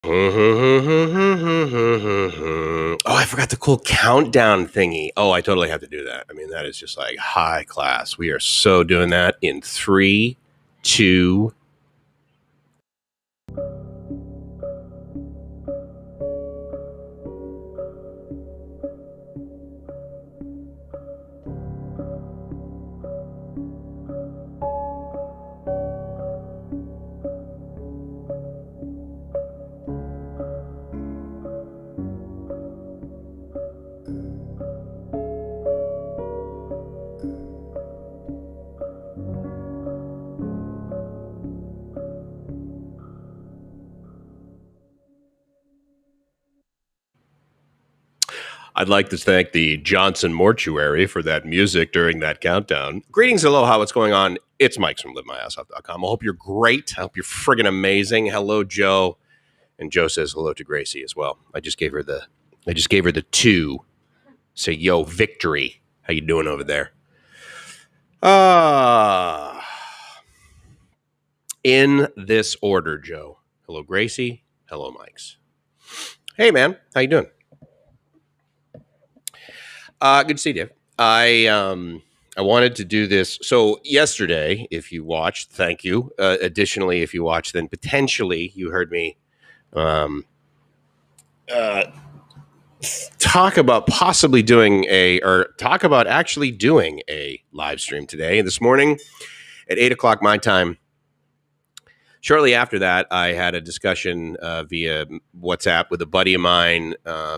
Oh, I forgot the cool countdown thingy. Oh, I totally have to do that. I mean, that is just like high class. We are so doing that in 3, 2. I'd like to thank the Johnson Mortuary for that music during that countdown. Greetings, aloha, what's going on? It's Mike from LiveMyAssOff.com. I hope you're great. I hope you're friggin' amazing. Hello, Joe. And Joe says hello to Gracie as well. I just gave her the 2. Say, yo, victory. How you doing over there? In this order, Joe. Hello, Gracie. Hello, Mikes. Hey, man. How you doing? Good to see you. I wanted to do this. So yesterday, if you watched, thank you. Additionally, if you watched, then potentially you heard me talk about possibly doing talk about actually doing a live stream today. This morning at 8:00 my time. Shortly after that, I had a discussion via WhatsApp with a buddy of mine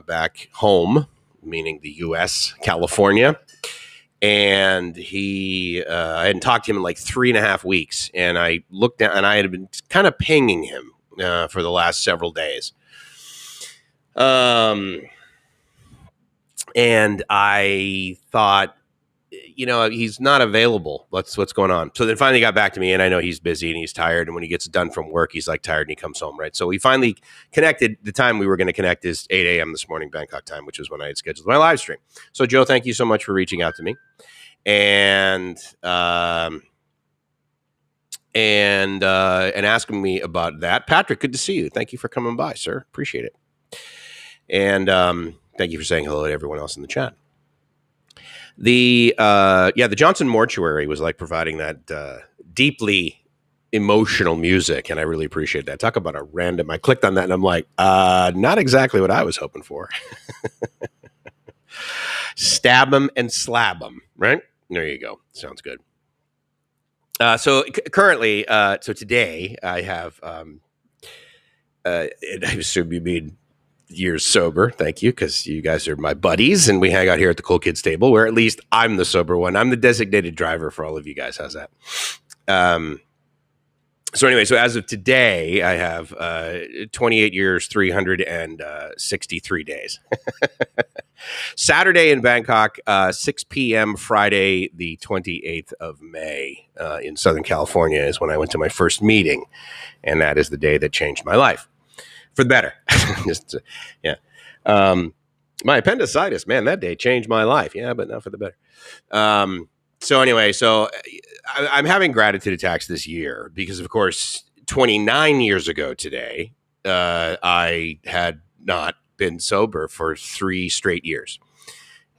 back home, meaning the U.S., California. And I hadn't talked to him in like 3.5 weeks. And I looked down, and I had been kind of pinging him for the last several days. And I thought, he's not available. What's going on? So then finally got back to me, and I know he's busy and he's tired. And when he gets done from work, he's like tired and he comes home, right? So we finally connected. The time we were going to connect is 8 a.m. this morning, Bangkok time, which is when I had scheduled my live stream. So Joe, thank you so much for reaching out to me and asking me about that. Patrick, good to see you. Thank you for coming by, sir. Appreciate it. And thank you for saying hello to everyone else in the chat. The Johnson Mortuary was like providing that deeply emotional music, and I really appreciate that. Talk about a random. I clicked on that, and I'm like, not exactly what I was hoping for. Stab them and slab them, right? There you go. Sounds good. So currently, today I have, and I assume you mean years sober. Thank you, because you guys are my buddies, and we hang out here at the Cool Kids table, where at least I'm the sober one. I'm the designated driver for all of you guys. How's that? So anyway, so as of today, I have 28 years, 363 days. Saturday in Bangkok, 6 p.m. Friday, the 28th of May in Southern California is when I went to my first meeting, and that is the day that changed my life. For the better. Yeah. My appendicitis, man, that day changed my life. Yeah, but not for the better. So anyway, I'm having gratitude attacks this year because, of course, 29 years ago today, I had not been sober for 3 straight years.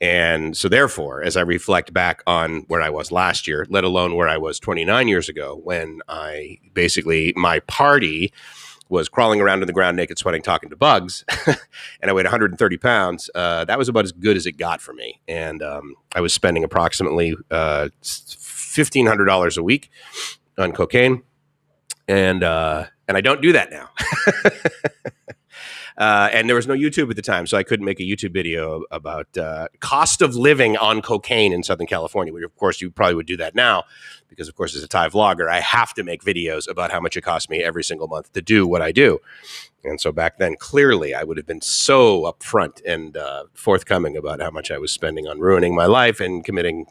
And so therefore, as I reflect back on where I was last year, let alone where I was 29 years ago, when my party was crawling around on the ground naked, sweating, talking to bugs, and I weighed 130 pounds. That was about as good as it got for me. And I was spending approximately $1,500 a week on cocaine. And I don't do that now. And there was no YouTube at the time, so I couldn't make a YouTube video about cost of living on cocaine in Southern California. Which, of course, you probably would do that now because, of course, as a Thai vlogger, I have to make videos about how much it costs me every single month to do what I do. And so back then, clearly, I would have been so upfront and forthcoming about how much I was spending on ruining my life and committing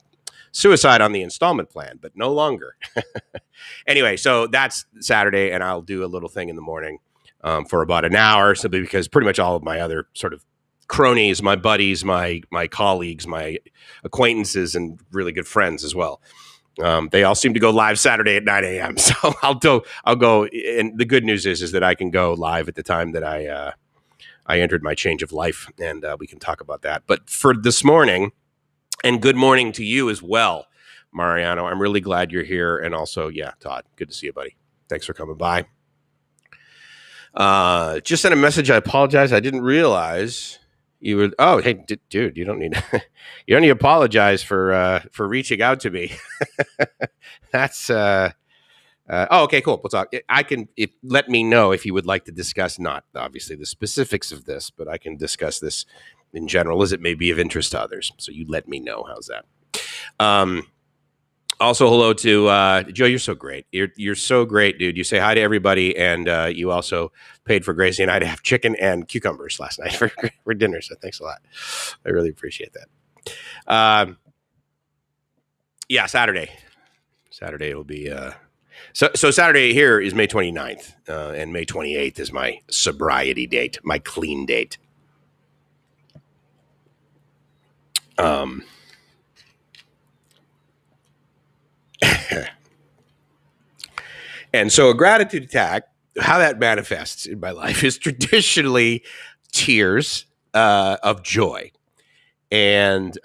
suicide on the installment plan, but no longer. Anyway, so that's Saturday, and I'll do a little thing in the morning. For about an hour, simply because pretty much all of my other sort of cronies, my buddies, my colleagues, my acquaintances, and really good friends as well They all seem to go live Saturday at 9 a.m. So I'll go. And the good news is that I can go live at the time that I entered my change of life, and we can talk about that. But for this morning, and good morning to you as well, Mariano. I'm really glad you're here. And also, yeah, Todd, good to see you, buddy. Thanks for coming by. Just sent a message. I apologize. I didn't realize you were. Oh, hey, dude, you don't need to apologize for reaching out to me. That's okay, cool. We'll talk. Let me know if you would like to discuss, not obviously the specifics of this, but I can discuss this in general as it may be of interest to others. So you let me know. How's that? Also, hello to Joe. You're so great. You're so great, dude. You say hi to everybody, and you also paid for Gracie and I to have chicken and cucumbers last night for dinner. So thanks a lot. I really appreciate that. Yeah, Saturday. Saturday will be. So Saturday here is May 29th, and May 28th is my sobriety date, my clean date. And so a gratitude attack, how that manifests in my life is traditionally tears of joy. And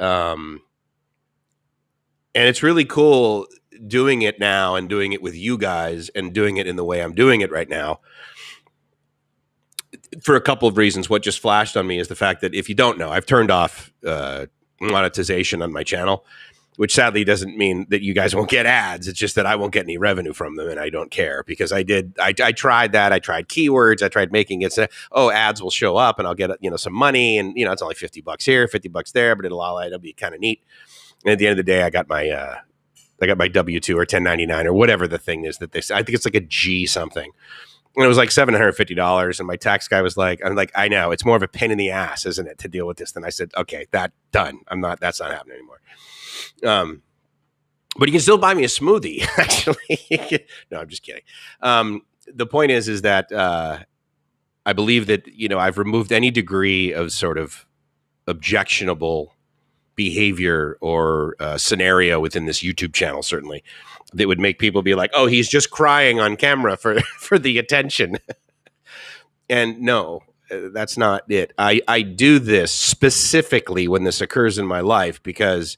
it's really cool doing it now and doing it with you guys and doing it in the way I'm doing it right now for a couple of reasons. What just flashed on me is the fact that if you don't know, I've turned off monetization on my channel, which sadly doesn't mean that you guys won't get ads. It's just that I won't get any revenue from them, and I don't care because I tried that. I tried keywords. I tried making it so, ads will show up and I'll get, some money, and, it's only $50 here, $50 there, but it'll be kind of neat. And at the end of the day, I got my W-2 or 1099 or whatever the thing is that they say. I think it's like a G something. And it was like $750. And my tax guy was like, I know it's more of a pain in the ass, isn't it, to deal with this? Then I said, okay, done. That's not happening anymore. But you can still buy me a smoothie, actually. No, I'm just kidding. The point is that I believe that, I've removed any degree of sort of objectionable behavior or scenario within this YouTube channel, certainly, that would make people be like, oh, he's just crying on camera for the attention. And no, that's not it. I do this specifically when this occurs in my life because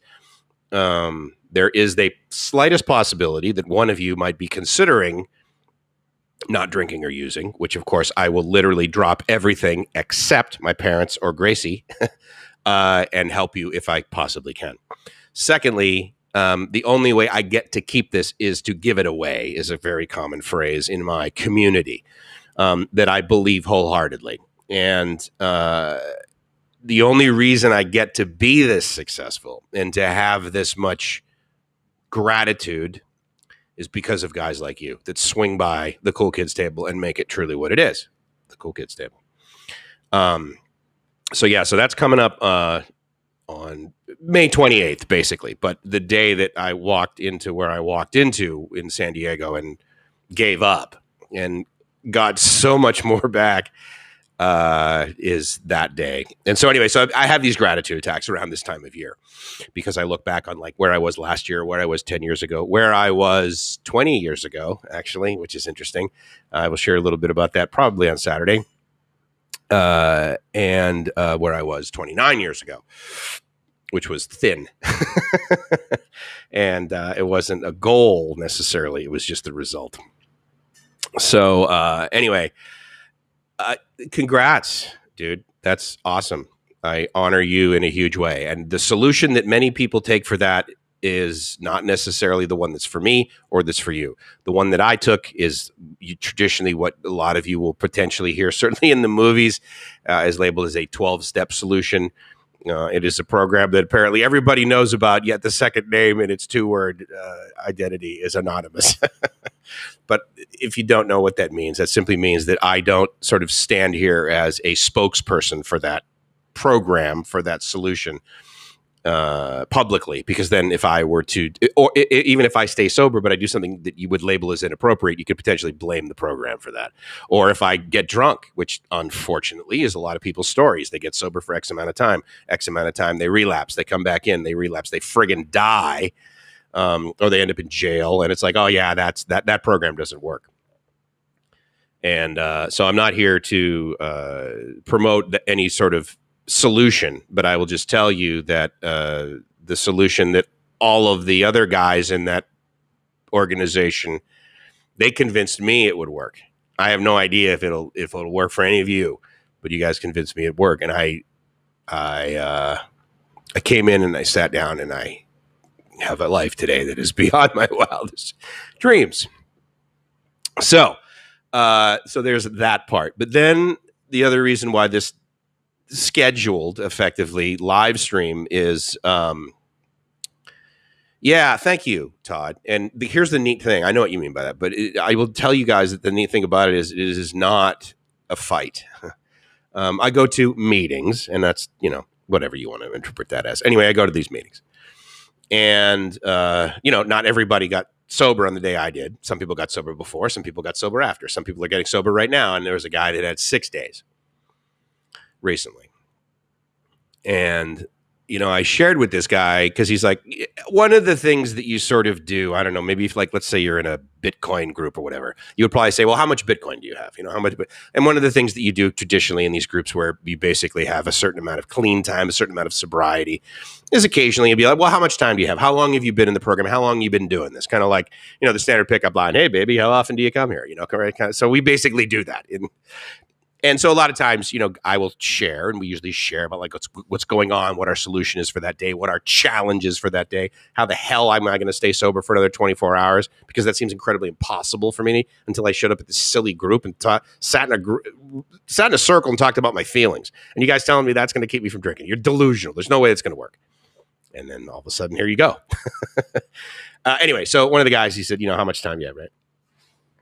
there is the slightest possibility that one of you might be considering not drinking or using, which of course I will literally drop everything except my parents or Gracie and help you if I possibly can. Secondly, the only way I get to keep this is to give it away, is a very common phrase in my community that I believe wholeheartedly. And the only reason I get to be this successful and to have this much gratitude is because of guys like you that swing by the Cool Kids table and make it truly what it is, the Cool Kids table. So that's coming up on May 28th, basically. But the day that I walked into where I walked into in San Diego and gave up and got so much more back is that day. And so anyway, so I have these gratitude attacks around this time of year because I look back on like where I was last year, where I was 10 years ago, where I was 20 years ago, actually, which is interesting. I will share a little bit about that probably on Saturday. And where I was 29 years ago, which was thin. And it wasn't a goal necessarily. It was just the result. So anyway, congrats, dude. That's awesome. I honor you in a huge way. And the solution that many people take for that is not necessarily the one that's for me or that's for you. The one that I took is traditionally what a lot of you will potentially hear, certainly in the movies, is labeled as a 12-step solution. It is a program that apparently everybody knows about, yet the second name in its two-word identity is anonymous. But if you don't know what that means, that simply means that I don't sort of stand here as a spokesperson for that program, for that solution publicly, because then if I were to, or even if I stay sober, but I do something that you would label as inappropriate, you could potentially blame the program for that. Or if I get drunk, which unfortunately is a lot of people's stories, they get sober for X amount of time, they relapse, they come back in, they relapse, they friggin' die. or they end up in jail, and it's like, oh yeah, that program doesn't work. And so I'm not here to promote any sort of solution, but I will just tell you that the solution that all of the other guys in that organization, they convinced me it would work. I have no idea if it'll work for any of you, but you guys convinced me it'd work. And I came in and I sat down and I have a life today that is beyond my wildest dreams. So there's that part. But then the other reason why this scheduled effectively live stream is, yeah, thank you, Todd. And here's the neat thing. I know what you mean by that, but I will tell you guys that the neat thing about it is not a fight. I go to meetings, and that's, whatever you want to interpret that as. Anyway, I go to these meetings. And, not everybody got sober on the day I did. Some people got sober before. Some people got sober after. Some people are getting sober right now. And there was a guy that had 6 days recently. And, I shared with this guy because he's like, one of the things that you sort of do, I don't know, maybe if let's say you're in a Bitcoin group or whatever, you would probably say, well, how much Bitcoin do you have? How much? And one of the things that you do traditionally in these groups where you basically have a certain amount of clean time, a certain amount of sobriety, is occasionally you'd be like, well, how much time do you have? How long have you been in the program? How long have you been doing this? Kind of like, the standard pickup line, hey, baby, how often do you come here? So we basically do that. And so a lot of times, I will share, and we usually share about like what's going on, what our solution is for that day, what our challenge is for that day, how the hell am I going to stay sober for another 24 hours? Because that seems incredibly impossible for me until I showed up at this silly group and sat in a circle and talked about my feelings. And you guys telling me that's going to keep me from drinking. You're delusional. There's no way it's going to work. And then all of a sudden, here you go. Anyway, so one of the guys, he said, how much time do you have, right?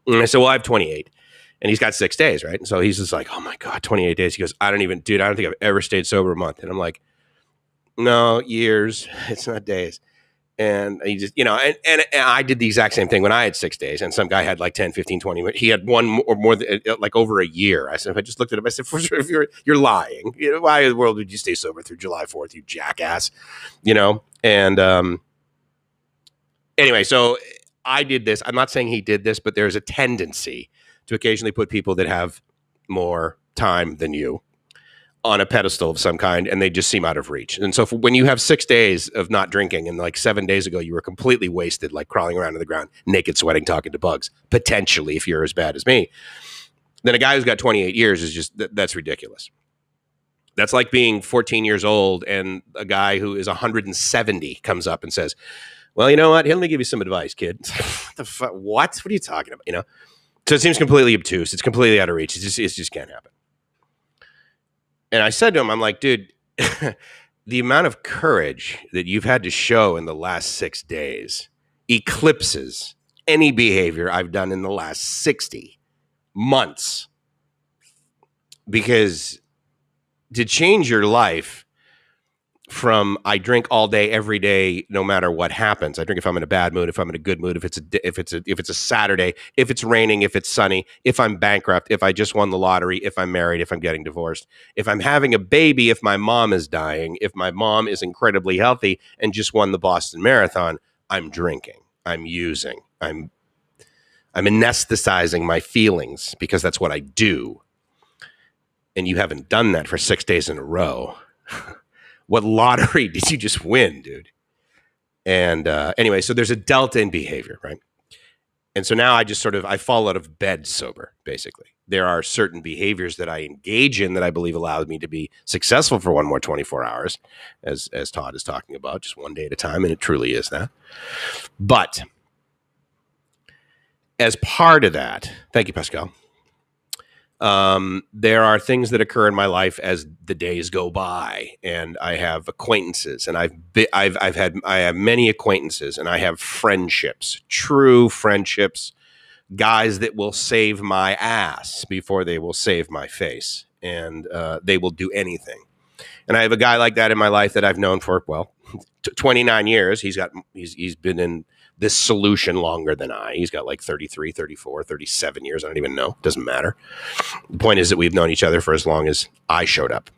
And I said, well, I have 28. And he's got 6 days, right? And so he's just like, oh my God, 28 days. He goes, I don't think I've ever stayed sober a month. And I'm like, no, years. It's not days. And he just, and I did the exact same thing when I had 6 days. And some guy had like 10, 15, 20. He had one or more, like over a year. I said, I just looked at him. I said, for sure, if you're lying. Why in the world would you stay sober through July 4th, you jackass? And anyway, so I did this. I'm not saying he did this, but there's a tendency to occasionally put people that have more time than you on a pedestal of some kind, and they just seem out of reach. And so when you have 6 days of not drinking, and like 7 days ago you were completely wasted, like crawling around on the ground, naked, sweating, talking to bugs, potentially, if you're as bad as me, then a guy who's got 28 years is just, that's ridiculous. That's like being 14 years old and a guy who is 170 comes up and says, well, you know what? Let me give you some advice, kid. What the fuck? What are you talking about? So it seems completely obtuse. It's completely out of reach. It just can't happen. And I said to him, I'm like, dude, the amount of courage that you've had to show in the last 6 days eclipses any behavior I've done in the last 60 months. Because to change your life from I drink all day, every day, no matter what happens. I drink if I'm in a bad mood, if I'm in a good mood, if it's a Saturday, if it's raining, if it's sunny, if I'm bankrupt, if I just won the lottery, if I'm married, if I'm getting divorced, if I'm having a baby, if my mom is dying, if my mom is incredibly healthy and just won the Boston Marathon, I'm drinking, I'm using, I'm anesthetizing my feelings because that's what I do. And you haven't done that for 6 days in a row. What lottery did you just win, dude? And anyway, so there's a delta in behavior, right? And so now I fall out of bed sober, basically. There are certain behaviors that I engage in that I believe allowed me to be successful for one more 24 hours, as Todd is talking about, just one day at a time, and it truly is that. But as part of that, thank you, Pascal. There are things that occur in my life as the days go by, and I have acquaintances, and I have many acquaintances, and I have friendships, true friendships, guys that will save my ass before they will save my face, and they will do anything. And I have a guy like that in my life that I've known for 29 years. He's been in this solution longer than I. He's got like 33, 34, 37 years. I don't even know. Doesn't matter. The point is that we've known each other for as long as I showed up.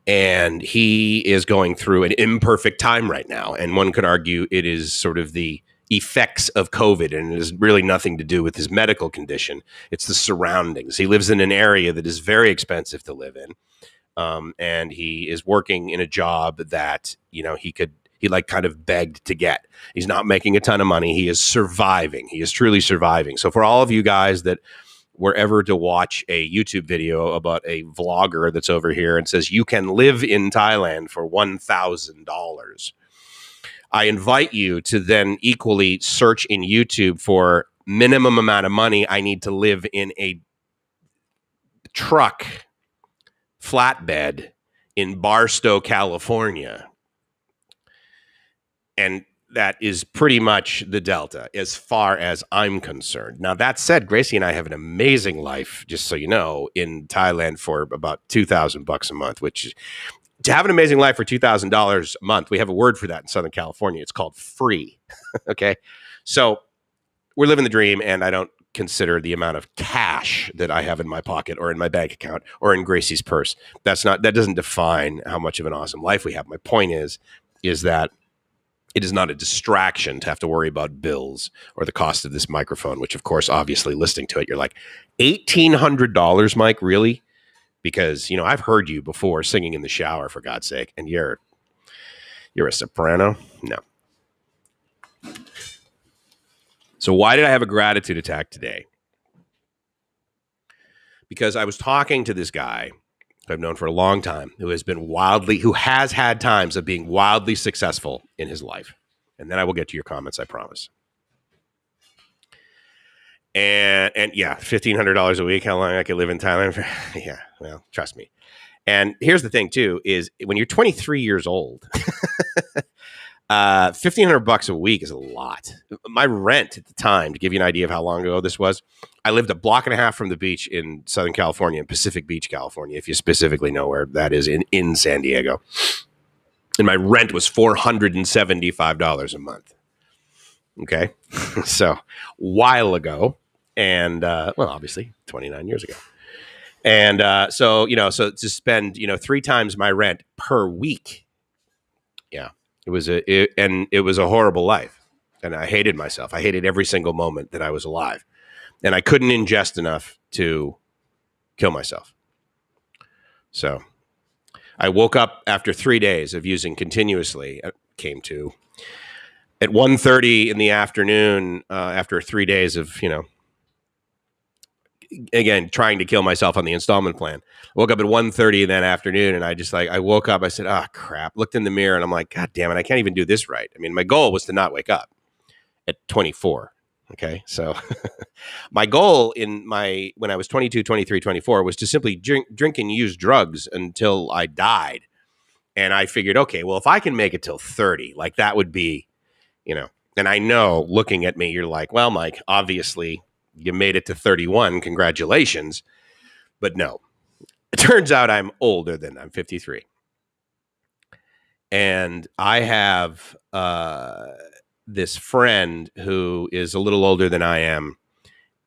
And he is going through an imperfect time right now. And one could argue it is sort of the effects of COVID, and it has really nothing to do with his medical condition. It's the surroundings. He lives in an area that is very expensive to live in. And he is working in a job that, he like kind of begged to get. He's not making a ton of money. He is surviving. He is truly surviving. So for all of you guys that were ever to watch a YouTube video about a vlogger that's over here and says you can live in Thailand for $1,000, I invite you to then equally search in YouTube for minimum amount of money I need to live in a truck flatbed in Barstow, California. And that is pretty much the delta as far as I'm concerned. Now, that said, Gracie and I have an amazing life, just so you know, in Thailand for about $2,000 a month, which to have an amazing life for $2,000 a month, we have a word for that in Southern California. It's called free. Okay. So we're living the dream, and I don't consider the amount of cash that I have in my pocket or in my bank account or in Gracie's purse. That doesn't define how much of an awesome life we have. My point is that it is not a distraction to have to worry about bills or the cost of this microphone, which, of course, obviously listening to it, you're like, $1,800, Mike, really? Because, I've heard you before singing in the shower, for God's sake, and you're a soprano? No. So why did I have a gratitude attack today? Because I was talking to this guy who I've known for a long time, who has had times of being wildly successful in his life. And then I will get to your comments, I promise. And yeah, $1,500 a week, how long I could live in Thailand for? Yeah, well, trust me. And here's the thing too, is when you're 23 years old, $1,500 a week is a lot. My rent at the time, to give you an idea of how long ago this was, I lived a block and a half from the beach in Southern California, in Pacific Beach, California, if you specifically know where that is, in San Diego. And my rent was $475 a month. Okay. So while ago, and obviously 29 years ago. And so to spend, 3 times my rent per week. Yeah. It was a horrible life, and I hated myself. I hated every single moment that I was alive, and I couldn't ingest enough to kill myself. So I woke up after 3 days of using continuously. Came to at 1:30 in the afternoon after 3 days of again trying to kill myself on the installment plan. I woke up at 1:30 in that afternoon, and I woke up, I said, oh crap, looked in the mirror, and I'm like, God damn it, I can't even do this right. I mean, my goal was to not wake up at 24. Okay. So my goal when I was 22, 23, 24 was to simply drink and use drugs until I died. And I figured, okay, well, if I can make it till 30, like that would be, and I know looking at me, you're like, well, Mike, obviously you made it to 31. Congratulations. But no, it turns out I'm older than I'm 53. And I have this friend who is a little older than I am.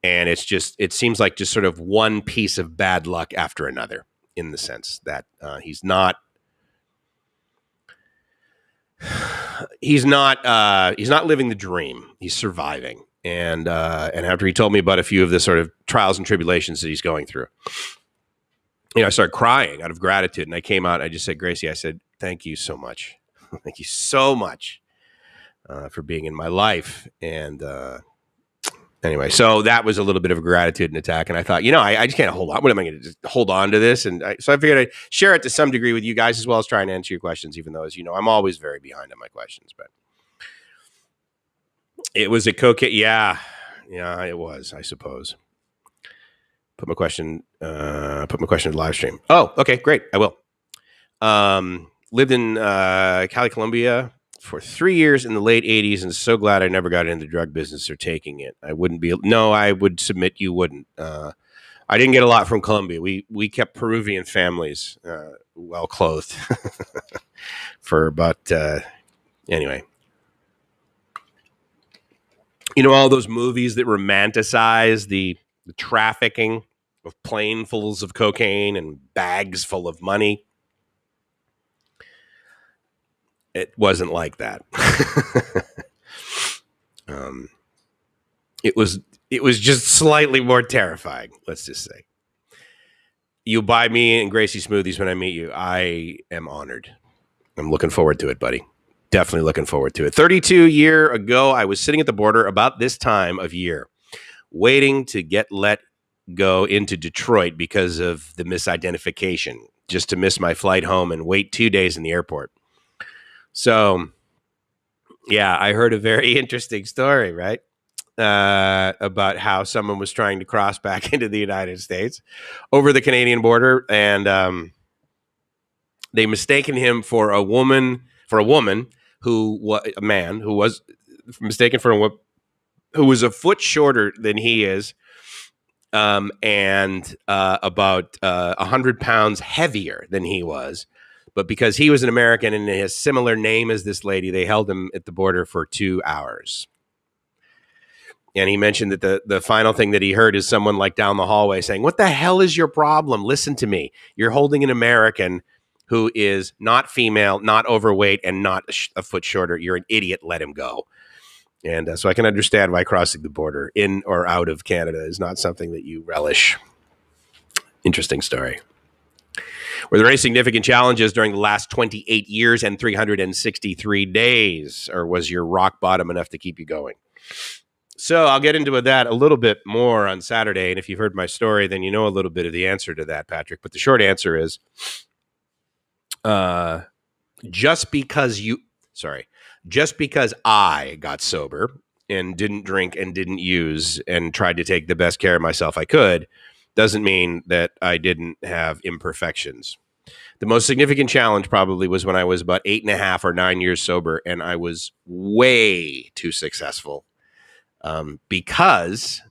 And it seems like just sort of one piece of bad luck after another, in the sense that he's not living the dream. He's surviving. And after he told me about a few of the sort of trials and tribulations that he's going through, I started crying out of gratitude. And I came out, I just said, Gracie, I said, thank you so much. Thank you so much for being in my life. And anyway, so that was a little bit of a gratitude and attack. And I thought, I just can't hold on. What am I going to just hold on to this? And so I figured I'd share it to some degree with you guys, as well as trying to answer your questions, even though, as you know, I'm always very behind on my questions. But it was a cocaine. Yeah, it was, I suppose. Put my question in the live stream. Oh, okay, great. I will. Lived in Cali, Colombia for 3 years in the late 80s, and so glad I never got into the drug business or taking it. I would submit you wouldn't. I didn't get a lot from Colombia. We kept Peruvian families well clothed for about anyway. All those movies that romanticize the trafficking of planefuls of cocaine and bags full of money. It wasn't like that. um, it was just slightly more terrifying. Let's just say. You buy me and Gracie smoothies when I meet you. I am honored. I'm looking forward to it, buddy. Definitely looking forward to it. 32 years ago, I was sitting at the border about this time of year, waiting to get let go into Detroit because of the misidentification, just to miss my flight home and wait 2 days in the airport. So, yeah, I heard a very interesting story, right? About how someone was trying to cross back into the United States over the Canadian border, and they mistaken him for a woman, a man who was mistaken for a woman who was a foot shorter than he is, and about 100 pounds heavier than he was. But because he was an American and has similar name as this lady, they held him at the border for 2 hours. And he mentioned that the final thing that he heard is someone like down the hallway saying, "What the hell is your problem? Listen to me. You're holding an American who is not female, not overweight, and not a foot shorter. You're an idiot. Let him go." And so I can understand why crossing the border in or out of Canada is not something that you relish. Interesting story. Were there any significant challenges during the last 28 years and 363 days? Or was your rock bottom enough to keep you going? So I'll get into that a little bit more on Saturday. And if you've heard my story, then you know a little bit of the answer to that, Patrick. But the short answer is just because I got sober and didn't drink and didn't use and tried to take the best care of myself I could, doesn't mean that I didn't have imperfections. The most significant challenge probably was when I was about 8.5 or 9 years sober, and I was way too successful because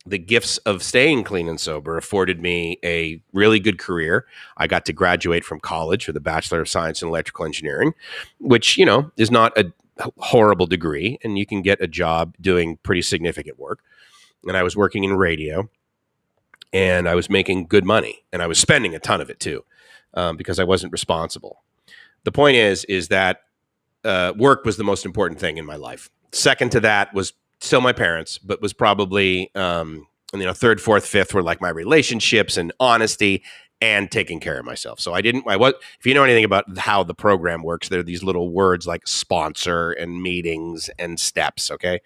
the gifts of staying clean and sober afforded me a really good career. I got to graduate from college with a Bachelor of Science in Electrical Engineering, which, is not a horrible degree, and you can get a job doing pretty significant work. And I was working in radio, and I was making good money, and I was spending a ton of it too, because I wasn't responsible. The point is that work was the most important thing in my life. Second to that was still my parents, but was probably, third, fourth, fifth were like my relationships and honesty and taking care of myself. So if you know anything about how the program works, there are these little words like sponsor and meetings and steps. Okay.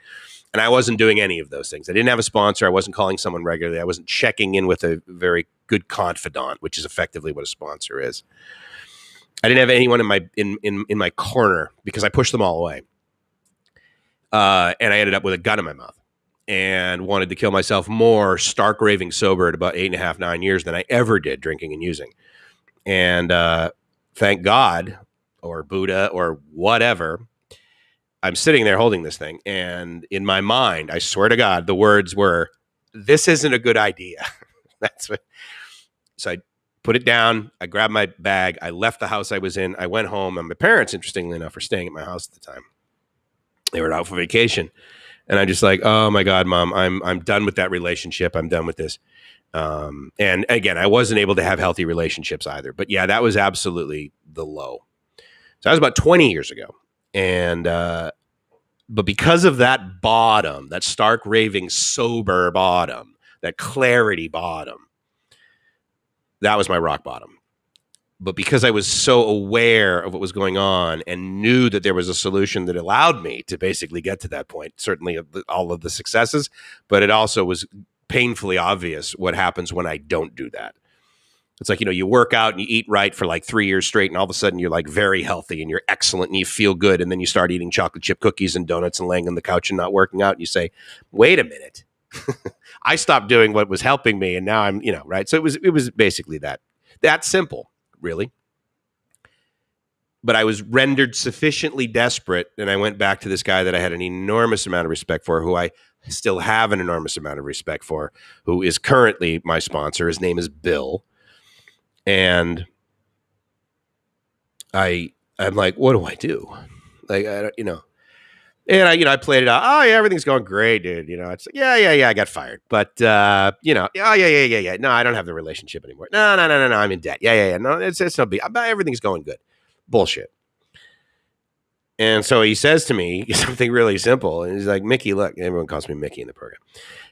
And I wasn't doing any of those things. I didn't have a sponsor. I wasn't calling someone regularly. I wasn't checking in with a very good confidant, which is effectively what a sponsor is. I didn't have anyone in my corner because I pushed them all away. And I ended up with a gun in my mouth and wanted to kill myself more stark raving sober at about 8.5, 9 years than I ever did drinking and using. And thank God or Buddha or whatever, I'm sitting there holding this thing. And in my mind, I swear to God, the words were, "This isn't a good idea." So I put it down. I grabbed my bag. I left the house I was in. I went home, and my parents, interestingly enough, were staying at my house at the time. They were out for vacation. And I'm just like, "Oh my God, Mom, I'm done with that relationship. I'm done with this." And again, I wasn't able to have healthy relationships either. But yeah, that was absolutely the low. So that was about 20 years ago. And but because of that bottom, that stark raving sober bottom, that clarity bottom, that was my rock bottom. But because I was so aware of what was going on and knew that there was a solution that allowed me to basically get to that point, certainly all of the successes, but it also was painfully obvious what happens when I don't do that. It's like, you work out and you eat right for like 3 years straight, and all of a sudden you're like very healthy and you're excellent and you feel good. And then you start eating chocolate chip cookies and donuts and laying on the couch and not working out. And you say, "Wait a minute." I stopped doing what was helping me. And now I'm, right. So it was basically that simple. Really. But I was rendered sufficiently desperate, and I went back to this guy that I had an enormous amount of respect for, who I still have an enormous amount of respect for, who is currently my sponsor. His name is Bill. And I'm like, what do I do? Like, and I played it out. "Oh yeah, everything's going great, dude." It's like, yeah, I got fired. But, oh yeah. No, I don't have the relationship anymore. No, I'm in debt. Yeah. No, it's no big. Everything's going good. Bullshit. And so he says to me something really simple. And he's like, Mickey, look, everyone calls me Mickey in the program.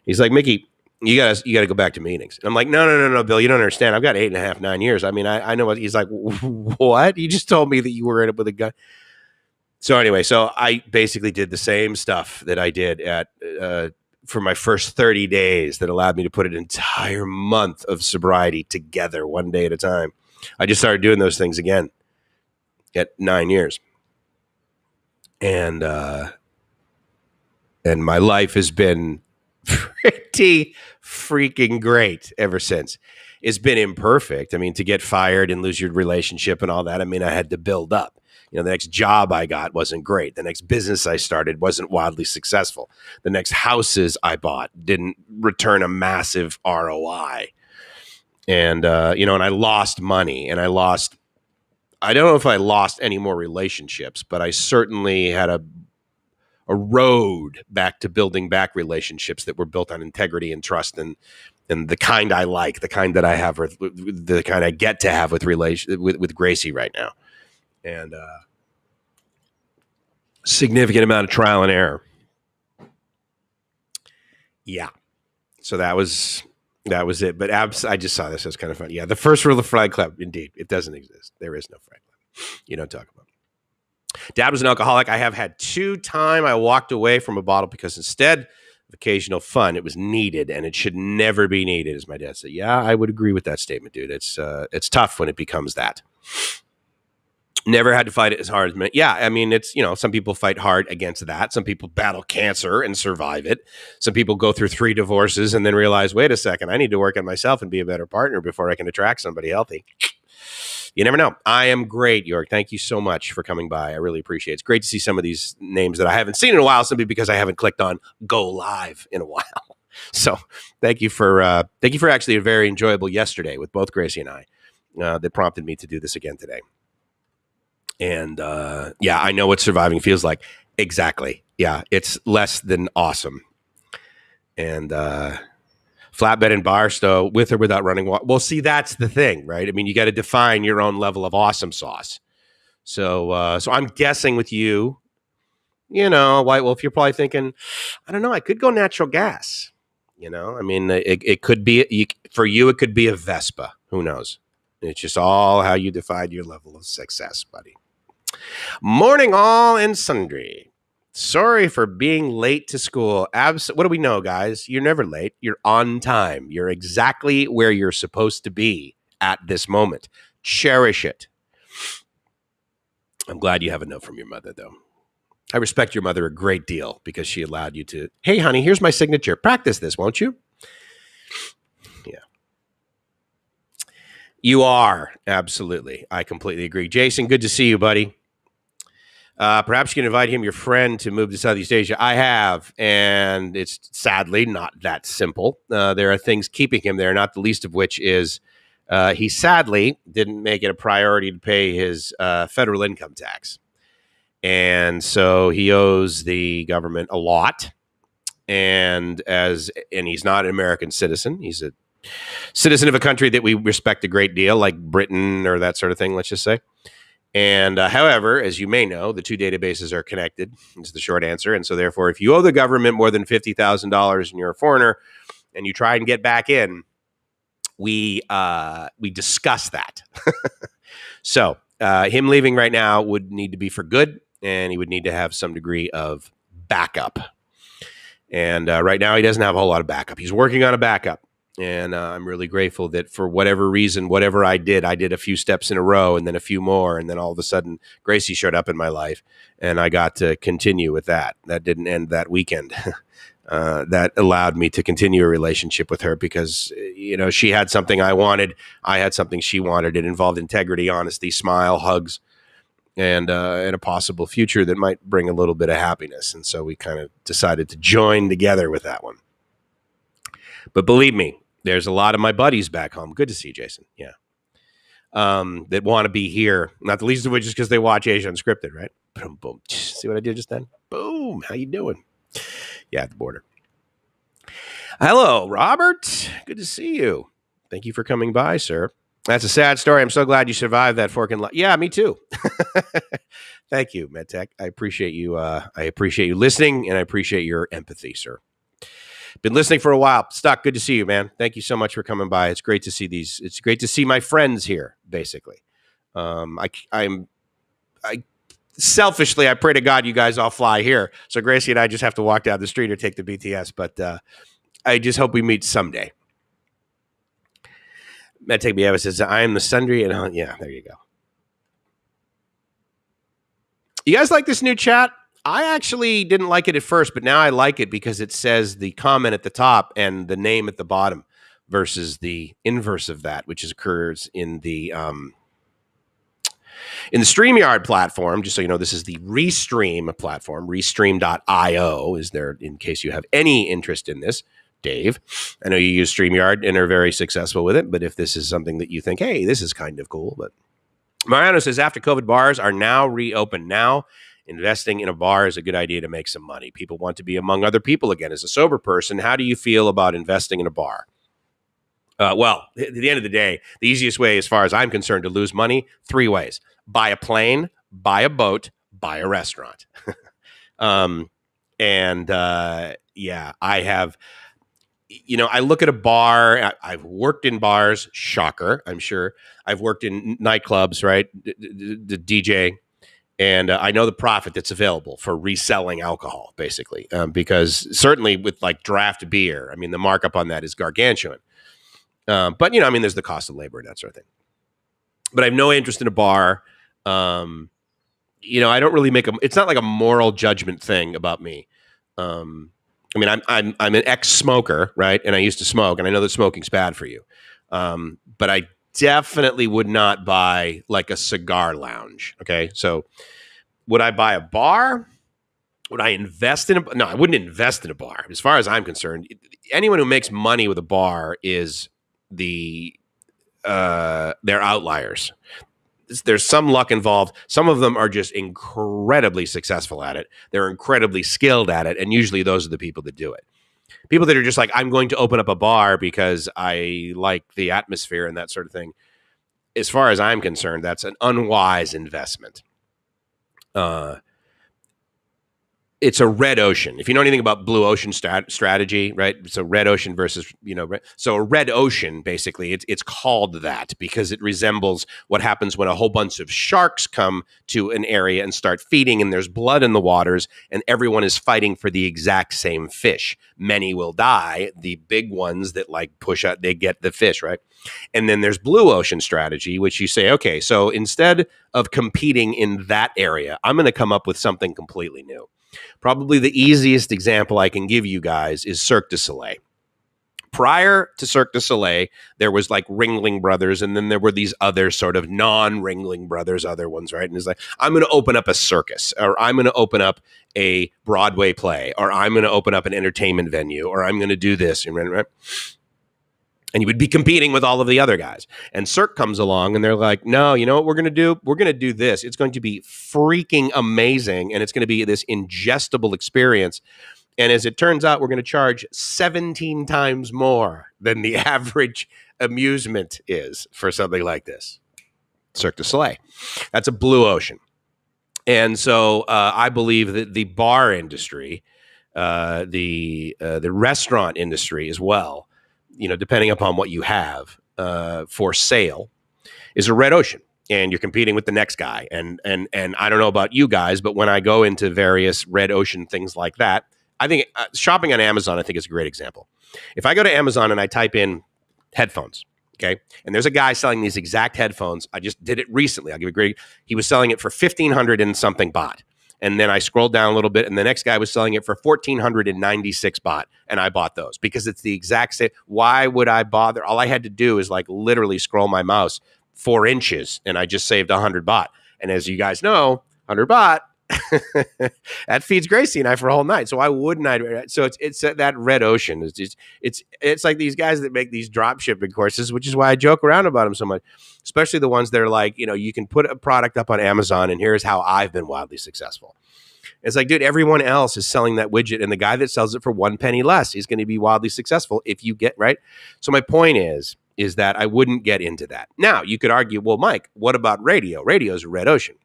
He's like, Mickey, you gotta go back to meetings. And I'm like, no, Bill, you don't understand. I've got 8.5, 9 years. I mean, I know what he's like. What? You just told me that you were in it with a gun. So anyway, so I basically did the same stuff that I did at for my first 30 days that allowed me to put an entire month of sobriety together one day at a time. I just started doing those things again at 9 years. And my life has been pretty freaking great ever since. It's been imperfect. I mean, to get fired and lose your relationship and all that, I mean, I had to build up. You know, the next job I got wasn't great. The next business I started wasn't wildly successful. The next houses I bought didn't return a massive ROI. And, and I lost money, and I don't know if I lost any more relationships, but I certainly had a road back to building back relationships that were built on integrity and trust and the kind I like, the kind that I have, or the kind I get to have with Gracie right now. And significant amount of trial and error. Yeah. So that was it. But I just saw this as kind of fun. Yeah. The first rule of Fight Club, indeed, it doesn't exist. There is no Fight Club. You don't talk about it. Dad was an alcoholic. I have had 2 times I walked away from a bottle because instead of occasional fun, it was needed, and it should never be needed, as my dad said. Yeah, I would agree with that statement, dude. It's tough when it becomes that. Never had to fight it as hard as me. Yeah, I mean, it's, some people fight hard against that. Some people battle cancer and survive it. Some people go through 3 divorces and then realize, wait a second, I need to work on myself and be a better partner before I can attract somebody healthy. You never know. I am great, York. Thank you so much for coming by. I really appreciate it. It's great to see some of these names that I haven't seen in a while, simply because I haven't clicked on Go Live in a while. So thank you for actually a very enjoyable yesterday with both Gracie and I that prompted me to do this again today. And I know what surviving feels like. Exactly. Yeah, it's less than awesome. And flatbed and Barstow, with or without running water. Well, see, that's the thing, right? I mean, you got to define your own level of awesome sauce. So I'm guessing with you, White Wolf, you're probably thinking, I don't know, I could go natural gas. I mean, it could be, for you, it could be a Vespa. Who knows? It's just all how you define your level of success, buddy. Morning, all and sundry. Sorry for being late to school. What do we know, guys? You're never late. You're on time. You're exactly where you're supposed to be at this moment. Cherish it. I'm glad you have a note from your mother, though. I respect your mother a great deal because she allowed you to, hey, honey, here's my signature. Practice this, won't you? Yeah. You are. Absolutely. I completely agree. Jason, good to see you, buddy. Perhaps you can invite him, your friend, to move to Southeast Asia. I have, and it's sadly not that simple. There are things keeping him there, not the least of which is he sadly didn't make it a priority to pay his federal income tax. And so he owes the government a lot. And he's not an American citizen. He's a citizen of a country that we respect a great deal, like Britain or that sort of thing, let's just say. And however, as you may know, the 2 databases are connected, is the short answer. And so therefore, if you owe the government more than $50,000 and you're a foreigner and you try and get back in, we discuss that. So him leaving right now would need to be for good, and he would need to have some degree of backup. And right now, he doesn't have a whole lot of backup. He's working on a backup. And I'm really grateful that for whatever reason, whatever I did a few steps in a row and then a few more. And then all of a sudden, Gracie showed up in my life and I got to continue with that. That didn't end that weekend. That allowed me to continue a relationship with her because, she had something I wanted. I had something she wanted. It involved integrity, honesty, smile, hugs, and a possible future that might bring a little bit of happiness. And so we kind of decided to join together with that one. But believe me, there's a lot of my buddies back home. Good to see you, Jason. Yeah. That want to be here. Not the least of which is because they watch Asia Unscripted, right? Boom, boom. See what I did just then? Boom. How you doing? Yeah, at the border. Hello, Robert. Good to see you. Thank you for coming by, sir. That's a sad story. I'm so glad you survived that fork in life. Yeah, me too. Thank you, MedTech. I appreciate you. I appreciate you listening, and I appreciate your empathy, sir. Been listening for a while. Stuck. Good to see you, man. Thank you so much for coming by. It's great to see these. It's great to see my friends here. Basically, I selfishly, I pray to God you guys all fly here. So Gracie and I just have to walk down the street or take the BTS. But I just hope we meet someday. MedTech Bieva says, I am the sundry. And yeah, there you go. You guys like this new chat? I actually didn't like it at first, but now I like it because it says the comment at the top and the name at the bottom versus the inverse of that, which occurs in the StreamYard platform. Just so you know, this is the Restream platform. Restream.io is there in case you have any interest in this. Dave, I know you use StreamYard and are very successful with it, but if this is something that you think, hey, this is kind of cool. But Mariano says, after COVID, bars are now reopened. Now, investing in a bar is a good idea to make some money. People want to be among other people again. As a sober person, how do you feel about investing in a bar? Well, at the end of the day, the easiest way, as far as I'm concerned, to lose money, 3 ways. Buy a plane, buy a boat, buy a restaurant. Yeah, I have... I look at a bar. I've worked in bars. Shocker, I'm sure. I've worked in nightclubs, right? The DJ. And I know the profit that's available for reselling alcohol, basically. Because certainly with like draft beer, I mean, the markup on that is gargantuan. But, there's the cost of labor and that sort of thing. But I have no interest in a bar. I don't really it's not like a moral judgment thing about me. I'm an ex-smoker, right? And I used to smoke, and I know that smoking's bad for you. But I definitely would not buy like a cigar lounge. Okay, so would I buy a bar? Would I invest in a? No, I wouldn't invest in a bar. As far as I'm concerned, anyone who makes money with a bar is they're outliers. There's some luck involved. Some of them are just incredibly successful at it. They're incredibly skilled at it. And usually those are the people that do it. People that are just like, I'm going to open up a bar because I like the atmosphere and that sort of thing. As far as I'm concerned, that's an unwise investment. It's a red ocean. If you know anything about blue ocean strategy, right? So red ocean versus, so a red ocean, basically, it's called that because it resembles what happens when a whole bunch of sharks come to an area and start feeding, and there's blood in the waters, and everyone is fighting for the exact same fish. Many will die. The big ones that like push out, they get the fish, right? And then there's blue ocean strategy, which you say, okay, so instead of competing in that area, I'm going to come up with something completely new. Probably the easiest example I can give you guys is Cirque du Soleil. Prior to Cirque du Soleil, there was like Ringling Brothers, and then there were these other sort of non-Ringling Brothers, other ones, right? And it's like, I'm going to open up a circus, or I'm going to open up a Broadway play, or I'm going to open up an entertainment venue, or I'm going to do this, right? And you would be competing with all of the other guys. And Cirque comes along and they're like, no, you know what we're going to do? We're going to do this. It's going to be freaking amazing. And it's going to be this ingestible experience. And as it turns out, we're going to charge 17 times more than the average amusement is for something like this. Cirque du Soleil. That's a blue ocean. And so I believe that the bar industry, the restaurant industry as well, depending upon what you have for sale, is a red ocean, and you're competing with the next guy. And I don't know about you guys, but when I go into various red ocean things like that, I think shopping on Amazon, I think is a great example. If I go to Amazon and I type in headphones, okay, and there's a guy selling these exact headphones. I just did it recently. I'll give you a great. He was selling it for 1,500 and something baht. And then I scrolled down a little bit, and the next guy was selling it for 1,496 baht, and I bought those because it's the exact same. Why would I bother? All I had to do is like literally scroll my mouse 4 inches, and I just saved 100 baht. And as you guys know, 100 baht, that feeds Gracie and I for a whole night. So why wouldn't I? So it's that red ocean. It's like these guys that make these drop shipping courses, which is why I joke around about them so much, especially the ones that are like, you can put a product up on Amazon and here's how I've been wildly successful. It's like, dude, everyone else is selling that widget, and the guy that sells it for 1 penny less, he's going to be wildly successful if you get right. So my point is, is that I wouldn't get into that. Now, you could argue, well, Mike, what about radio? Radio is a red ocean.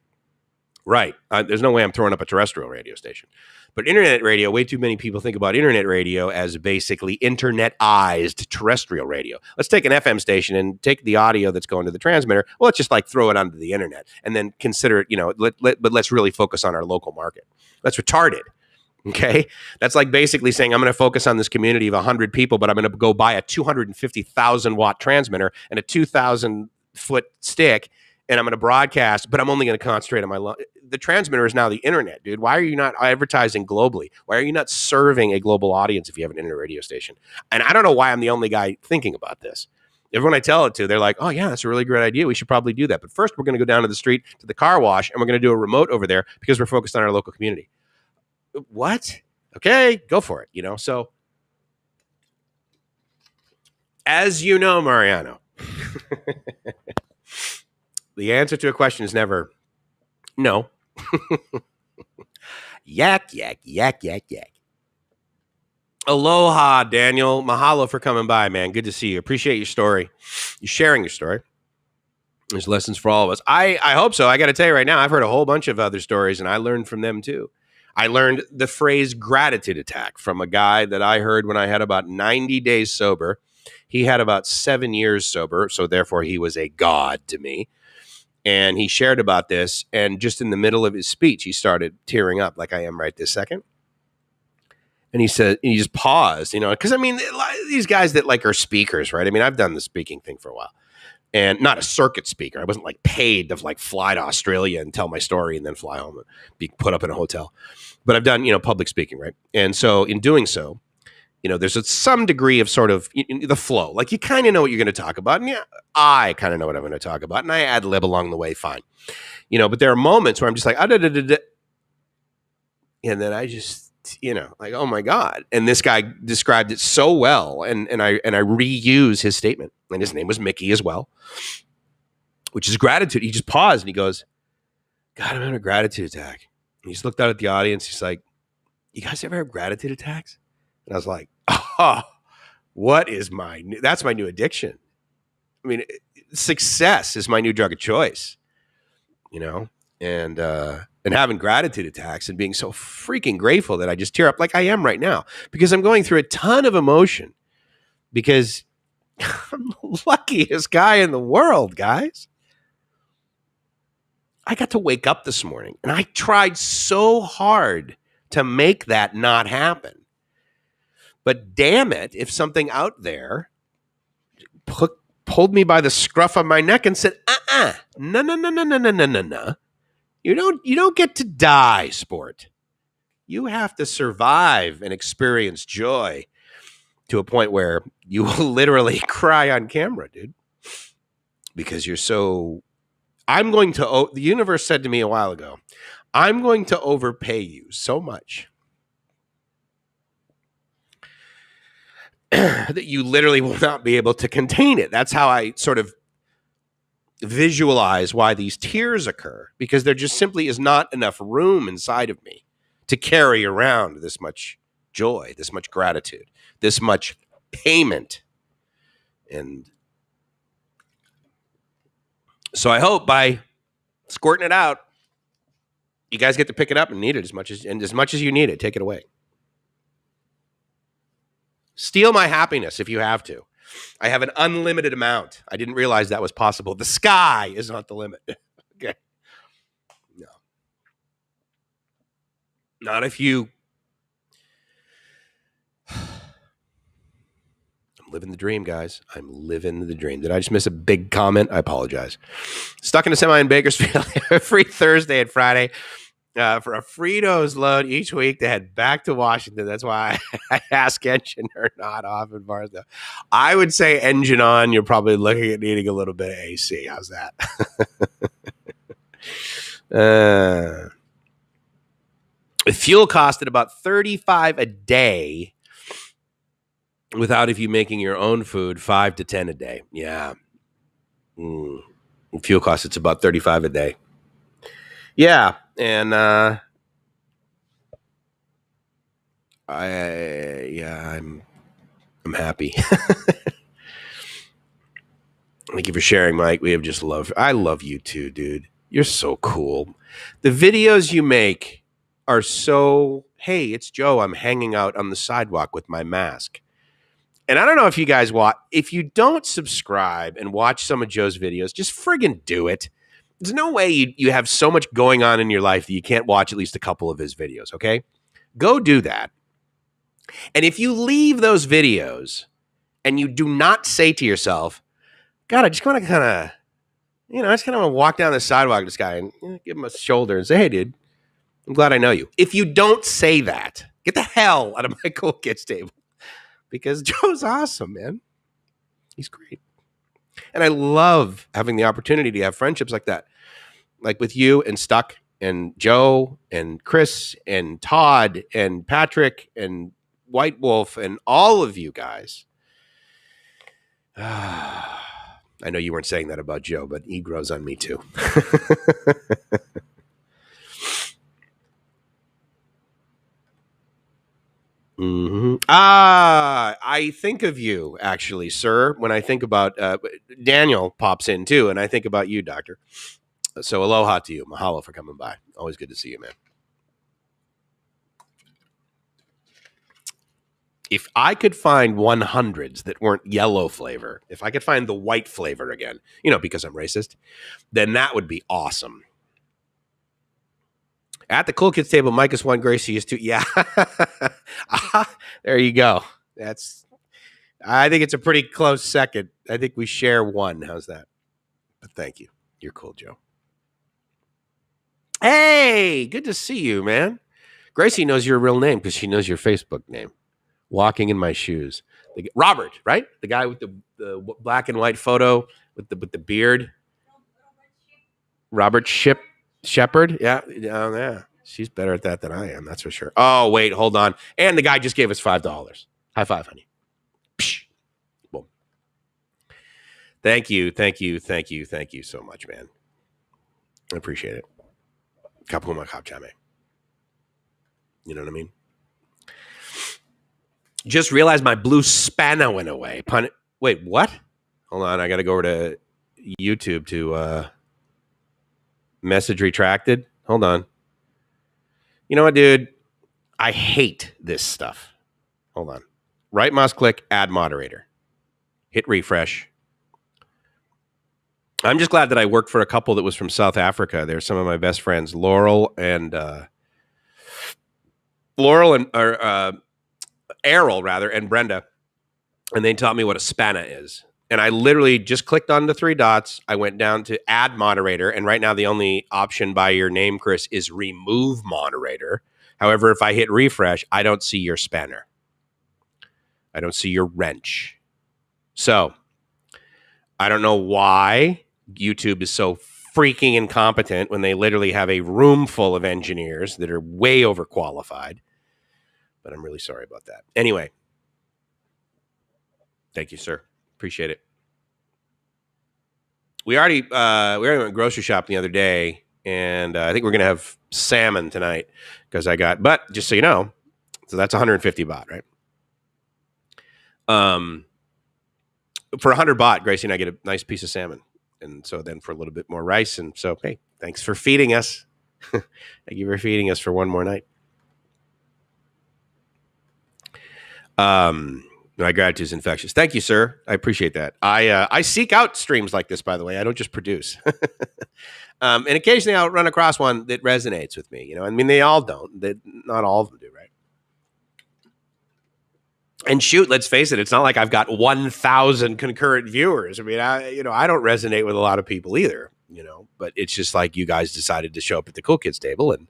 Right. There's no way I'm throwing up a terrestrial radio station. But internet radio, way too many people think about internet radio as basically internetized terrestrial radio. Let's take an FM station and take the audio that's going to the transmitter. Well, let's just like throw it onto the internet and then consider it, but let's really focus on our local market. That's retarded. Okay. That's like basically saying I'm going to focus on this community of 100 people, but I'm going to go buy a 250,000 watt transmitter and a 2,000 foot stick, and I'm going to broadcast, but I'm only going to concentrate on the transmitter is now the internet, dude. Why are you not advertising globally? Why are you not serving a global audience if you have an internet radio station? And I don't know why I'm the only guy thinking about this. Everyone I tell it to, they're like, oh yeah, that's a really great idea. We should probably do that. But first we're going to go down to the street to the car wash and we're going to do a remote over there because we're focused on our local community. What? Okay, go for it. So as you know, Mariano, the answer to a question is never no. Yak, yak, yak, yak, yak. Aloha, Daniel. Mahalo for coming by, man. Good to see you. Appreciate your story. You're sharing your story. There's lessons for all of us. I hope so. I got to tell you right now, I've heard a whole bunch of other stories, and I learned from them too. I learned the phrase gratitude attack from a guy that I heard when I had about 90 days sober. He had about 7 years sober, so therefore he was a god to me. And he shared about this, and just in the middle of his speech, he started tearing up like I am right this second. And he said, he just paused, because I mean, these guys that like are speakers, right? I mean, I've done the speaking thing for a while, and not a circuit speaker. I wasn't like paid to like fly to Australia and tell my story and then fly home and be put up in a hotel. But I've done, public speaking, right? And so in doing so, there's some degree of sort of the flow. Like you kind of know what you're going to talk about. And yeah, I kind of know what I'm going to talk about. And I ad lib along the way, fine. But there are moments where I'm just like, and then I just, like, oh my God. And this guy described it so well. And I reuse his statement. And his name was Mickey as well, which is gratitude. He just paused and he goes, God, I'm having a gratitude attack. And he just looked out at the audience. He's like, you guys ever have gratitude attacks? And I was like, oh, that's my new addiction. I mean, success is my new drug of choice, and having gratitude attacks and being so freaking grateful that I just tear up like I am right now because I'm going through a ton of emotion because I'm the luckiest guy in the world, guys. I got to wake up this morning and I tried so hard to make that not happen. But damn it, if something out there pulled me by the scruff of my neck and said, no. You don't get to die, sport. You have to survive and experience joy to a point where you will literally cry on camera, dude. Because you're so... the universe said to me a while ago, I'm going to overpay you so much that you literally will not be able to contain it. That's how I sort of visualize why these tears occur, because there just simply is not enough room inside of me to carry around this much joy, this much gratitude, this much payment. And so I hope by squirting it out, you guys get to pick it up and need it as much as you need it, take it away. Steal my happiness if you have to. I have an unlimited amount. I didn't realize that was possible. The sky is not the limit. Okay. No. Not if you... I'm living the dream, guys. I'm living the dream. Did I just miss a big comment? I apologize. Stuck in a semi in Bakersfield every Thursday and Friday. For a Fritos load each week to head back to Washington. That's why I ask engine or not off in Barstow. I would say engine on. You're probably looking at needing a little bit of AC. How's that? Fuel costed about $35 a day. Without, if you making your own food, $5 to $10 a day. Yeah. Fuel cost, it's about $35 a day. Yeah. And I'm happy. Thank you for sharing, Mike. We have just love. I love you too, dude. You're so cool. The videos you make are so, hey, it's Joe. I'm hanging out on the sidewalk with my mask. And I don't know if you guys watch, if you don't subscribe and watch some of Joe's videos, just friggin' do it. There's no way you have so much going on in your life that you can't watch at least a couple of his videos, okay? Go do that. And if you leave those videos and you do not say to yourself, God, I just want to kind of, I just kind of want to walk down the sidewalk to this guy and give him a shoulder and say, hey, dude, I'm glad I know you. If you don't say that, get the hell out of my cool kids table because Joe's awesome, man. He's great. And I love having the opportunity to have friendships like that, like with you and Stuck and Joe and Chris and Todd and Patrick and White Wolf and all of you guys. I know you weren't saying that about Joe, but he grows on me too. Mm-hmm. I think of you actually, sir, when I think about Daniel pops in too, and I think about you, Doctor. So aloha to you. Mahalo for coming by. Always good to see you, man. If I could find 100s that weren't yellow flavor, if I could find the white flavor again, because I'm racist, then that would be awesome. At the cool kids table, Mike is 1, Gracie is 2. Yeah. There you go. I think it's a pretty close second. I think we share 1. How's that? But thank you. You're cool, Joe. Hey, good to see you, man. Gracie knows your real name because she knows your Facebook name. Walking in my shoes. Robert, right? The guy with the black and white photo with the beard. Robert Shepard. Yeah. Oh, yeah. She's better at that than I am. That's for sure. Oh, wait, hold on. And the guy just gave us $5. High five, honey. Psh. Boom. Thank you so much, man. I appreciate it. Kapuma kapchame. You know what I mean? Just realized my blue spanner went away. Wait, what? Hold on. I got to go over to YouTube to message retracted. Hold on. You know what, dude? I hate this stuff. Hold on. Right mouse click, add moderator. Hit refresh. I'm just glad that I worked for a couple that was from South Africa. They're some of my best friends, Laurel and Errol, rather, and Brenda. And they taught me what a spanner is. And I literally just clicked on the 3 dots. I went down to add moderator. And right now, the only option by your name, Chris, is remove moderator. However, if I hit refresh, I don't see your spanner. I don't see your wrench. So I don't know why YouTube is so freaking incompetent when they literally have a room full of engineers that are way overqualified. But I'm really sorry about that. Anyway, thank you, sir. Appreciate it. We already went grocery shopping the other day, and I think we're gonna have salmon tonight because but just so you know, so that's 150 baht, right? For 100 baht, Gracie and I get a nice piece of salmon, and so then for a little bit more rice, and so hey, thanks for feeding us. Thank you for feeding us for one more night. My gratitude is infectious. Thank you, sir. I appreciate that. I seek out streams like this, by the way. I don't just produce. And occasionally I'll run across one that resonates with me. I mean, they all don't. Not all of them do, right? And shoot, let's face it. It's not like I've got 1,000 concurrent viewers. I mean, I don't resonate with a lot of people either. But it's just like you guys decided to show up at the cool kids table, and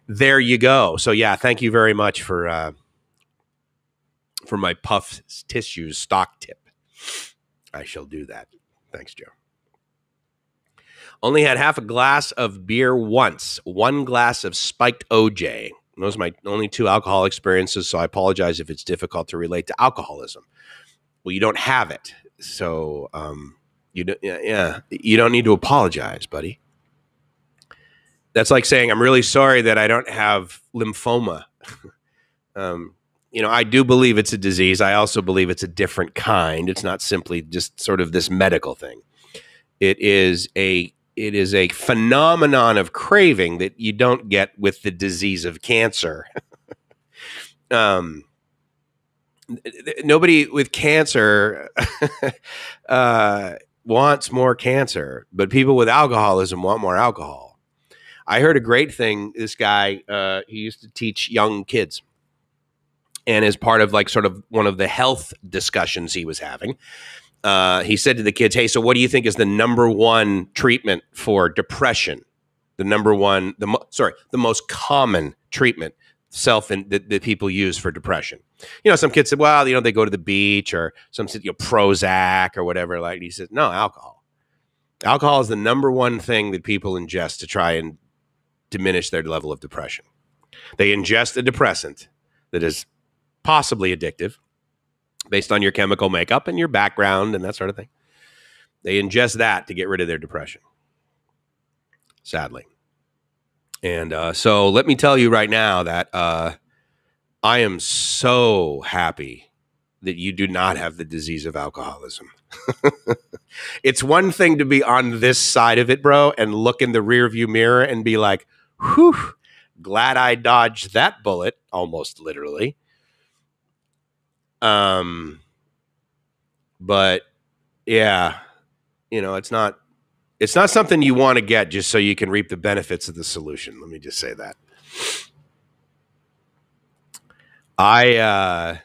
there you go. So yeah, thank you very much for my puff tissues stock tip. I shall do that. Thanks, Joe. Only had half a glass of beer once. 1 glass of spiked OJ. Those are my only 2 alcohol experiences, so I apologize if it's difficult to relate to alcoholism. Well, you don't have it, so you don't need to apologize, buddy. That's like saying I'm really sorry that I don't have lymphoma. I do believe it's a disease. I also believe it's a different kind. It's not simply just sort of this medical thing. It is a phenomenon of craving that you don't get with the disease of cancer. um, Nobody with cancer wants more cancer, but people with alcoholism want more alcohol. I heard a great thing. This guy, he used to teach young kids, and as part of like sort of one of the health discussions he was having, he said to the kids, "Hey, so what do you think is the number one treatment for depression? The number one, the most common treatment that people use for depression." Some kids said, "Well, they go to the beach," or some said, Prozac or whatever. Like he said, "No, alcohol. Alcohol is the number one thing that people ingest to try and diminish their level of depression. They ingest a depressant that is possibly addictive based on your chemical makeup and your background and that sort of thing. They ingest that to get rid of their depression, sadly. And so let me tell you right now that I am so happy that you do not have the disease of alcoholism. It's one thing to be on this side of it, bro, and look in the rearview mirror and be like, whew, glad I dodged that bullet, almost literally. But yeah, it's not something you want to get just so you can reap the benefits of the solution. Let me just say that. I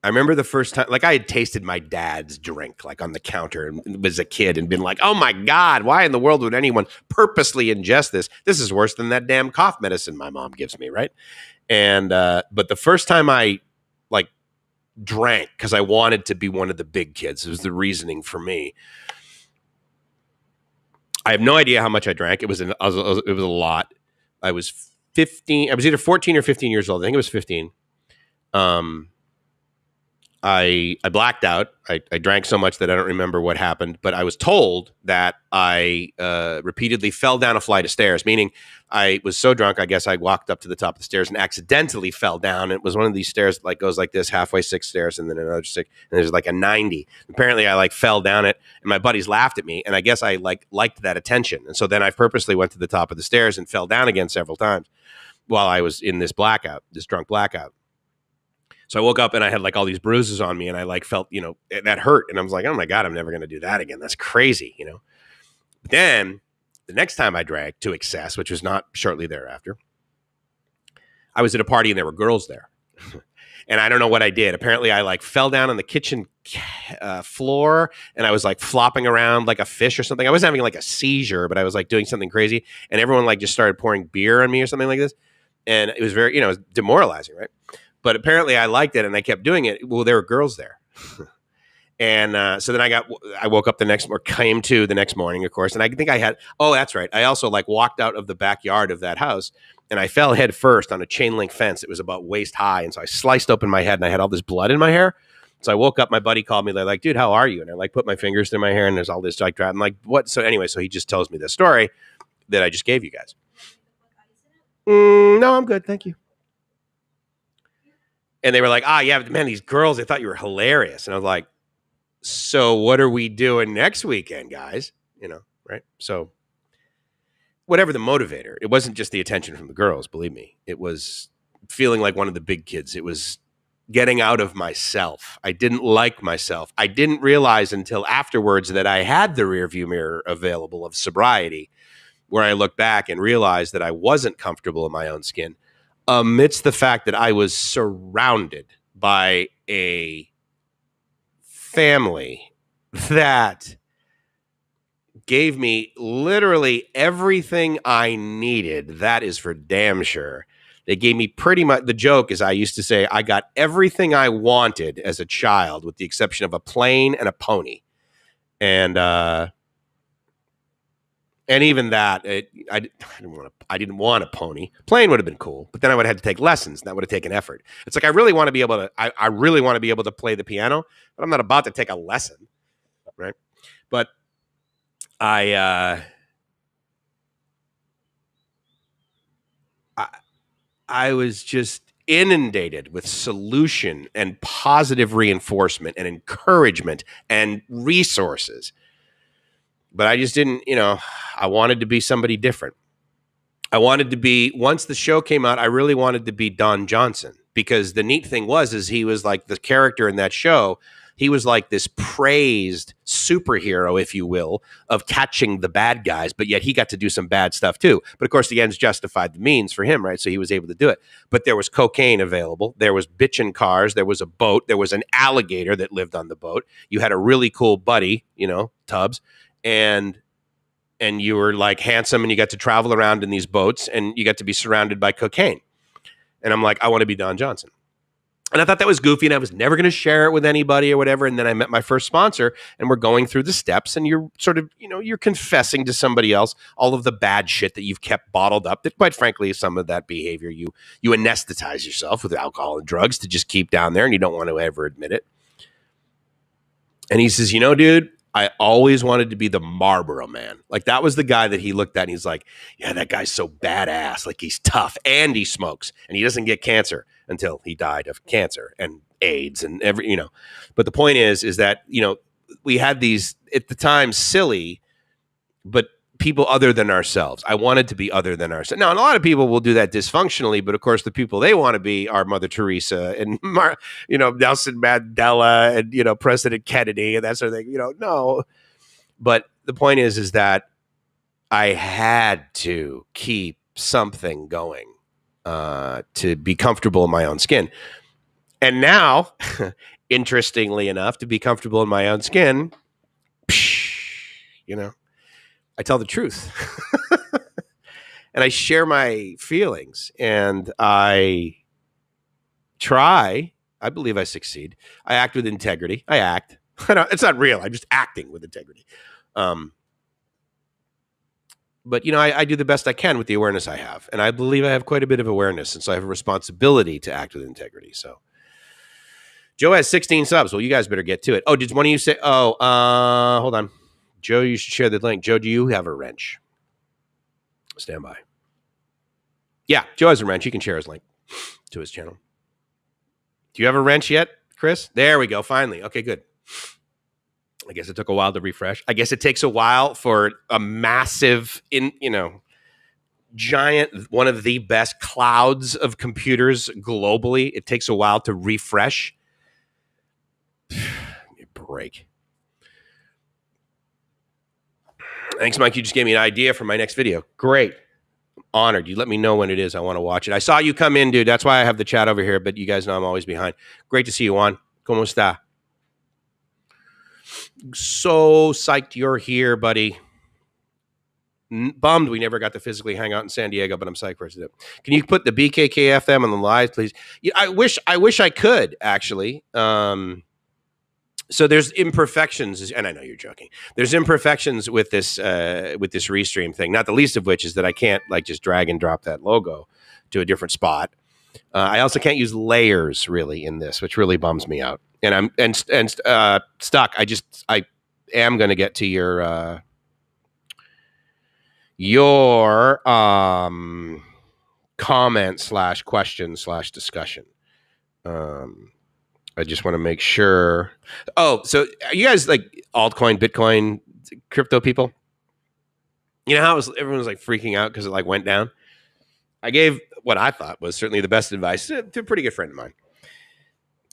remember the first time, like I had tasted my dad's drink, like on the counter and was a kid and been like, oh my God, why in the world would anyone purposely ingest this? This is worse than that damn cough medicine my mom gives me. Right. And, but the first time I like drank, cause I wanted to be one of the big kids, it was the reasoning for me. I have no idea how much I drank. It was a lot. I was 15. I was either 14 or 15 years old. I think it was 15. I blacked out. I drank so much that I don't remember what happened, but I was told that I repeatedly fell down a flight of stairs, meaning I was so drunk, I guess I walked up to the top of the stairs and accidentally fell down. It was one of these stairs that like goes like this, halfway 6 stairs and then another 6, and there's like a 90. Apparently I like fell down it and my buddies laughed at me, and I guess I liked that attention. And so then I purposely went to the top of the stairs and fell down again several times while I was in this drunk blackout. So I woke up and I had like all these bruises on me, and I like felt, that hurt. And I was like, oh my God, I'm never going to do that again. That's crazy, But then the next time I drank to excess, which was not shortly thereafter, I was at a party and there were girls there. And I don't know what I did. Apparently I like fell down on the kitchen floor and I was like flopping around like a fish or something. I wasn't having like a seizure, but I was like doing something crazy. And everyone like just started pouring beer on me or something like this. And it was very, it was demoralizing, right? But apparently I liked it and I kept doing it. Well, there were girls there. And so then I woke up came to the next morning, of course. And I think that's right. I also like walked out of the backyard of that house and I fell head first on a chain link fence. It was about waist high. And so I sliced open my head and I had all this blood in my hair. So I woke up, my buddy called me. They're like, dude, how are you? And I like put my fingers through my hair and there's all this like, I'm like, what? So anyway, so he just tells me the story that I just gave you guys. No, I'm good. Thank you. And they were like, yeah, man, these girls, they thought you were hilarious. And I was like, so what are we doing next weekend, guys? Right? So whatever the motivator, it wasn't just the attention from the girls, believe me. It was feeling like one of the big kids. It was getting out of myself. I didn't like myself. I didn't realize until afterwards that I had the rearview mirror available of sobriety, where I looked back and realized that I wasn't comfortable in my own skin, amidst the fact that I was surrounded by a family that gave me literally everything I needed. That is for damn sure. They gave me pretty much, the joke is I used to say, I got everything I wanted as a child with the exception of a plane and a pony. And even that, I didn't want a pony. Plane would have been cool, but then I would have had to take lessons, and that would have taken effort. It's like I really want to be able to. I really want to be able to play the piano, but I'm not about to take a lesson, right? But I was just inundated with solution and positive reinforcement and encouragement and resources. But I just didn't, I wanted to be somebody different. I wanted to be, once the show came out, I really wanted to be Don Johnson, because the neat thing is he was like the character in that show. He was like this praised superhero, if you will, of catching the bad guys, but yet he got to do some bad stuff too. But of course, the ends justified the means for him, right? So he was able to do it. But there was cocaine available. There was bitchin' cars. There was a boat. There was an alligator that lived on the boat. You had a really cool buddy, Tubbs, and you were like handsome, and you got to travel around in these boats, and you got to be surrounded by cocaine. And I'm like, I want to be Don Johnson. And I thought that was goofy, and I was never going to share it with anybody or whatever. And then I met my first sponsor, and we're going through the steps, and you're sort of, you're confessing to somebody else all of the bad shit that you've kept bottled up, that quite frankly, some of that behavior, you anesthetize yourself with alcohol and drugs to just keep down there, and you don't want to ever admit it. And he says, dude, I always wanted to be the Marlboro Man. Like, that was the guy that he looked at, and he's like, yeah, that guy's so badass. Like, he's tough, and he smokes, and he doesn't get cancer until he died of cancer and AIDS and But the point is that, we had these, at the time, silly, but people other than ourselves. I wanted to be other than ourselves. Now, and a lot of people will do that dysfunctionally, but of course, the people they want to be are Mother Teresa and Nelson Mandela and President Kennedy and that sort of thing. No. But the point is that I had to keep something going to be comfortable in my own skin. And now, interestingly enough, to be comfortable in my own skin, I tell the truth. And I share my feelings, and I try. I believe I succeed. I act with integrity. I act. It's not real. I'm just acting with integrity. But, I do the best I can with the awareness I have. And I believe I have quite a bit of awareness, and so I have a responsibility to act with integrity. So Joe has 16 subs. Well, you guys better get to it. Oh, did one of you say, hold on. Joe, you should share the link. Joe, do you have a wrench? Stand by. Yeah, Joe has a wrench. He can share his link to his channel. Do you have a wrench yet, Chris? There we go. Finally. Okay, good. I guess it took a while to refresh. I guess it takes a while for a massive, giant, one of the best clouds of computers globally. It takes a while to refresh. Give me a break. Thanks, Mike. You just gave me an idea for my next video. Great. I'm honored. You let me know when it is. I want to watch it. I saw you come in, dude. That's why I have the chat over here, but you guys know I'm always behind. Great to see you, Juan. ¿Cómo está? So psyched you're here, buddy. Bummed we never got to physically hang out in San Diego, but I'm psyched for us to do. Can you put the BKKFM on the live, please? Yeah, I wish I could, actually. So there's imperfections, and I know you're joking. There's imperfections with this restream thing. Not the least of which is that I can't just drag and drop that logo to a different spot. I also can't use layers really in this, which really bums me out. And I'm stuck. I am going to get to your comment / question / discussion. I just want to make sure. Oh, so are you guys like altcoin, Bitcoin, crypto people? You know how everyone was like freaking out because it went down? I gave what I thought was certainly the best advice to a pretty good friend of mine.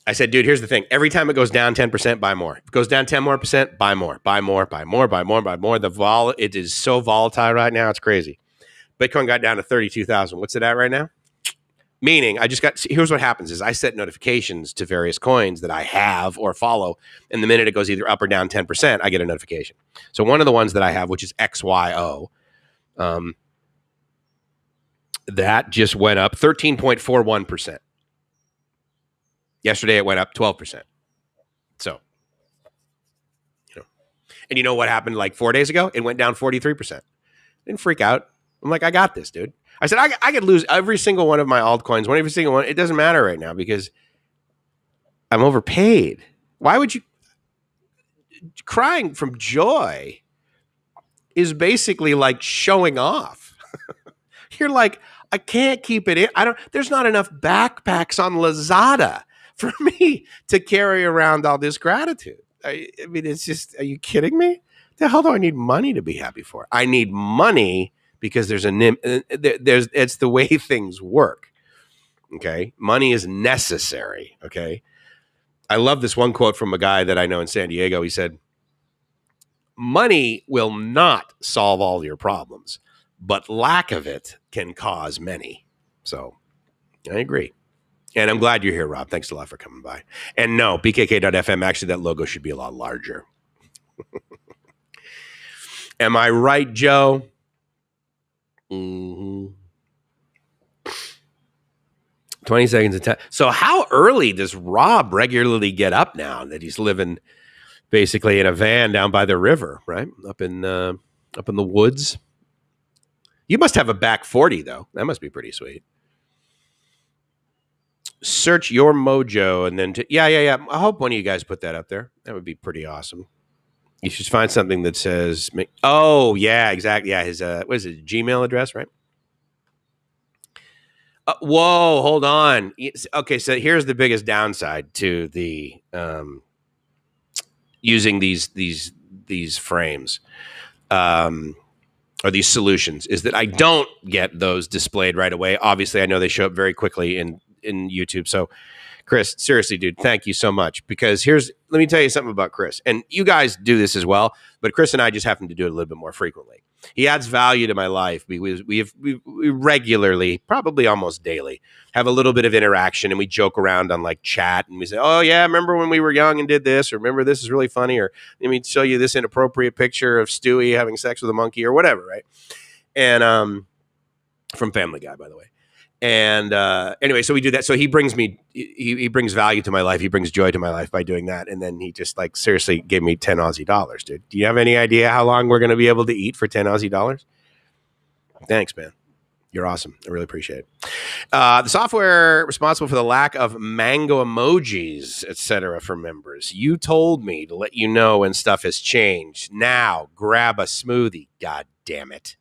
I said, dude, here's the thing. Every time it goes down 10%, buy more. If it goes down 10 more percent, buy more, buy more, buy more, buy more, buy more. It is so volatile right now. It's crazy. Bitcoin got down to 32,000. What's it at right now? Meaning, here's what happens is I set notifications to various coins that I have or follow. And the minute it goes either up or down 10%, I get a notification. So one of the ones that I have, which is XYO, that just went up 13.41%. Yesterday, it went up 12%. So, and you know what happened 4 days ago? It went down 43%. Didn't freak out. I'm like, I got this, dude. I said, I could lose every single one of my altcoins, every single one. It doesn't matter right now because I'm overpaid. Why would you? Crying from joy is basically like showing off. You're like, I can't keep it in. There's not enough backpacks on Lazada for me to carry around all this gratitude. I mean, it's just, are you kidding me? The hell do I need money to be happy for? I need money because it's the way things work. Okay. Money is necessary. Okay. I love this one quote from a guy that I know in San Diego. He said, money will not solve all your problems, but lack of it can cause many. So I agree. And I'm glad you're here, Rob. Thanks a lot for coming by. And no, BKK.FM, actually, that logo should be a lot larger. Am I right, Joe? Mm-hmm. 20 seconds of time. So how early does Rob regularly get up now that he's living basically in a van down by the river, right? Up in the woods. You must have a back 40, though. That must be pretty sweet. Search your mojo and then yeah. I hope one of you guys put that up there. That would be pretty awesome. You should find something that says, oh yeah, exactly. Yeah, his what is his Gmail address, right? Whoa, hold on. Okay, so here's the biggest downside to the using these frames or these solutions is that I don't get those displayed right away. Obviously, I know they show up very quickly in YouTube. So, Chris, seriously, dude, thank you so much. Because let me tell you something about Chris. And you guys do this as well, but Chris and I just happen to do it a little bit more frequently. He adds value to my life. We regularly, probably almost daily, have a little bit of interaction, and we joke around on like chat, and we say, "Oh yeah, remember when we were young and did this?" Or "Remember this is really funny?" Or "Let me show you this inappropriate picture of Stewie having sex with a monkey," or whatever, right? And from Family Guy, by the way. And anyway, so we do that. So he brings value to my life. He brings joy to my life by doing that. And then he just like seriously gave me 10 Aussie dollars, dude. Do you have any idea how long we're going to be able to eat for 10 Aussie dollars? Thanks, man. You're awesome. I really appreciate it. The software responsible for the lack of mango emojis, etc. for members. You told me to let you know when stuff has changed. Now grab a smoothie. God damn it.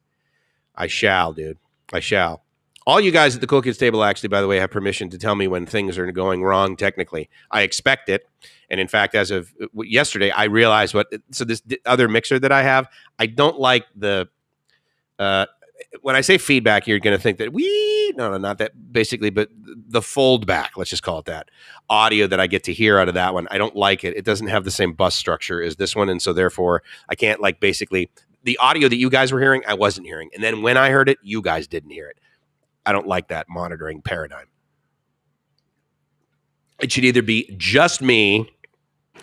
I shall, dude. I shall. All you guys at the Cool Kids table actually, by the way, have permission to tell me when things are going wrong technically. I expect it. And in fact, as of yesterday, I realized so this other mixer that I have, I don't like the, when I say feedback, you're going to think that no, not that basically, but the fold back, let's just call it that, audio that I get to hear out of that one. I don't like it. It doesn't have the same bus structure as this one. And so therefore I can't like basically the audio that you guys were hearing, I wasn't hearing. And then when I heard it, you guys didn't hear it. I don't like that monitoring paradigm. It should either be just me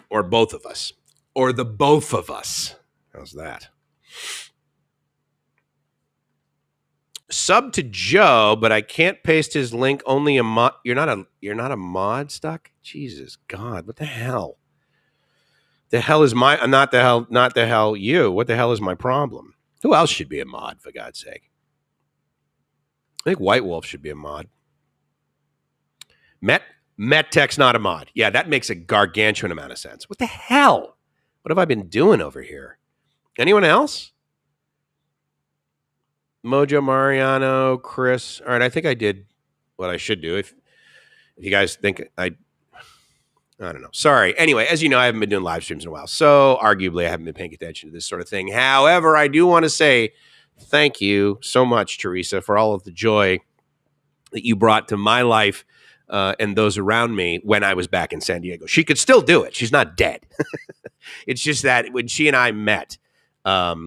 or both of us or the both of us. How's that? Sub to Joe, but I can't paste his link. Only a mod. You're not a mod, Stuck? Jesus God, what the hell? The hell is not the hell you. What the hell is my problem? Who else should be a mod, for God's sake? I think White Wolf should be a mod. MetTech's not a mod. Yeah, that makes a gargantuan amount of sense. What the hell? What have I been doing over here? Anyone else? Mojo, Mariano, Chris. All right, I think I did what I should do. If you guys think I don't know. Sorry. Anyway, as you know, I haven't been doing live streams in a while, so arguably I haven't been paying attention to this sort of thing. However, I do want to say thank you so much, Teresa, for all of the joy that you brought to my life and those around me when I was back in San Diego. She could still do it. She's not dead. It's just that when she and I met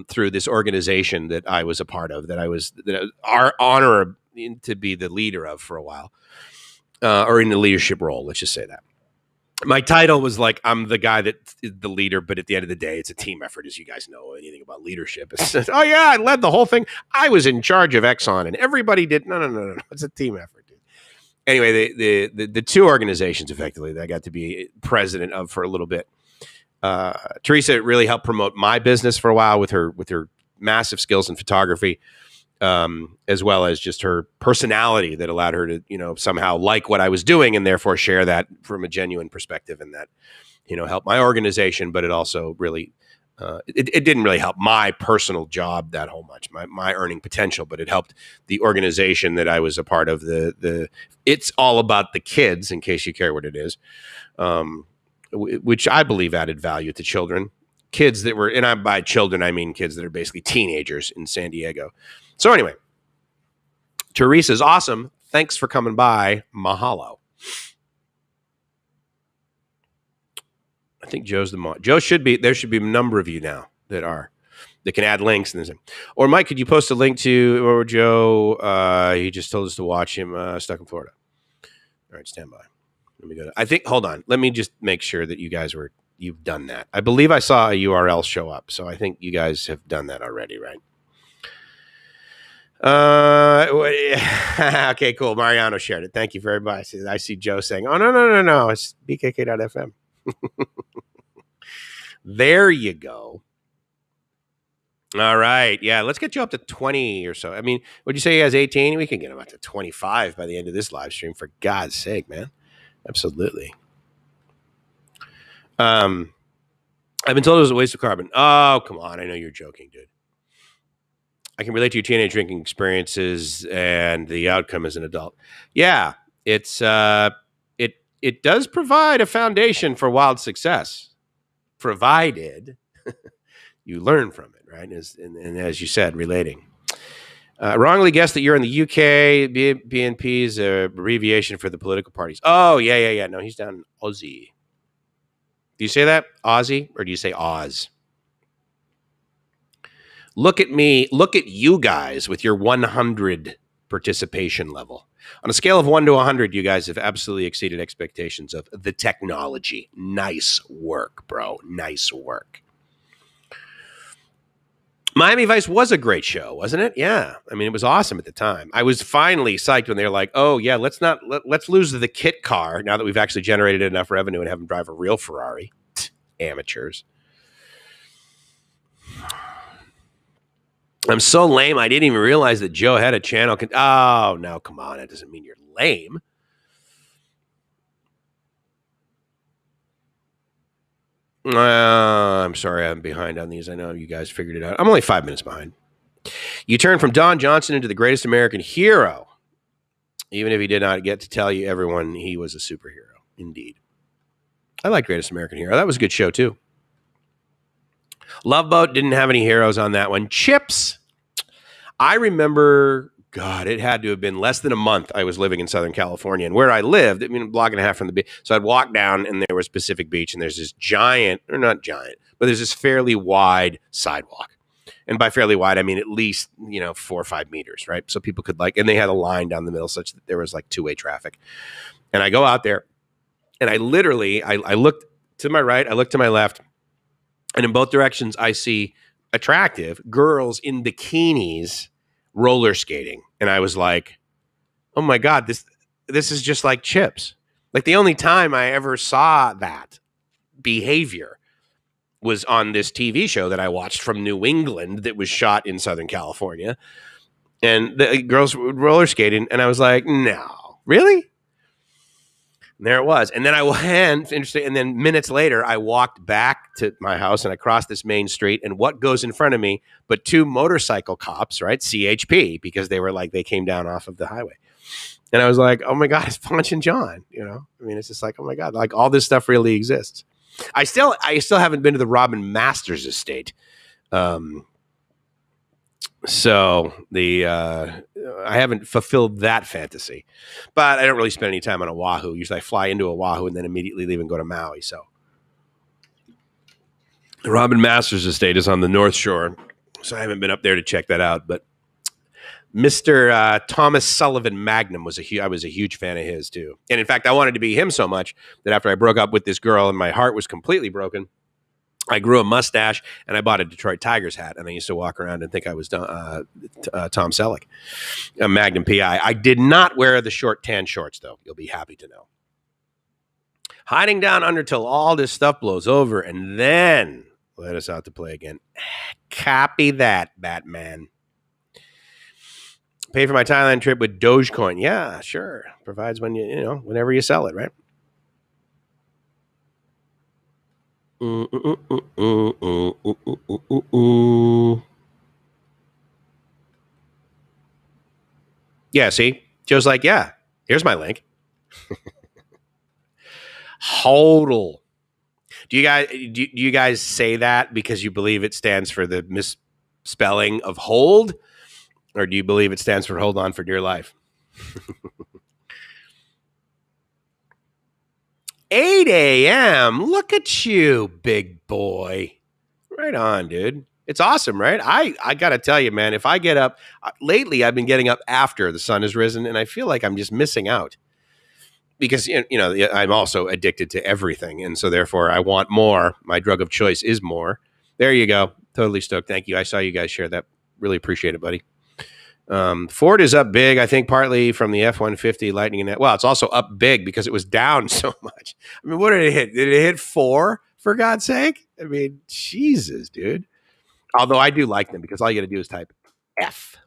through this organization that I was a part of, that our honor to be the leader of for a while, or in the leadership role, let's just say that. My title was like, I'm the guy that is the leader, but at the end of the day, it's a team effort, as you guys know anything about leadership. It's, oh, yeah, I led the whole thing. I was in charge of Exxon, and everybody did. No. It's a team effort, dude. Anyway, the two organizations, effectively, that I got to be president of for a little bit. Teresa really helped promote my business for a while with her massive skills in photography, as well as just her personality that allowed her to, somehow like what I was doing and therefore share that from a genuine perspective, and that, helped my organization, but it also really It didn't really help my personal job that whole much, my earning potential, but it helped the organization that I was a part of. The It's all about the kids, in case you care what it is, which I believe added value to children, kids that were, and by children I mean kids that are basically teenagers in San Diego. So anyway, Teresa's awesome. Thanks for coming by. Mahalo. I think Joe's the mod. Joe should be. There should be a number of you now that can add links. Or Mike, could you post a link to or Joe? He just told us to watch him stuck in Florida. All right, stand by. Let me go. I think. Hold on. Let me just make sure that you've done that. I believe I saw a URL show up, so I think you guys have done that already, right? Okay, cool. Mariano shared it. Thank you very much. I see Joe saying, "Oh no, it's bkk.fm." There you go. All right. Yeah, let's get you up to 20 or so. I mean, would you say he has 18? We can get him up to 25 by the end of this live stream, for God's sake, man. Absolutely. I've been told it was a waste of carbon. Oh, come on. I know you're joking, dude. I can relate to your teenage drinking experiences and the outcome as an adult. Yeah, it's it does provide a foundation for wild success, provided you learn from it, right? And as you said, relating. Wrongly guessed that you're in the UK. BNP is a abbreviation for the political parties. Oh, yeah. No, he's down in Aussie. Do you say that, Aussie, or do you say Oz? Look at me. Look at you guys with your 100 participation level. On a scale of 1 to 100, you guys have absolutely exceeded expectations of the technology. Nice work, bro. Nice work. Miami Vice was a great show, wasn't it? Yeah. I mean, it was awesome at the time. I was finally psyched when they were like, oh, yeah, let's lose the kit car now that we've actually generated enough revenue and have them drive a real Ferrari. Amateurs. I'm so lame. I didn't even realize that Joe had a channel. Oh, no, come on. That doesn't mean you're lame. I'm sorry I'm behind on these. I know you guys figured it out. I'm only 5 minutes behind. You turned from Don Johnson into the greatest American hero, even if he did not get to tell you everyone he was a superhero. Indeed. I like Greatest American Hero. That was a good show, too. Love Boat didn't have any heroes on that one. Chips. I remember, God, it had to have been less than a month I was living in Southern California. And where I lived, I mean, a block and a half from the beach. So I'd walk down and there was Pacific Beach and there's this giant, or not giant, but there's this fairly wide sidewalk. And by fairly wide, I mean at least, 4 or 5 meters, right? So people could and they had a line down the middle such that there was like two-way traffic. And I go out there and I literally, I looked to my right, I looked to my left, and in both directions, I see attractive girls in bikinis roller skating. And I was like, oh my God, this is just like Chips. Like the only time I ever saw that behavior was on this TV show that I watched from New England that was shot in Southern California. And the girls would roller skating. And I was like, no, really? And there it was. And then I went, interesting. And then minutes later, I walked back to my house and I crossed this main street. And what goes in front of me but 2 motorcycle cops, right? CHP, because they came down off of the highway. And I was like, oh my God, it's Ponch and John. I mean, it's just like, oh my God, like all this stuff really exists. I still haven't been to the Robin Masters estate. So I haven't fulfilled that fantasy, but I don't really spend any time on Oahu. Usually I fly into Oahu and then immediately leave and go to Maui. So the Robin Masters estate is on the North Shore. So I haven't been up there to check that out, but Mr. Thomas Sullivan Magnum I was a huge fan of his too. And in fact, I wanted to be him so much that after I broke up with this girl and my heart was completely broken, I grew a mustache and I bought a Detroit Tigers hat. And I used to walk around and think I was Tom Selleck, a Magnum PI. I did not wear the short tan shorts, though. You'll be happy to know. Hiding down under till all this stuff blows over and then let us out to play again. Copy that, Batman. Pay for my Thailand trip with Dogecoin. Yeah, sure. Provides when whenever you sell it, right? Yeah, see? Joe's like, yeah, here's my link. Hodl. Do you guys say that because you believe it stands for the misspelling of hold, or do you believe it stands for hold on for dear life? 8 a.m. Look at you, big boy. Right on, dude. It's awesome, right? I got to tell you, man, if I get up lately, I've been getting up after the sun has risen, and I feel like I'm just missing out because, I'm also addicted to everything. And so therefore, I want more. My drug of choice is more. There you go. Totally stoked. Thank you. I saw you guys share that. Really appreciate it, buddy. Ford is up big, I think, partly from the F-150 Lightning and that. Well, it's also up big because it was down so much. I mean, what did it hit? Did it hit 4, for God's sake? I mean, Jesus, dude. Although I do like them because all you got to do is type F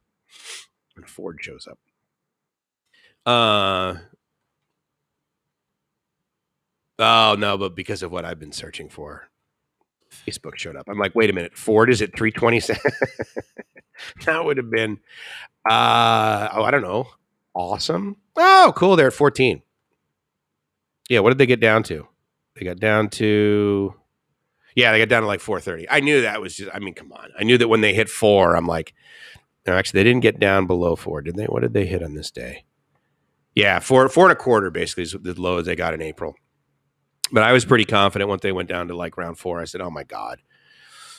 and Ford shows up. Oh, no, but because of what I've been searching for, Facebook showed up. I'm like, wait a minute. Ford is at 327. That would have been, I don't know. Awesome. Oh, cool. They're at 14. Yeah, what did they get down to? They got down to like 430. I knew that was just, I mean, come on. I knew that when they hit 4, I'm like, no, actually, they didn't get down below 4, did they? What did they hit on this day? Yeah, 4.25 basically is the low as they got in April. But I was pretty confident once they went down to like round 4. I said, oh my God.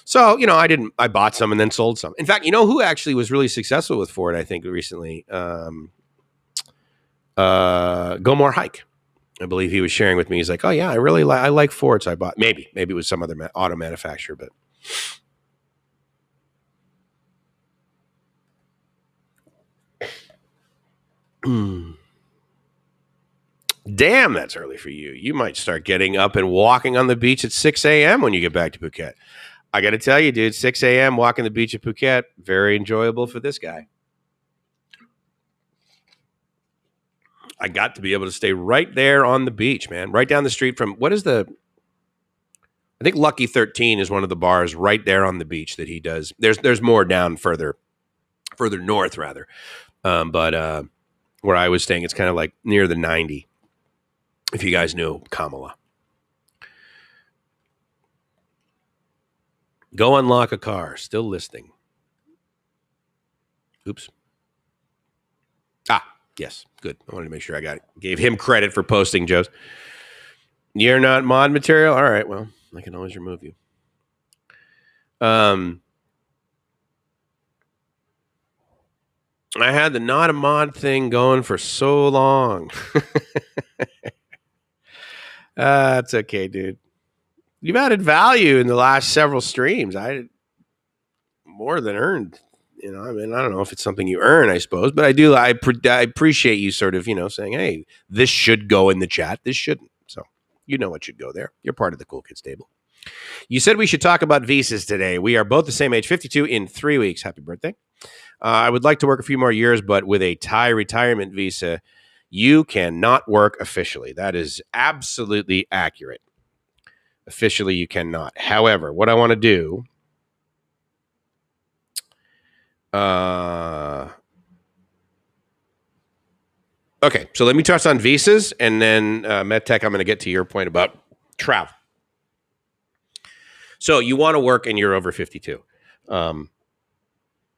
So, I bought some and then sold some. In fact, you know who actually was really successful with Ford, I think, recently? Go More Hike. I believe he was sharing with me. He's like, oh yeah, I like Ford. So I bought, maybe it was some other auto manufacturer, but. Damn, that's early for you. You might start getting up and walking on the beach at 6 a.m. when you get back to Phuket. I got to tell you, dude, 6 a.m. walking the beach at Phuket, very enjoyable for this guy. I got to be able to stay right there on the beach, man, right down the street from I think Lucky 13 is one of the bars right there on the beach that he does. There's more down further north rather. But where I was staying, it's kind of like near the 90. If you guys knew Kamala. Go unlock a car. Still listing. Oops. Yes. Good. I wanted to make sure I got it. Gave him credit for posting, Joe's. You're not mod material? All right. Well, I can always remove you. I had the not a mod thing going for so long. That's okay, dude. You've added value in the last several streams. I more than earned. I mean, I don't know if it's something you earn, I suppose, but I do. I appreciate you sort of, saying, hey, this should go in the chat. This shouldn't. So you know what should go there. You're part of the Cool Kids table. You said we should talk about visas today. We are both the same age, 52 in 3 weeks. Happy birthday. I would like to work a few more years, but with a Thai retirement visa, you cannot work officially. That is absolutely accurate. Officially, you cannot. However, what I want to do okay, so let me touch on visas, and then MedTech, I'm going to get to your point about travel. So you want to work and you're over 52.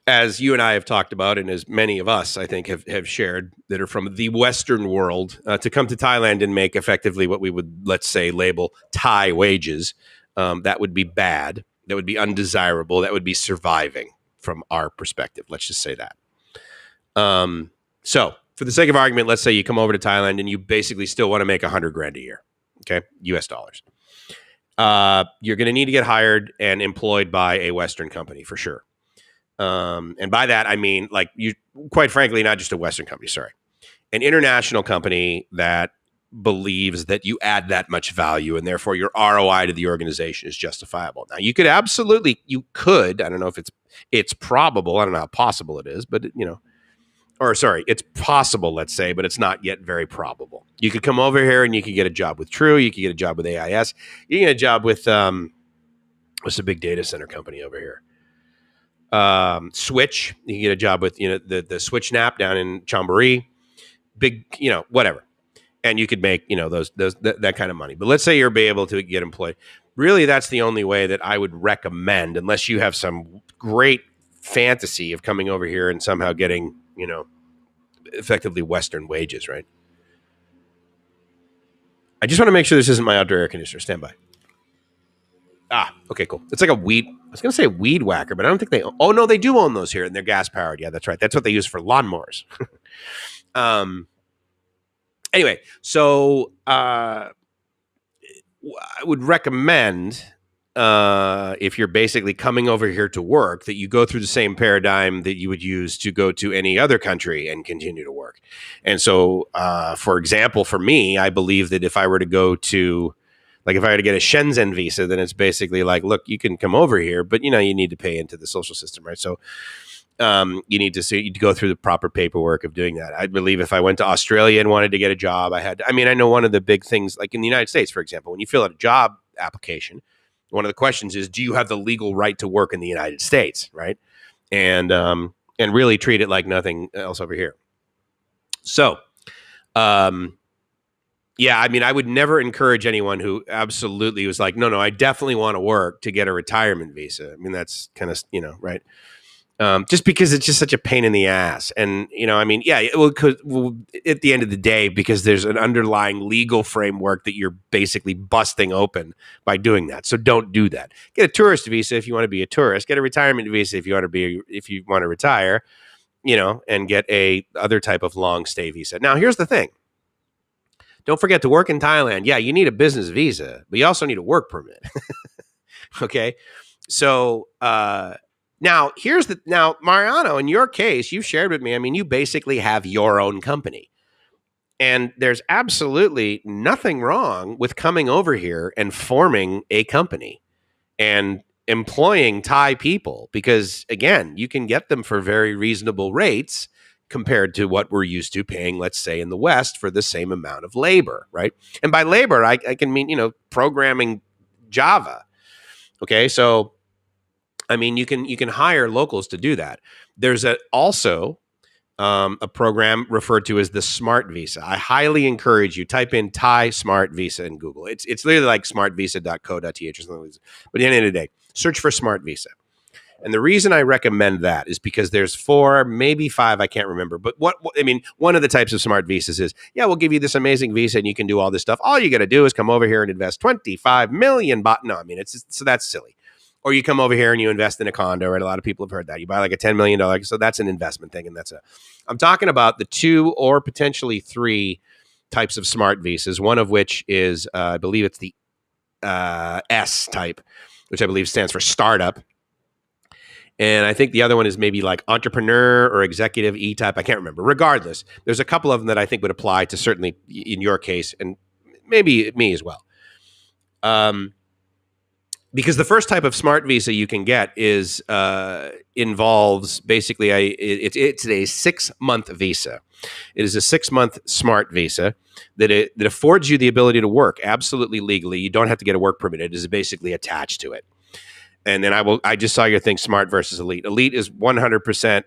As you and I have talked about, and as many of us, I think, have shared that are from the Western world, to come to Thailand and make effectively what we would, let's say, label Thai wages, that would be bad. That would be undesirable. That would be surviving from our perspective. Let's just say that. So for the sake of argument, let's say you come over to Thailand and you basically still want to make $100,000 a year. Okay. US dollars. You're going to need to get hired and employed by a Western company for sure. And by that, I mean, like, you, quite frankly, not just a Western company, sorry, an international company that believes that you add that much value and therefore your ROI to the organization is justifiable. Now, you could, I don't know if it's probable. I don't know how possible it is, but or sorry, it's possible, let's say, but it's not yet very probable. You could come over here and you could get a job with True. You could get a job with AIS. You can get a job with what's the big data center company over here? Switch. You can get a job with the Switch Nap down in Chambéry. Big, whatever, and you could make that kind of money. But let's say you're be able to get employed. Really, that's the only way that I would recommend, unless you have some great fantasy of coming over here and somehow getting effectively Western wages, right? I just want to make sure this isn't my outdoor air conditioner. Stand by. Okay, cool. It's like a weed. I was going to say weed whacker, but I don't think they. Oh no, they do own those here, and they're gas powered. Yeah, that's right. That's what they use for lawnmowers. Anyway, so I would recommend if you're basically coming over here to work, that you go through the same paradigm that you would use to go to any other country and continue to work. And so, for example, for me, I believe that if I were to go to, like, if I were to get a Shenzhen visa, then it's basically like, look, you can come over here, but you need to pay into the social system, right? So you need to go through the proper paperwork of doing that. I believe if I went to Australia and wanted to get a job, I know one of the big things, like in the United States, for example, when you fill out a job application, one of the questions is, do you have the legal right to work in the United States, right? And really treat it like nothing else over here. So, I would never encourage anyone who absolutely was like, no, I definitely want to work to get a retirement visa. I mean, that's kind of, right? Just because it's just such a pain in the ass. And, at the end of the day, because there's an underlying legal framework that you're basically busting open by doing that. So don't do that. Get a tourist visa if you want to be a tourist. Get a retirement visa if you want to retire, and get a other type of long stay visa. Now, here's the thing. Don't forget to work in Thailand. Yeah, you need a business visa, but you also need a work permit. Okay. So, Now, Mariano, in your case, you've shared with me, you basically have your own company. And there's absolutely nothing wrong with coming over here and forming a company and employing Thai people, because, again, you can get them for very reasonable rates compared to what we're used to paying, let's say, in the West for the same amount of labor, right? And by labor, I can mean, programming Java. Okay, so you can hire locals to do that. There's also a program referred to as the Smart Visa. I highly encourage you, type in Thai Smart Visa in Google. It's literally like smartvisa.co.th or something. But at the end of the day, search for Smart Visa. And the reason I recommend that is because there's 4, maybe 5, I can't remember. But one of the types of smart visas is, we'll give you this amazing visa and you can do all this stuff. All you got to do is come over here and invest 25 million baht. No, so that's silly. Or you come over here and you invest in a condo, right? A lot of people have heard that. You buy like a $10 million. So that's an investment thing. And I'm talking about the 2 or potentially 3 types of smart visas, one of which is, I believe it's the S type, which I believe stands for startup. And I think the other one is maybe like entrepreneur or executive E-type. I can't remember. Regardless, there's a couple of them that I think would apply to, certainly in your case, and maybe me as well. Because the first type of smart visa you can get is involves basically it's a 6-month visa. It is a 6-month smart visa that affords you the ability to work absolutely legally. You don't have to get a work permit. It is basically attached to it. And then I just saw your thing, smart versus elite. Elite is 100%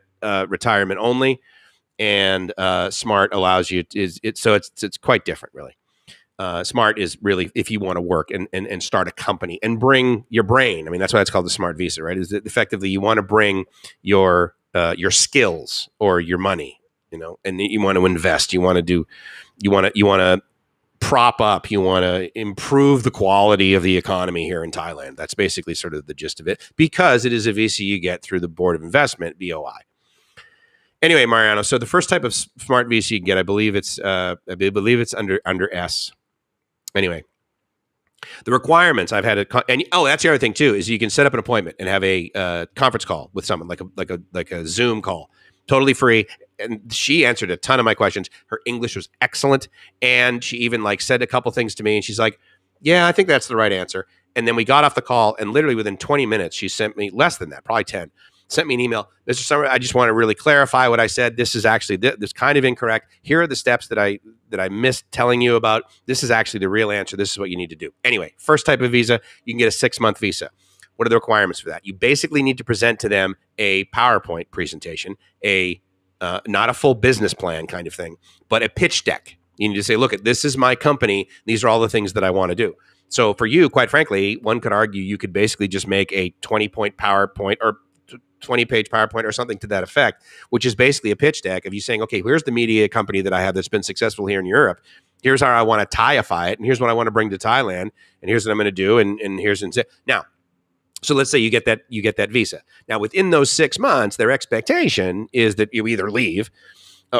retirement only, and smart allows you so it's quite different, really. Smart is really if you want to work and start a company and bring your brain. That's why it's called the Smart Visa, right? Is that effectively you want to bring your skills or your money, and you want to invest. You want to prop up. You want to improve the quality of the economy here in Thailand. That's basically sort of the gist of it, because it is a visa you get through the Board of Investment, BOI. Anyway, Mariano. So the first type of smart visa you can get, I believe it's under S. Anyway, the requirements I've had and that's the other thing too, is you can set up an appointment and have a conference call with someone, like a Zoom call, totally free. And she answered a ton of my questions. Her English was excellent, and she even said a couple things to me, and she's like, "Yeah, I think that's the right answer." And then we got off the call, and literally within 20 minutes, she sent me, less than that, probably 10. sent me an email. Mr. Summer, I just want to really clarify what I said. This is actually this kind of incorrect. Here are the steps that I missed telling you about. This is actually the real answer. This is what you need to do. Anyway, first type of visa, you can get a 6-month visa. What are the requirements for that? You basically need to present to them a PowerPoint presentation, not a full business plan kind of thing, but a pitch deck. You need to say, look, this is my company. These are all the things that I want to do. So for you, quite frankly, one could argue you could basically just make a 20-point PowerPoint or 20-page PowerPoint or something to that effect, which is basically a pitch deck of you saying, okay, here's the media company that I have that's been successful here in Europe. Here's how I want to Thaiify it. And here's what I want to bring to Thailand. And here's what I'm going to do. And here's now. So let's say you get that visa. Now, within those 6 months, their expectation is that you either leave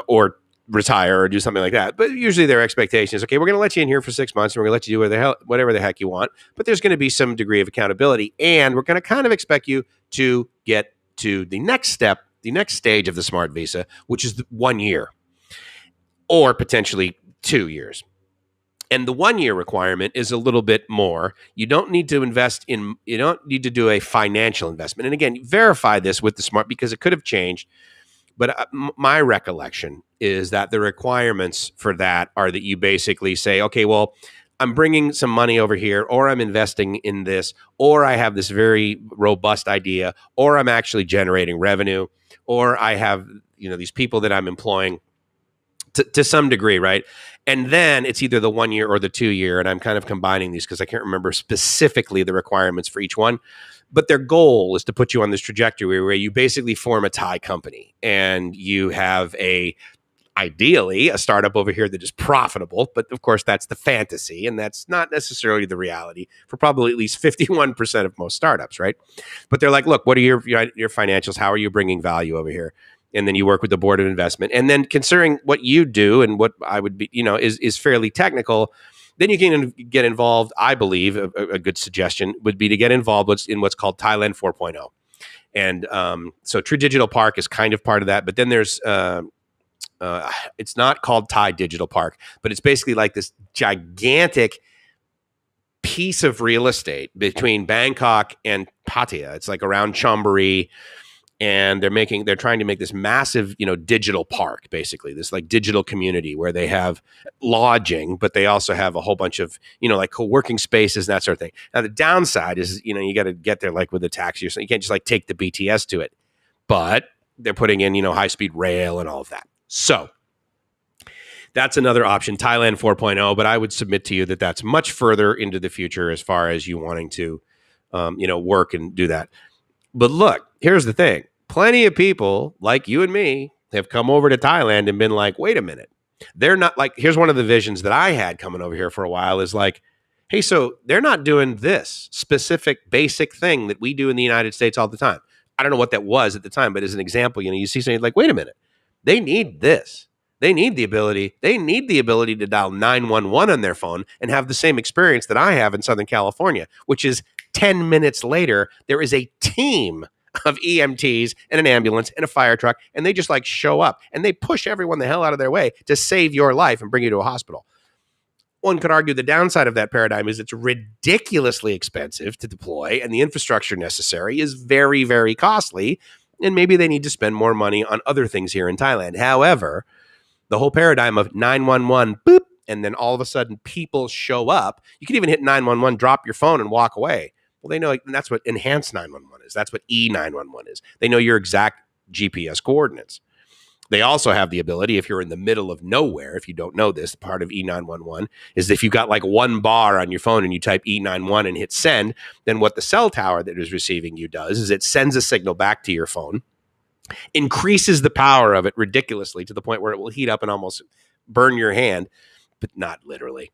or retire or do something like that. But usually their expectation is, okay, we're going to let you in here for 6 months and we're going to let you do whatever the heck you want. But there's going to be some degree of accountability. And we're going to kind of expect you to get to the next step, the next stage of the smart visa, which is 1 year or potentially 2 years. And the 1 year requirement is a little bit more. You don't need to do a financial investment. And again, verify this with the smart because it could have changed. But my recollection is that the requirements for that are that you basically say, okay, well, I'm bringing some money over here, or I'm investing in this, or I have this very robust idea, or I'm actually generating revenue, or I have, these people that I'm employing to some degree, right? And then it's either the 1 year or the 2 year. And I'm kind of combining these because I can't remember specifically the requirements for each one. But their goal is to put you on this trajectory where you basically form a Thai company and you have ideally a startup over here that is profitable. But of course, that's the fantasy. And that's not necessarily the reality for probably at least 51% of most startups, right? But they're like, look, what are your financials? How are you bringing value over here? And then you work with the board of investment. And then considering what you do and what I would be, is fairly technical, then you can get involved. I believe a good suggestion would be to get involved in what's called Thailand 4.0. And so True Digital Park is kind of part of that. But then there's, it's not called Thai Digital Park, but it's basically like this gigantic piece of real estate between Bangkok and Pattaya. It's like around Chonburi. And they're trying to make this massive, digital park, basically this like digital community where they have lodging, but they also have a whole bunch of, like co-working spaces and that sort of thing. Now, the downside is, you got to get there like with a taxi or something. You can't just like take the BTS to it, but they're putting in, high-speed rail and all of that. So that's another option, Thailand 4.0, but I would submit to you that that's much further into the future as far as you wanting to, work and do that. But look, here's the thing. Plenty of people like you and me have come over to Thailand and been like, wait a minute. They're not like, here's one of the visions that I had coming over here for a while is like, hey, so they're not doing this specific basic thing that we do in the United States all the time. I don't know what that was at the time, but as an example, you see something like, wait a minute. They need this. They need the ability to dial 911 on their phone and have the same experience that I have in Southern California, which is 10 minutes later, there is a team of EMTs and an ambulance and a fire truck, and they just like show up and they push everyone the hell out of their way to save your life and bring you to a hospital. One could argue the downside of that paradigm is it's ridiculously expensive to deploy and the infrastructure necessary is very, very costly. And maybe they need to spend more money on other things here in Thailand. However, the whole paradigm of 911, boop, and then all of a sudden people show up. You can even hit 911, drop your phone and walk away. Well, they know, and that's what enhanced 911 is. That's what E911 is. They know your exact GPS coordinates. They also have the ability, if you're in the middle of nowhere, if you don't know this, part of E911 is if you've got like one bar on your phone and you type E91 and hit send, then what the cell tower that is receiving you does is it sends a signal back to your phone, increases the power of it ridiculously to the point where it will heat up and almost burn your hand, but not literally.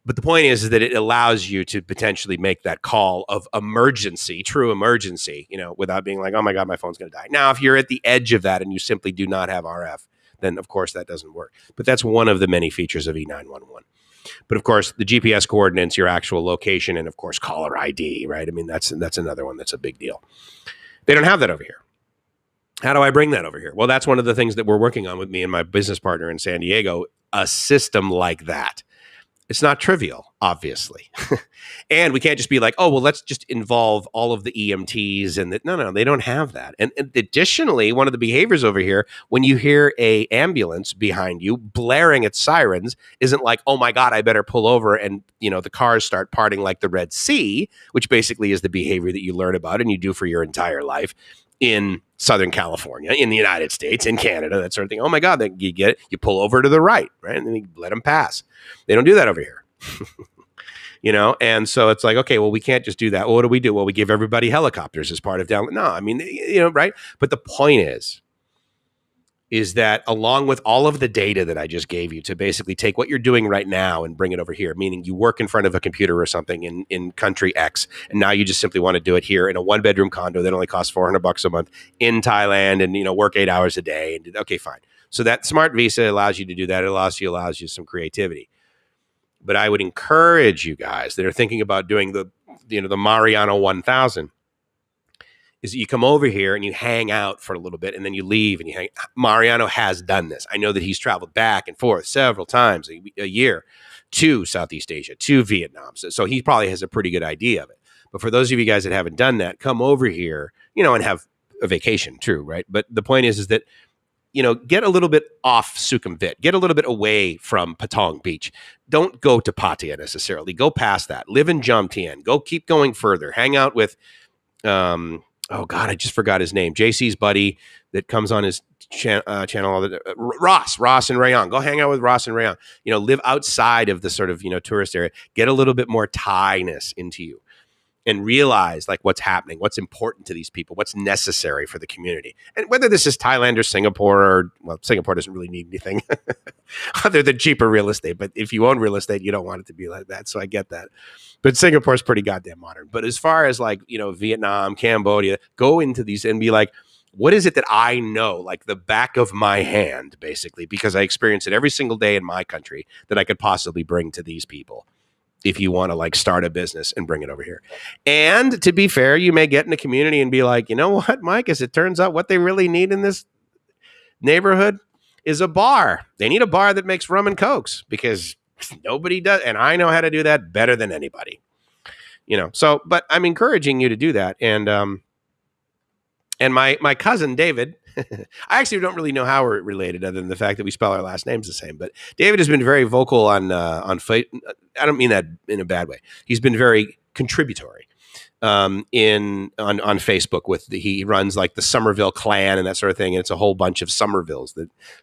But the point is that it allows you to potentially make that call of emergency, true emergency, without being like, oh my God, my phone's going to die. Now, if you're at the edge of that and you simply do not have RF, then of course that doesn't work. But that's one of the many features of E911. But of course, the GPS coordinates, your actual location, and of course, caller ID, right? I mean, that's another one that's a big deal. They don't have that over here. How do I bring that over here? Well, that's one of the things that we're working on with me and my business partner in San Diego, a system like that. It's not trivial, obviously. And we can't just be like, oh, well, let's just involve all of the EMTs and that. No, they don't have that. And additionally, one of the behaviors over here, when you hear a ambulance behind you blaring its sirens, isn't like, oh my God, I better pull over and, the cars start parting like the Red Sea, which basically is the behavior that you learn about and you do for your entire life in Southern California, in the United States, in Canada, that sort of thing. Oh my God, then you get it. You pull over to the right, right? And then you let them pass. They don't do that over here. And so it's like, okay, well, we can't just do that. Well, what do? Well, we give everybody helicopters as part of down. No, I mean, right? But the point is that along with all of the data that I just gave you to basically take what you're doing right now and bring it over here, meaning you work in front of a computer or something in country X, and now you just simply want to do it here in a 1-bedroom condo that only costs $400 a month in Thailand, and work 8 hours a day. And okay, fine. So that smart visa allows you to do that. It allows you some creativity. But I would encourage you guys that are thinking about doing the Mariano 1000 is that you come over here and you hang out for a little bit and then you leave and you hang. Mariano has done this. I know that he's traveled back and forth several times a year to Southeast Asia, to Vietnam. So he probably has a pretty good idea of it. But for those of you guys that haven't done that, come over here, and have a vacation too, right? But the point is that, get a little bit off Sukhumvit, get a little bit away from Patong Beach. Don't go to Pattaya necessarily. Go past that. Live in Jomtien. Go keep going further. Hang out with, oh God, I just forgot his name. JC's buddy that comes on his channel, Ross and Rayon. Go hang out with Ross and Rayon. Live outside of the sort of, tourist area. Get a little bit more Thai-ness into you. And realize like what's happening, what's important to these people, what's necessary for the community. And whether this is Thailand or Singapore, Singapore doesn't really need anything other than cheaper real estate. But if you own real estate, you don't want it to be like that. So I get that. But Singapore's pretty goddamn modern. But as far as like, Vietnam, Cambodia, go into these and be like, what is it that I know, like the back of my hand, basically, because I experience it every single day in my country that I could possibly bring to these people? If you want to like start a business and bring it over here. And to be fair, you may get in a community and be like, you know what, Mike, as it turns out, what they really need in this neighborhood is a bar. They need a bar that makes rum and cokes because nobody does. And I know how to do that better than anybody, so, but I'm encouraging you to do that. And my cousin, David, I actually don't really know how we're related other than the fact that we spell our last names the same. But David has been very vocal on I don't mean that in a bad way. He's been very contributory on Facebook he runs like the Somerville clan and that sort of thing. And it's a whole bunch of Somervilles.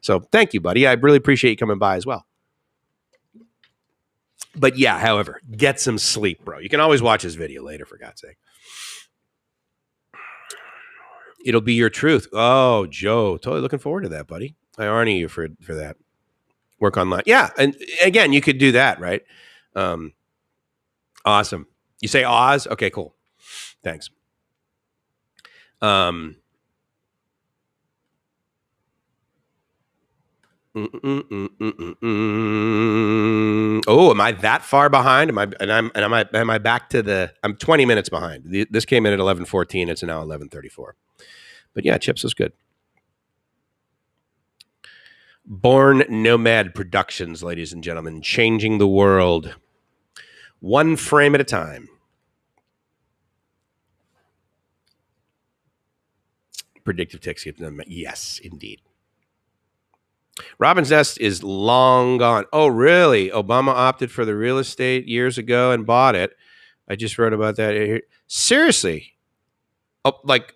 So thank you, buddy. I really appreciate you coming by as well. But yeah, however, get some sleep, bro. You can always watch his video later, for God's sake. It'll be your truth. Oh, Joe, totally looking forward to that, buddy. I honor you for that. Work online. Yeah, and again, you could do that, right? Awesome. You say Oz? Okay, cool. Thanks. Oh, am I that far behind? Am I back to the? I'm 20 minutes behind. This came in at 11:14. It's now 11:34. But yeah, Chips was good. Born Nomad Productions, ladies and gentlemen, changing the world one frame at a time. Predictive text. Yes, indeed. Robin's Nest is long gone. Oh, really? Obama opted for the real estate years ago and bought it. I just wrote about that. Seriously? Oh, like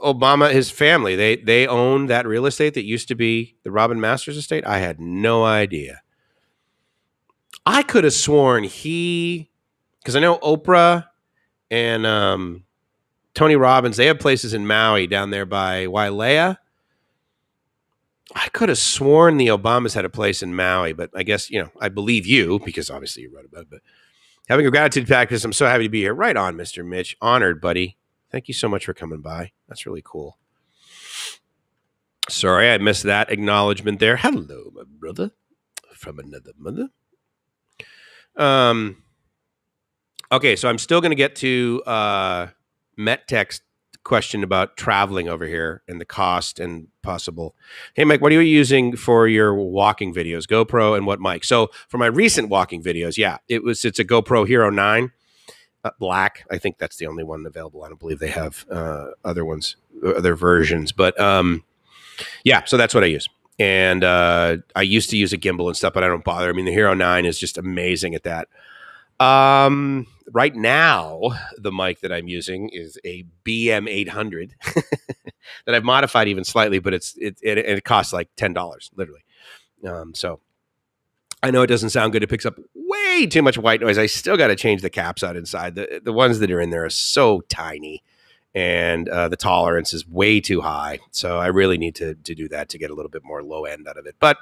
Obama, his family, they own that real estate that used to be the Robin Masters estate? I had no idea. I could have sworn because I know Oprah and Tony Robbins, they have places in Maui down there by Wailea. I could have sworn the Obamas had a place in Maui, but I guess, I believe you because obviously you wrote about it. But having a gratitude practice, I'm so happy to be here. Right on, Mr. Mitch. Honored, buddy. Thank you so much for coming by. That's really cool. Sorry, I missed that acknowledgement there. Hello, my brother from another mother. Okay, so I'm still going to get to MetText question about traveling over here and the cost and possible. Hey, Mike, what are you using for your walking videos? GoPro and what mic? So for my recent walking videos, yeah, it's a GoPro Hero 9 Black. I think that's the only one available. I don't believe they have other versions, but yeah, so that's what I use. And I used to use a gimbal and stuff, but I don't bother. I mean, the Hero 9 is just amazing at that. Right now, the mic that I'm using is a BM800 that I've modified even slightly, but it costs like $10, literally. So I know it doesn't sound good. It picks up way too much white noise. I still got to change the caps out inside. The ones that are in there are so tiny, and the tolerance is way too high. So I really need to do that to get a little bit more low end out of it. But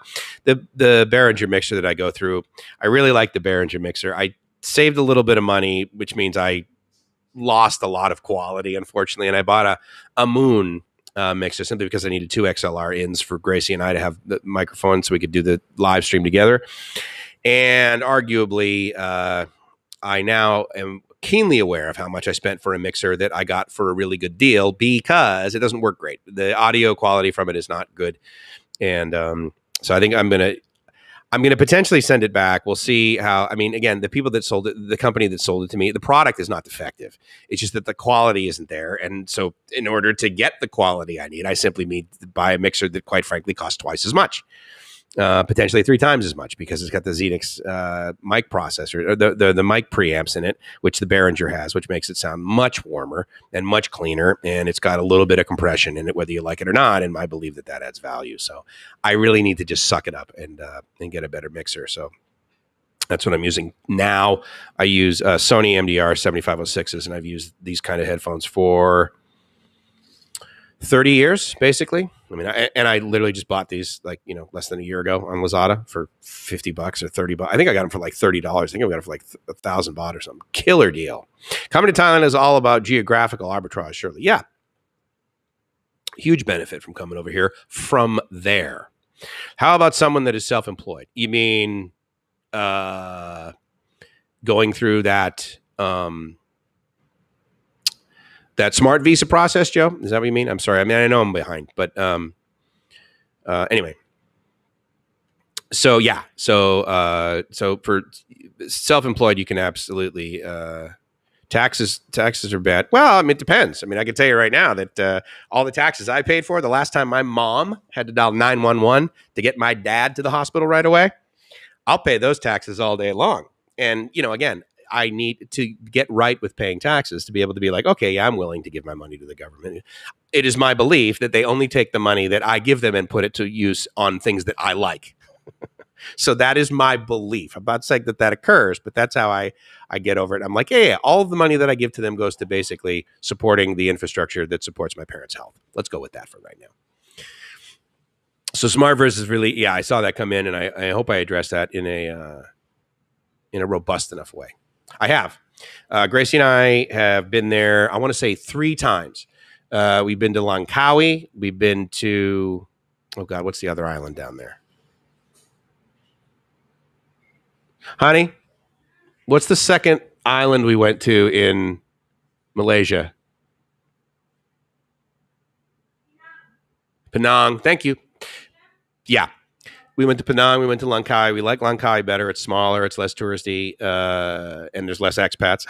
the Behringer mixer that I go through, I really like the Behringer mixer. I saved a little bit of money, which means I lost a lot of quality, unfortunately. And I bought a Moon mixer simply because I needed 2 XLR ins for Gracie and I to have the microphone so we could do the live stream together. And arguably, I now am keenly aware of how much I spent for a mixer that I got for a really good deal because it doesn't work great. The audio quality from it is not good. And so I think I'm going to potentially send it back. We'll see how, I mean, again, the people that sold it, the company that sold it to me, the product is not defective. It's just that the quality isn't there. And so in order to get the quality I need, I simply need to buy a mixer that quite frankly costs twice as much. Potentially 3 times as much because it's got the Xenix mic processor, or the mic preamps in it, which the Behringer has, which makes it sound much warmer and much cleaner. And it's got a little bit of compression in it, whether you like it or not. And I believe that adds value. So I really need to just suck it up and get a better mixer. So that's what I'm using now. I use Sony MDR 7506s, and I've used these kind of headphones for 30 years, basically. I mean, I literally just bought these less than a year ago on Lazada for $50 or $30. I think I got them for like $30. I think I got them for like 1,000 baht or something. Killer deal. Coming to Thailand is all about geographical arbitrage, surely. Yeah. Huge benefit from coming over here from there. How about someone that is self-employed? You mean going through that that smart visa process, Joe? Is that what you mean? I'm sorry. I mean, I know I'm behind, but anyway. So yeah. So for self-employed, you can absolutely taxes are bad. Well, I mean, it depends. I mean, I can tell you right now that all the taxes I paid for the last time my mom had to dial 911 to get my dad to the hospital right away, I'll pay those taxes all day long. And again, I need to get right with paying taxes to be able to be like, okay, yeah, I'm willing to give my money to the government. It is my belief that they only take the money that I give them and put it to use on things that I like. So that is my belief. I'm not saying that occurs, but that's how I get over it. I'm like, yeah, all of the money that I give to them goes to basically supporting the infrastructure that supports my parents' health. Let's go with that for right now. So SmartVerse is really, yeah, I saw that come in, and I hope I addressed that in a robust enough way. I have. Gracie and I have been there, I want to say 3 times. We've been to Langkawi. We've been to, oh God, what's the other island down there? Honey, what's the second island we went to in Malaysia? Penang. Thank you. Yeah. We went to Penang. We went to Langkawi. We like Langkawi better. It's smaller. It's less touristy. And there's less expats.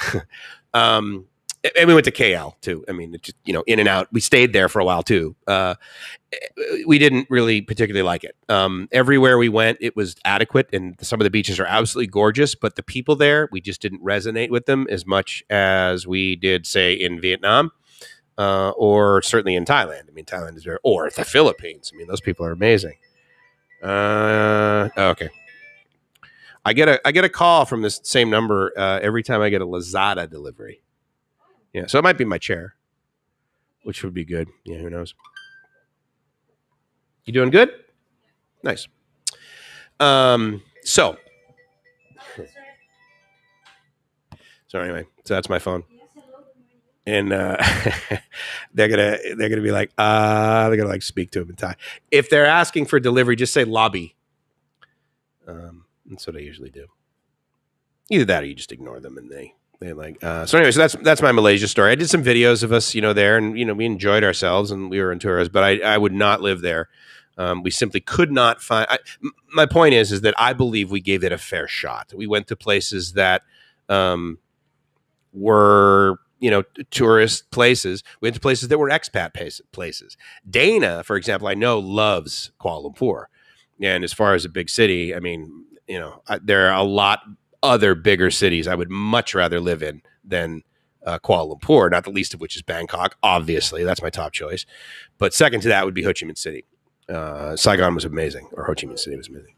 And we went to KL too. I mean, just, in and out. We stayed there for a while too. We didn't really particularly like it. Everywhere we went, it was adequate. And some of the beaches are absolutely gorgeous. But the people there, we just didn't resonate with them as much as we did, say, in Vietnam. Or certainly in Thailand. I mean, Thailand is very, or the Philippines. I mean, those people are amazing. Okay. I get a call from this same number every time I get a Lazada delivery. Yeah, so it might be my chair, which would be good. Yeah, who knows? You doing good? Nice. So anyway, so that's my phone. And they're gonna be like, they're gonna like speak to him in Thai. If they're asking for delivery, just say lobby. That's what I usually do. Either that or you just ignore them and they They like so anyway. So that's my Malaysia story. I did some videos of us, there, and we enjoyed ourselves and we were in tours. But I would not live there. We simply could not find. My point is that I believe we gave it a fair shot. We went to places that were tourist places. We went to places that were expat places. Dana, for example, I know loves Kuala Lumpur, and as far as a big city, I mean, there are a lot other bigger cities I would much rather live in than Kuala Lumpur, not the least of which is Bangkok. Obviously, that's my top choice. But second to that would be Ho Chi Minh City. Saigon was amazing, or Ho Chi Minh City was amazing.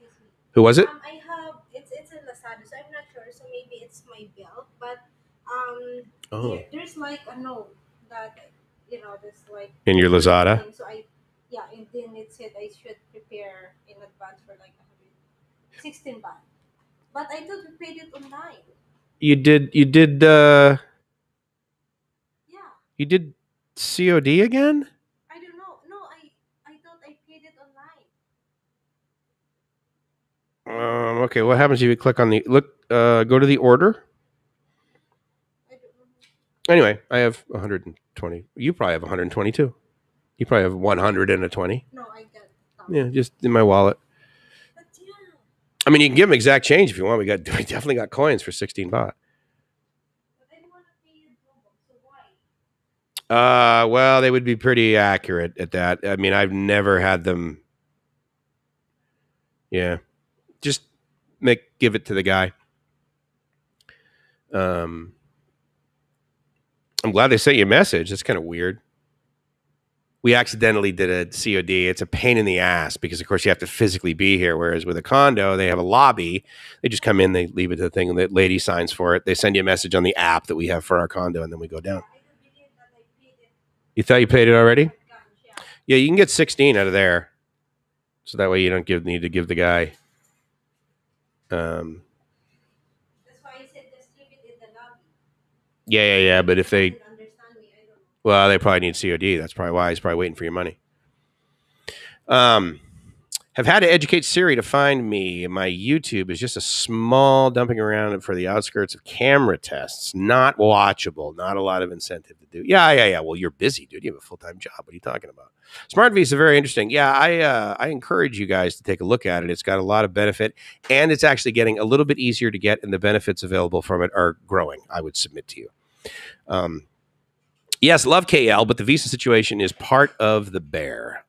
Who was it? I have it's in Lazada, so I'm not sure. So maybe it's my belt, but there's like a note that there's like In your Lazada? So and then it said I should prepare in advance for like 116 baht. But I thought we paid it online. You did. Yeah. You did COD again? I don't know. No, I thought I paid it online. Okay. What happens if you click on the look? Go to the order. I don't know. Anyway, I have 120. You probably have 122. You probably have 120. No, I got. Yeah, just in my wallet. But yeah. I mean, you can give them exact change if you want. We definitely got coins for 16 baht. But I don't want to pay you double. So why? Well, they would be pretty accurate at that. I mean, I've never had them. Yeah, just give it to the guy. I'm glad they sent you a message. That's kind of weird. We accidentally did a COD. It's a pain in the ass because, of course, you have to physically be here. Whereas with a condo, they have a lobby. They just come in, they leave it to the thing, and the lady signs for it. They send you a message on the app that we have for our condo, and then we go down. You thought you paid it already? Yeah, you can get 16 out of there. So that way you don't need to give the guy. That's why I said just leave it in the lobby. Yeah. But if they, Understand me, I don't know. well, they probably need COD. That's probably why he's probably waiting for your money. Have had to educate Siri to find me. My YouTube is just a small dumping around for the outskirts of camera tests. Not watchable. Not a lot of incentive to do. Yeah. Well, you're busy, dude. You have a full-time job. What are you talking about? Smart Visa, very interesting. Yeah, I encourage you guys to take a look at it. It's got a lot of benefit, and it's actually getting a little bit easier to get, and the benefits available from it are growing, I would submit to you. Yes, love KL, but the visa situation is part of the bear.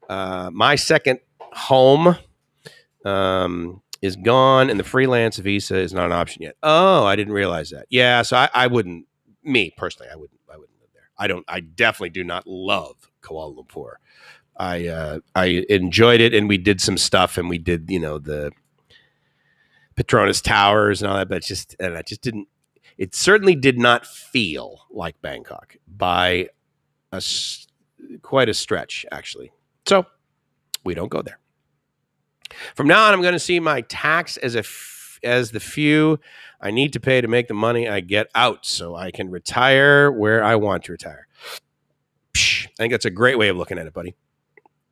My second home is gone, and the freelance visa is not an option yet. Oh, I didn't realize that. Yeah, so I wouldn't. Me personally, I wouldn't live there. I definitely do not love Kuala Lumpur. I enjoyed it, and we did some stuff, and we did the Petronas Towers and all that, but I just didn't. It certainly did not feel like Bangkok by quite a stretch, actually. So we don't go there. From now on, I'm going to see my tax as the few I need to pay to make the money I get out, so I can retire where I want to retire. I think that's a great way of looking at it, buddy.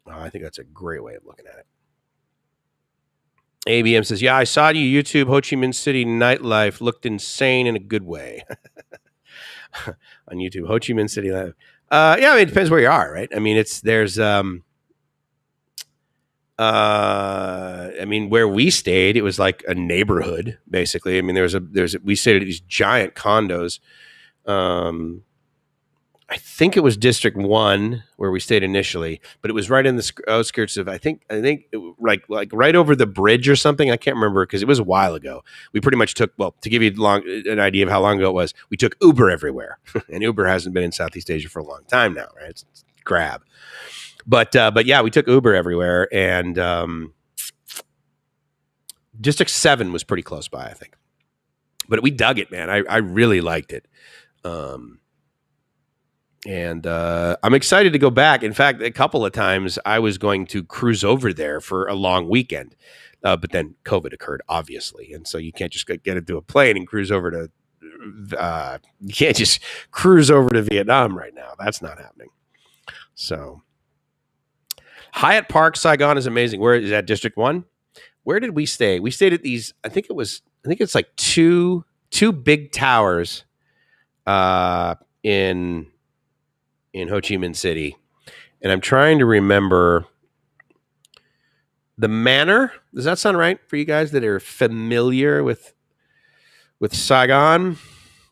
I think that's a great way of looking at it. ABM says, yeah, I saw you YouTube Ho Chi Minh City nightlife. Looked insane in a good way. On YouTube, Ho Chi Minh City life. Yeah, I mean, it depends where you are, right? I mean, I mean, where we stayed, it was like a neighborhood, basically. I mean, we stayed at these giant condos. I think it was District 1 where we stayed initially, but it was right in the outskirts of, I think like right over the bridge or something. I can't remember because it was a while ago. We pretty much took, well, to give you an idea of how long ago it was, we took Uber everywhere. And Uber hasn't been in Southeast Asia for a long time now, right? It's Grab. But yeah, we took Uber everywhere, and District 7 was pretty close by, I think. But we dug it, man. I really liked it. And I'm excited to go back. In fact, a couple of times I was going to cruise over there for a long weekend. But then COVID occurred, obviously. And so you can't just get into a plane and cruise over to you can't just cruise over to Vietnam right now. That's not happening. So Hyatt Park, Saigon is amazing. Where is that? District 1? Where did we stay? We stayed at these, I think it's like 2 two big towers in Ho Chi Minh City, and I'm trying to remember the manor. Does that sound right for you guys that are familiar with Saigon,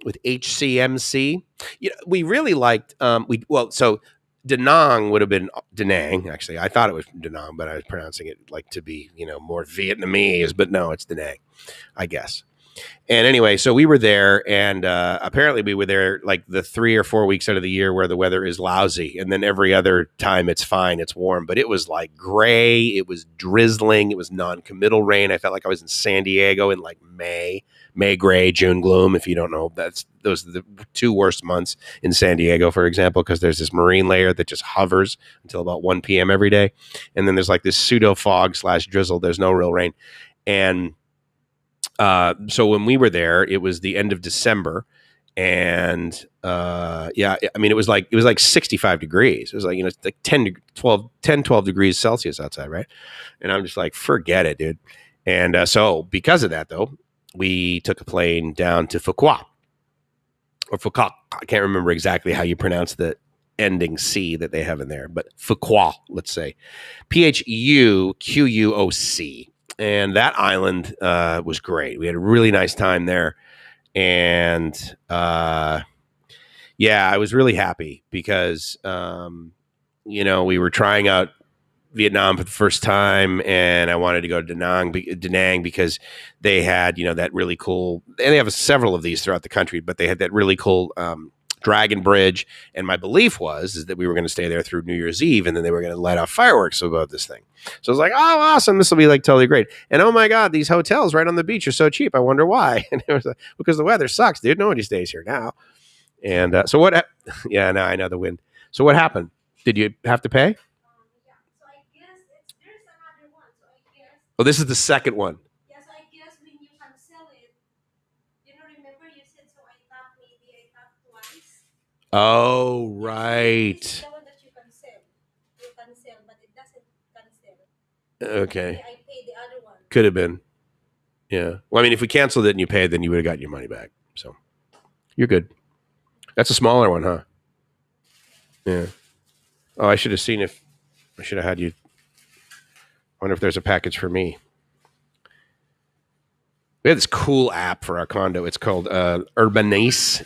with HCMC? We really liked so Da Nang would have been Da Nang. Actually, I thought it was Da Nang, but I was pronouncing it like to be more Vietnamese. But no, it's Da Nang, I guess. And anyway, so we were there, and apparently we were there like the 3 or 4 weeks out of the year where the weather is lousy, and then every other time it's fine, it's warm. But it was like gray, it was drizzling, it was non-committal rain. I felt like I was in San Diego in like May gray, June gloom. If you don't know, those are the two worst months in San Diego, for example, because there's this marine layer that just hovers until about 1 p.m. every day, and then there's like this pseudo fog / drizzle. There's no real rain, and so when we were there, it was the end of December, and it was like 65 degrees. It was like it's like 12 degrees Celsius outside, right? And I'm just like, forget it, dude. And so because of that, though, we took a plane down to Phu Quoc or Phu Quoc. I can't remember exactly how you pronounce the ending C that they have in there, but Phu Quoc, let's say, Phuquoc. And that island was great. We had a really nice time there. And I was really happy because, we were trying out Vietnam for the first time, and I wanted to go to Da Nang because they had, that really cool, and they have several of these throughout the country, but they had that really cool Dragon Bridge. And my belief is that we were going to stay there through New Year's Eve, and then they were going to light off fireworks above this thing. So I was like, oh, awesome. This will be like totally great. And oh my God, these hotels right on the beach are so cheap. I wonder why. And it was because the weather sucks, dude. Nobody stays here now. And so what? Yeah, now I know the wind. So what happened? Did you have to pay? So I guess there's another one. So I guess. Oh, this is the second one. Yes, I guess when you cancel it, remember you said so. I thought maybe I thought twice. Oh, right. This is the one that you cancel, but it doesn't cancel. Okay. I paid the other one. Could have been. Yeah. Well, I mean, if we canceled it and you paid, then you would have gotten your money back. So you're good. That's a smaller one, huh? Yeah. Oh, I should have seen if I should have had you. I wonder if there's a package for me. We have this cool app for our condo. It's called Urbanice,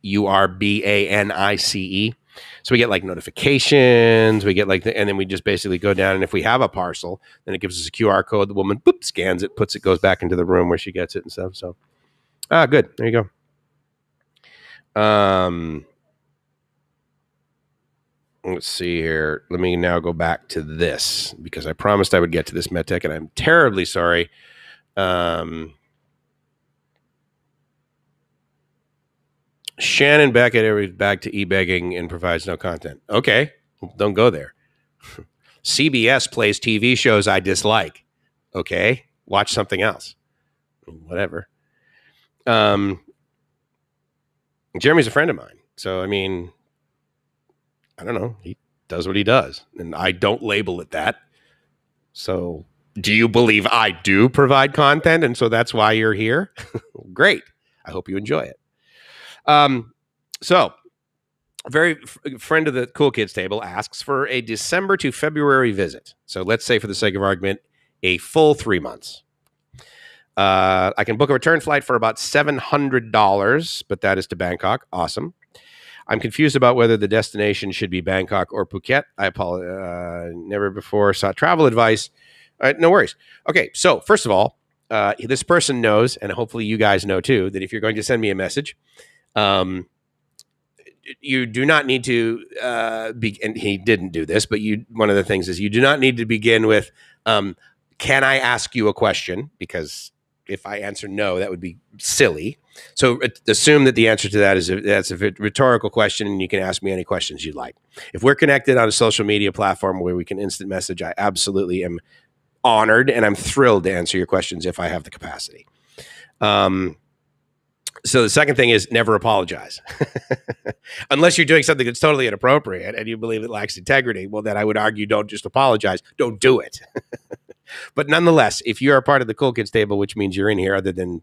Urbanice. So we get like notifications. We get and then we just basically go down, and if we have a parcel, then it gives us a QR code. The woman scans it, goes back into the room where she gets it and stuff. So, good. There you go. Let's see here. Let me now go back to this because I promised I would get to this MedTech, and I'm terribly sorry. Shannon Beckett is back to e-begging and provides no content. Okay, don't go there. CBS plays TV shows I dislike. Okay, watch something else. Whatever. Jeremy's a friend of mine. So, I mean, I don't know. He does what he does, and I don't label it that. So, do you believe I do provide content, and so that's why you're here? Great. I hope you enjoy it. So, a very friend of the Cool Kids table asks for a December to February visit. So, let's say, for the sake of argument, a full 3 months. I can book a return flight for about $700, but that is to Bangkok. Awesome. I'm confused about whether the destination should be Bangkok or Phuket. I apologize. Never before sought travel advice. No worries. Okay, so first of all, this person knows, and hopefully you guys know too, that if you're going to send me a message, you do not need to and he didn't do this, but one of the things is you do not need to begin with, can I ask you a question? Because if I answer no, that would be silly. So assume that the answer to that is that's a rhetorical question, and you can ask me any questions you'd like. If we're connected on a social media platform where we can instant message, I absolutely am honored, and I'm thrilled to answer your questions if I have the capacity. So the second thing is never apologize. Unless you're doing something that's totally inappropriate and you believe it lacks integrity, well, then I would argue don't just apologize. Don't do it. But nonetheless, if you're a part of the Cool Kids table, which means you're in here other than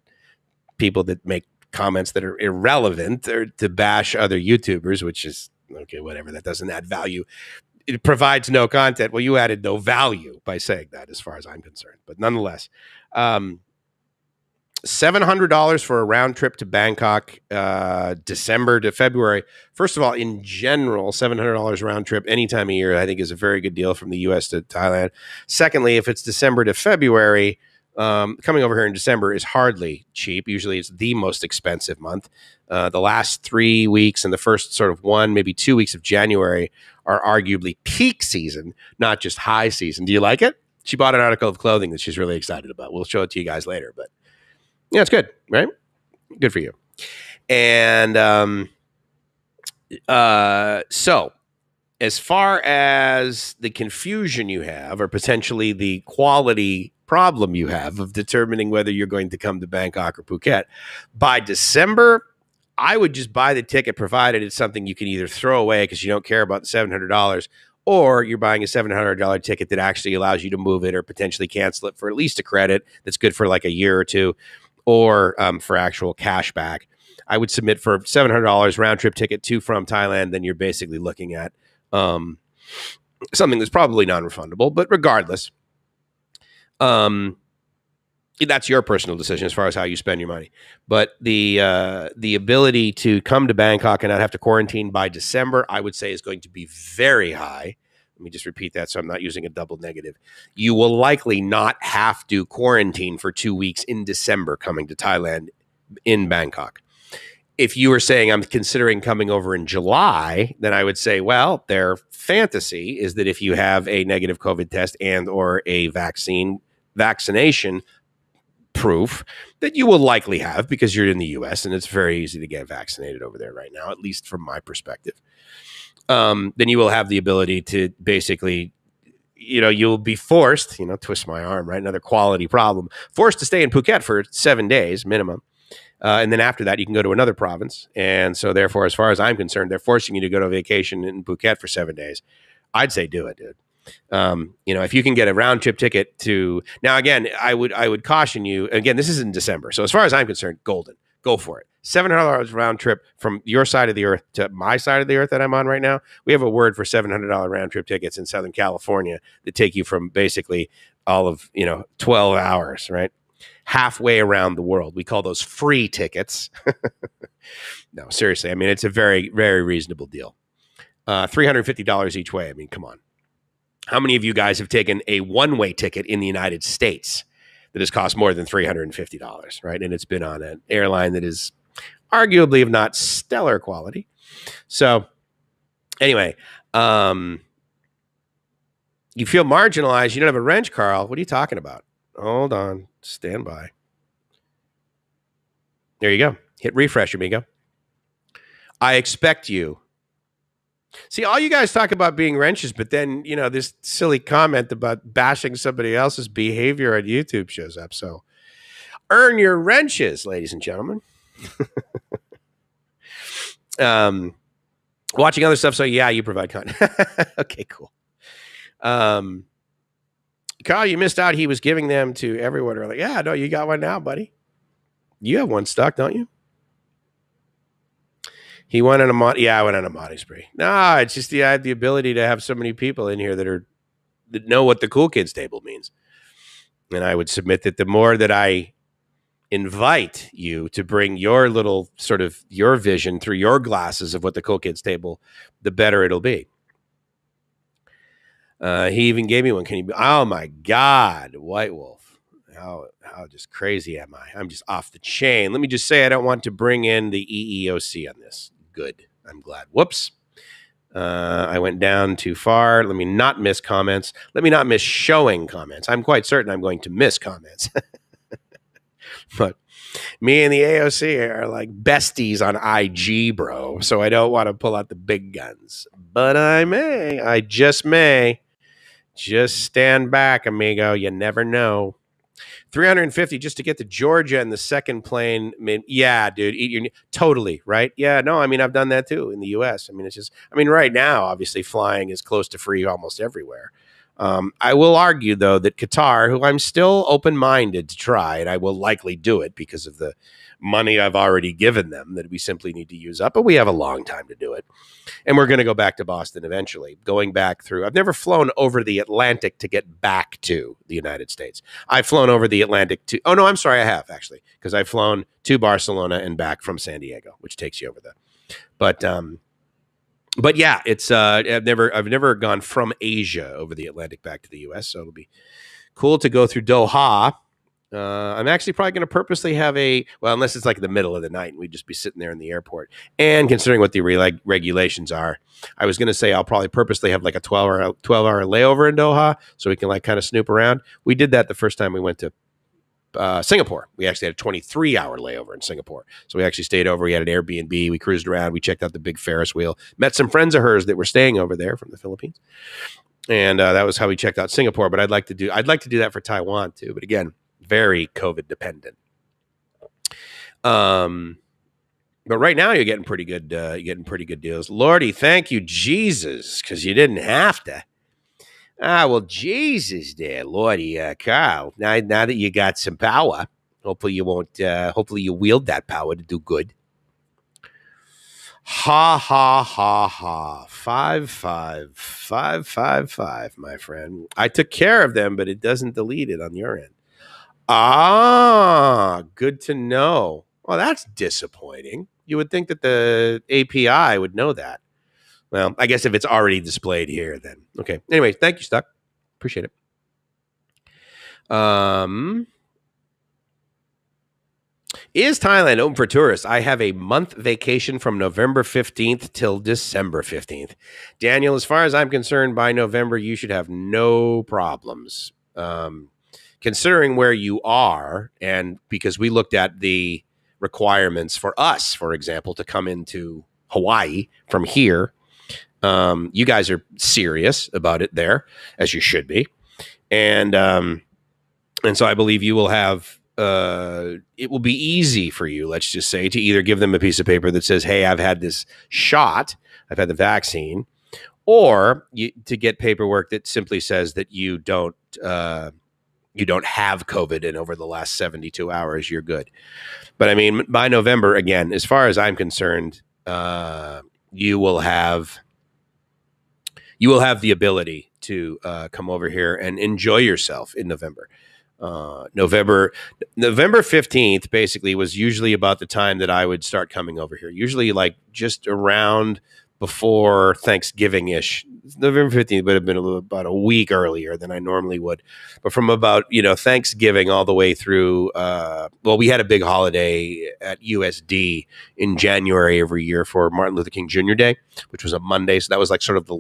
people that make comments that are irrelevant or to bash other YouTubers, which is okay, whatever. That doesn't add value. It provides no content. Well, you added no value by saying that, as far as I'm concerned. But nonetheless, $700 for a round trip to Bangkok, December to February. First of all, in general, $700 round trip any time of year, I think is a very good deal from the U.S. to Thailand. Secondly, if it's December to February, coming over here in December is hardly cheap. Usually it's the most expensive month. The last 3 weeks and the first sort of 1, maybe 2 weeks of January are arguably peak season, not just high season. Do you like it? She bought an article of clothing that she's really excited about. We'll show it to you guys later, but yeah, it's good, right? Good for you. And so as far as the confusion you have, or potentially the quality problem you have of determining whether you're going to come to Bangkok or Phuket, by December, I would just buy the ticket, provided it's something you can either throw away because you don't care about the $700, or you're buying a $700 ticket that actually allows you to move it or potentially cancel it for at least a credit that's good for like a year or two, or for actual cash back. I would submit for $700 round trip ticket to from Thailand. Then you're basically looking at something that's probably non-refundable. But regardless, that's your personal decision as far as how you spend your money. But the ability to come to Bangkok and not have to quarantine by December, I would say, is going to be very high. Let me just repeat that so I'm not using a double negative. You will likely not have to quarantine for 2 weeks in December coming to Thailand in Bangkok. If you were saying I'm considering coming over in July, then I would say, well, their fantasy is that if you have a negative COVID test and or a vaccination proof, that you will likely have, because you're in the U.S. and it's very easy to get vaccinated over there right now, at least from my perspective. Then you will have the ability to basically, you'll be forced, twist my arm, right? Another quality problem, forced to stay in Phuket for 7 days minimum. And then after that, you can go to another province. And so therefore, as far as I'm concerned, they're forcing you to go to vacation in Phuket for 7 days. I'd say do it, dude. If you can get a round trip ticket to, now again, I would caution you, again, this is in December. So as far as I'm concerned, golden, go for it. $700 round trip from your side of the earth to my side of the earth that I'm on right now. We have a word for $700 round trip tickets in Southern California that take you from basically all of, 12 hours, right? Halfway around the world. We call those free tickets. No, seriously. I mean, it's a very, very reasonable deal. $350 each way. I mean, come on. How many of you guys have taken a one-way ticket in the United States that has cost more than $350, right? And it's been on an airline that is arguably of not stellar quality. So anyway, you feel marginalized. You don't have a wrench, Carl. What are you talking about? Hold on. Stand by. There you go. Hit refresh, amigo. I expect you. See, all you guys talk about being wrenches, but then, this silly comment about bashing somebody else's behavior on YouTube shows up. So earn your wrenches, ladies and gentlemen. Watching other stuff. So yeah, you provide content. Okay, cool. Kyle, you missed out. He was giving them to everyone earlier. Yeah, no, you got one now, buddy. You have one stuck, don't you? He went on a mod. Yeah, I went on a modding spree. No, it's just I had the ability to have so many people in here that know what the cool kids table means. And I would submit that the more that I invite you to bring your little sort of your vision through your glasses of what the cool kids table, the better it'll be. He even gave me one. Can you? Oh my God, White Wolf! How just crazy am I? I'm just off the chain. Let me just say I don't want to bring in the EEOC on this. Good. I'm glad. Whoops. I went down too far. Let me not miss comments. Let me not miss showing comments. I'm quite certain I'm going to miss comments. But me and the AOC are like besties on IG, bro. So I don't want to pull out the big guns. But I may. I just may. Just stand back, amigo. You never know. $350 just to get to Georgia in the second plane. I mean, yeah, dude, totally, right? Yeah, no, I mean, I've done that too in the U.S. I mean, it's just, right now, obviously, flying is close to free almost everywhere. I will argue, though, that Qatar, who I'm still open-minded to try, and I will likely do it because of the money I've already given them that we simply need to use up, but we have a long time to do it. And we're going to go back to Boston eventually, going back through. I've never flown over the Atlantic to get back to the United States. I've flown over the Atlantic to, oh no, I'm sorry, I have actually, because I've flown to Barcelona and back from San Diego, which takes you over there. But yeah, it's I've never gone from Asia over the Atlantic back to the U.S., so it'll be cool to go through Doha. I'm actually probably going to purposely have unless it's like the middle of the night and we'd just be sitting there in the airport. And considering what the regulations are, I was going to say I'll probably purposely have like a 12-hour layover in Doha so we can like kind of snoop around. We did that the first time we went to Singapore. We actually had a 23-hour layover in Singapore. So we actually stayed over. We had an Airbnb. We cruised around. We checked out the big Ferris wheel. Met some friends of hers that were staying over there from the Philippines. And that was how we checked out Singapore. But I'd like to do that for Taiwan too. But again, very COVID dependent. But right now you're getting pretty good. Deals. Lordy, thank you, Jesus, because you didn't have to. Well, Jesus, there, Lordy, Carl. Now that you got some power, hopefully you won't. Hopefully you wield that power to do good. Ha ha ha ha. 55555, my friend. I took care of them, but it doesn't delete it on your end. Good to know. Well, that's disappointing. You would think that the API would know that. Well, I guess if it's already displayed here, then okay. Anyway, thank you, Stuck. Appreciate it. Is Thailand open for tourists? I have a month vacation from November 15th till December 15th. Daniel, as far as I'm concerned, by November, you should have no problems. Considering where you are, and because we looked at the requirements for us, for example, to come into Hawaii from here, you guys are serious about it there, as you should be. And so I believe you will have, it will be easy for you, let's just say, to either give them a piece of paper that says, hey, I've had this shot, I've had the vaccine, or to get paperwork that simply says that you don't have COVID and over the last 72 hours, you're good. But I mean, by November, again, as far as I'm concerned, you will have the ability to come over here and enjoy yourself in November. November 15th basically was usually about the time that I would start coming over here. Usually like just around before Thanksgiving-ish. November 15th would have been about a week earlier than I normally would. But from about, Thanksgiving all the way through, we had a big holiday at USD in January every year for Martin Luther King Jr. Day, which was a Monday. So that was like sort of the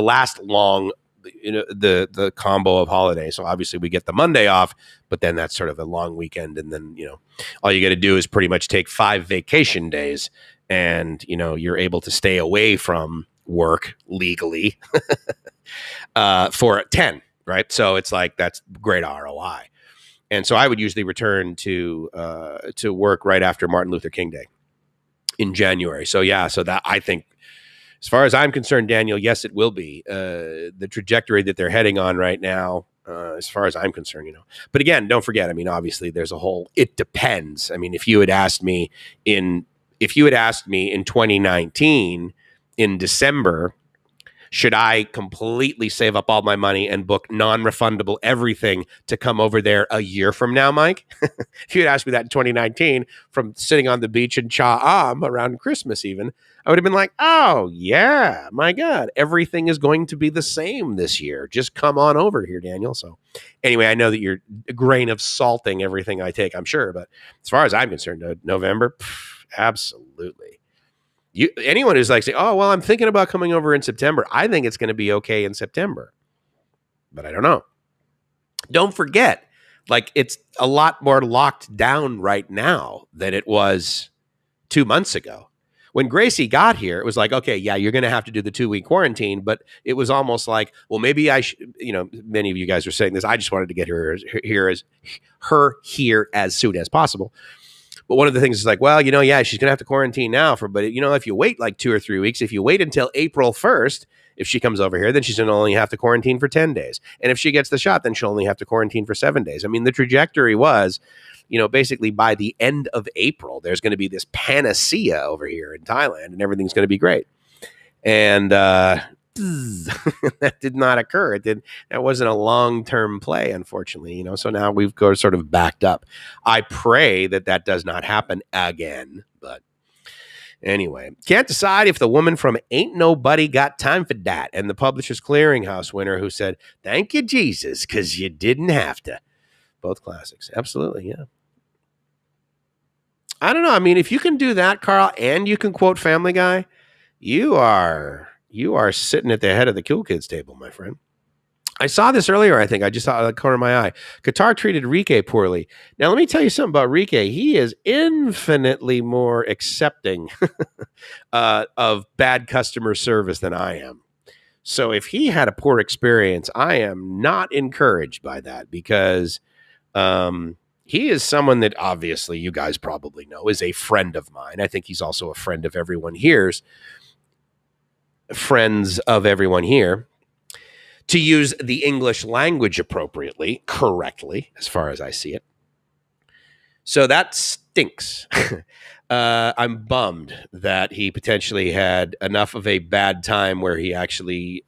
last long, the combo of holidays. So obviously we get the Monday off, but then that's sort of a long weekend. And then, all you got to do is pretty much take 5 vacation days and, you're able to stay away from work legally for 10, right? So it's like, that's great ROI. And so I would usually return to work right after Martin Luther King Day in January. So yeah, so that I think, as far as I'm concerned, Daniel, yes, it will be the trajectory that they're heading on right now. As far as I'm concerned, But again, don't forget. I mean, obviously, there's a whole. It depends. I mean, if you had asked me in 2019 in December, should I completely save up all my money and book non-refundable everything to come over there a year from now, Mike? If you had asked me that in 2019 from sitting on the beach in Cha Am around Christmas even, I would have been like, oh, yeah, my God, everything is going to be the same this year. Just come on over here, Daniel. So anyway, I know that you're a grain of salting everything I take, I'm sure. But as far as I'm concerned, November, absolutely. Anyone who's like saying, oh, well, I'm thinking about coming over in September. I think it's going to be okay in September. But I don't know. Don't forget, like, it's a lot more locked down right now than it was 2 months ago. When Gracie got here, it was like, okay, yeah, you're going to have to do the 2-week quarantine. But it was almost like, well, maybe I should, many of you guys are saying this. I just wanted to get her here as soon as possible. But one of the things is like, well, yeah, she's going to have to quarantine now but if you wait like 2 or 3 weeks, if you wait until April 1st, If she comes over here, then she's going to only have to quarantine for 10 days. And if she gets the shot, then she'll only have to quarantine for 7 days. I mean, the trajectory was, basically by the end of April, there's going to be this panacea over here in Thailand and everything's going to be great. And that did not occur. That wasn't a long-term play, unfortunately, so now we've got sort of backed up. I pray that does not happen again, but anyway, can't decide if the woman from Ain't Nobody Got Time for Dat and the Publishers Clearinghouse winner who said, "Thank you, Jesus, because you didn't have to." Both classics. Absolutely, yeah. I don't know. I mean, if you can do that, Carl, and you can quote Family Guy, you are sitting at the head of the cool kids table, my friend. I saw this earlier, I think. I just saw it out of the corner of my eye. Qatar treated Rike poorly. Now, let me tell you something about Rike. He is infinitely more accepting of bad customer service than I am. So if he had a poor experience, I am not encouraged by that because he is someone that obviously you guys probably know is a friend of mine. I think he's also a friend of everyone here's. Friends of everyone here, to use the English language appropriately, correctly, as far as I see it. So that stinks. I'm bummed that he potentially had enough of a bad time where he actually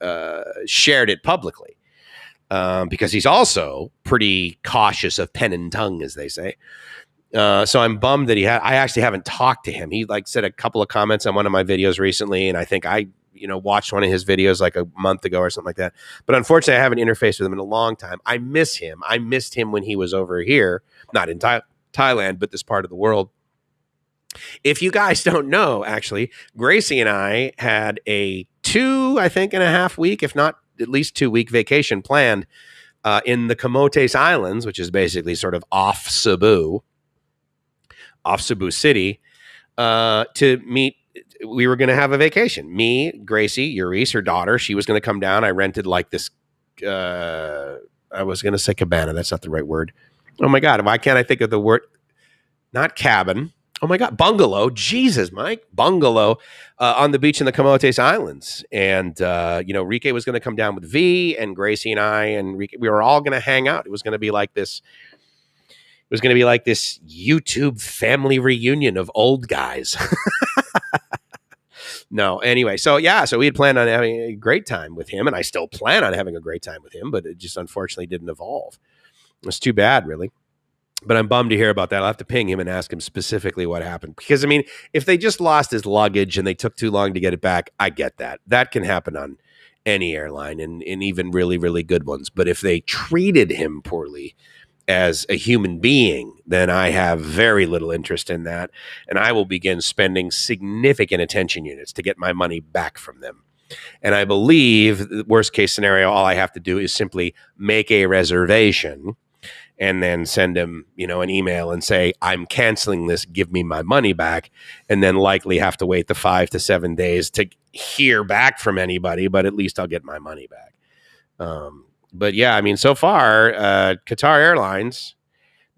shared it publicly, because he's also pretty cautious of pen and tongue, as they say. So I'm bummed that I actually haven't talked to him. He said a couple of comments on one of my videos recently, and I think I watched one of his videos like a month ago or something like that. But unfortunately, I haven't interfaced with him in a long time. I miss him. I missed him when he was over here, not in Thailand, but this part of the world. If you guys don't know, actually, Gracie and I had a 2.5 week, if not at least 2 week vacation planned in the Camotes Islands, which is basically sort of off Cebu City, to meet. We were going to have a vacation. Me, Gracie, Euryce, her daughter, she was going to come down. I rented this, I was going to say cabana. That's not the right word. Oh my God. Why can't I think of the word? Not cabin. Oh my God. Bungalow. Jesus, Mike. Bungalow on the beach in the Camotes Islands. And, Rike was going to come down with V, and Gracie and I and Rike, we were all going to hang out. It was going to be like this. It was going to be like this YouTube family reunion of old guys. No, anyway, so we had planned on having a great time with him, and I still plan on having a great time with him, but it just unfortunately didn't evolve. It's too bad, really. But I'm bummed to hear about that. I'll have to ping him and ask him specifically what happened. Because, I mean, if they just lost his luggage and they took too long to get it back, I get that. That can happen on any airline and even really, really good ones. But if they treated him poorly as a human being, then I have very little interest in that. And I will begin spending significant attention units to get my money back from them. And I believe the worst case scenario, all I have to do is simply make a reservation and then send him, an email and say, I'm canceling this, give me my money back, and then likely have to wait the 5 to 7 days to hear back from anybody, but at least I'll get my money back. But yeah, I mean, so far, Qatar Airlines,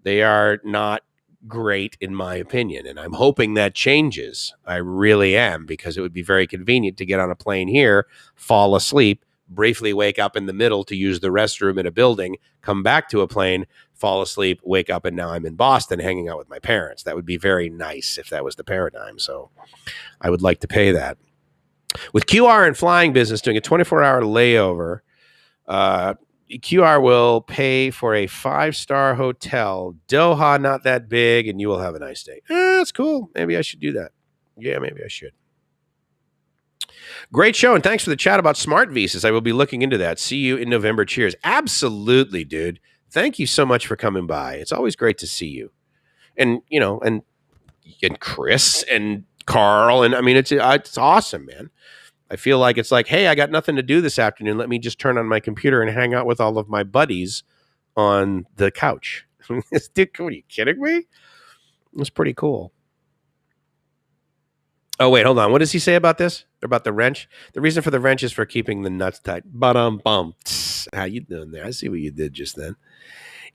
they are not great in my opinion. And I'm hoping that changes. I really am, because it would be very convenient to get on a plane here, fall asleep, briefly wake up in the middle to use the restroom in a building, come back to a plane, fall asleep, wake up, and now I'm in Boston hanging out with my parents. That would be very nice if that was the paradigm. So I would like to pay that. With QR and flying business doing a 24-hour layover, QR will pay for a 5-star hotel. Doha, not that big, and you will have a nice day. That's cool. Maybe I should do that. Yeah, maybe I should. Great show, and thanks for the chat about smart visas. I will be looking into that. See you in November. Cheers. Absolutely, dude. Thank you so much for coming by. It's always great to see you. And, and Chris and Carl, and I mean, it's awesome, man. I feel like it's like, hey, I got nothing to do this afternoon. Let me just turn on my computer and hang out with all of my buddies on the couch. Dude, are you kidding me? It's pretty cool. Oh, wait, hold on. What does he say about this? About the wrench? The reason for the wrench is for keeping the nuts tight. Bum. How you doing there? I see what you did just then.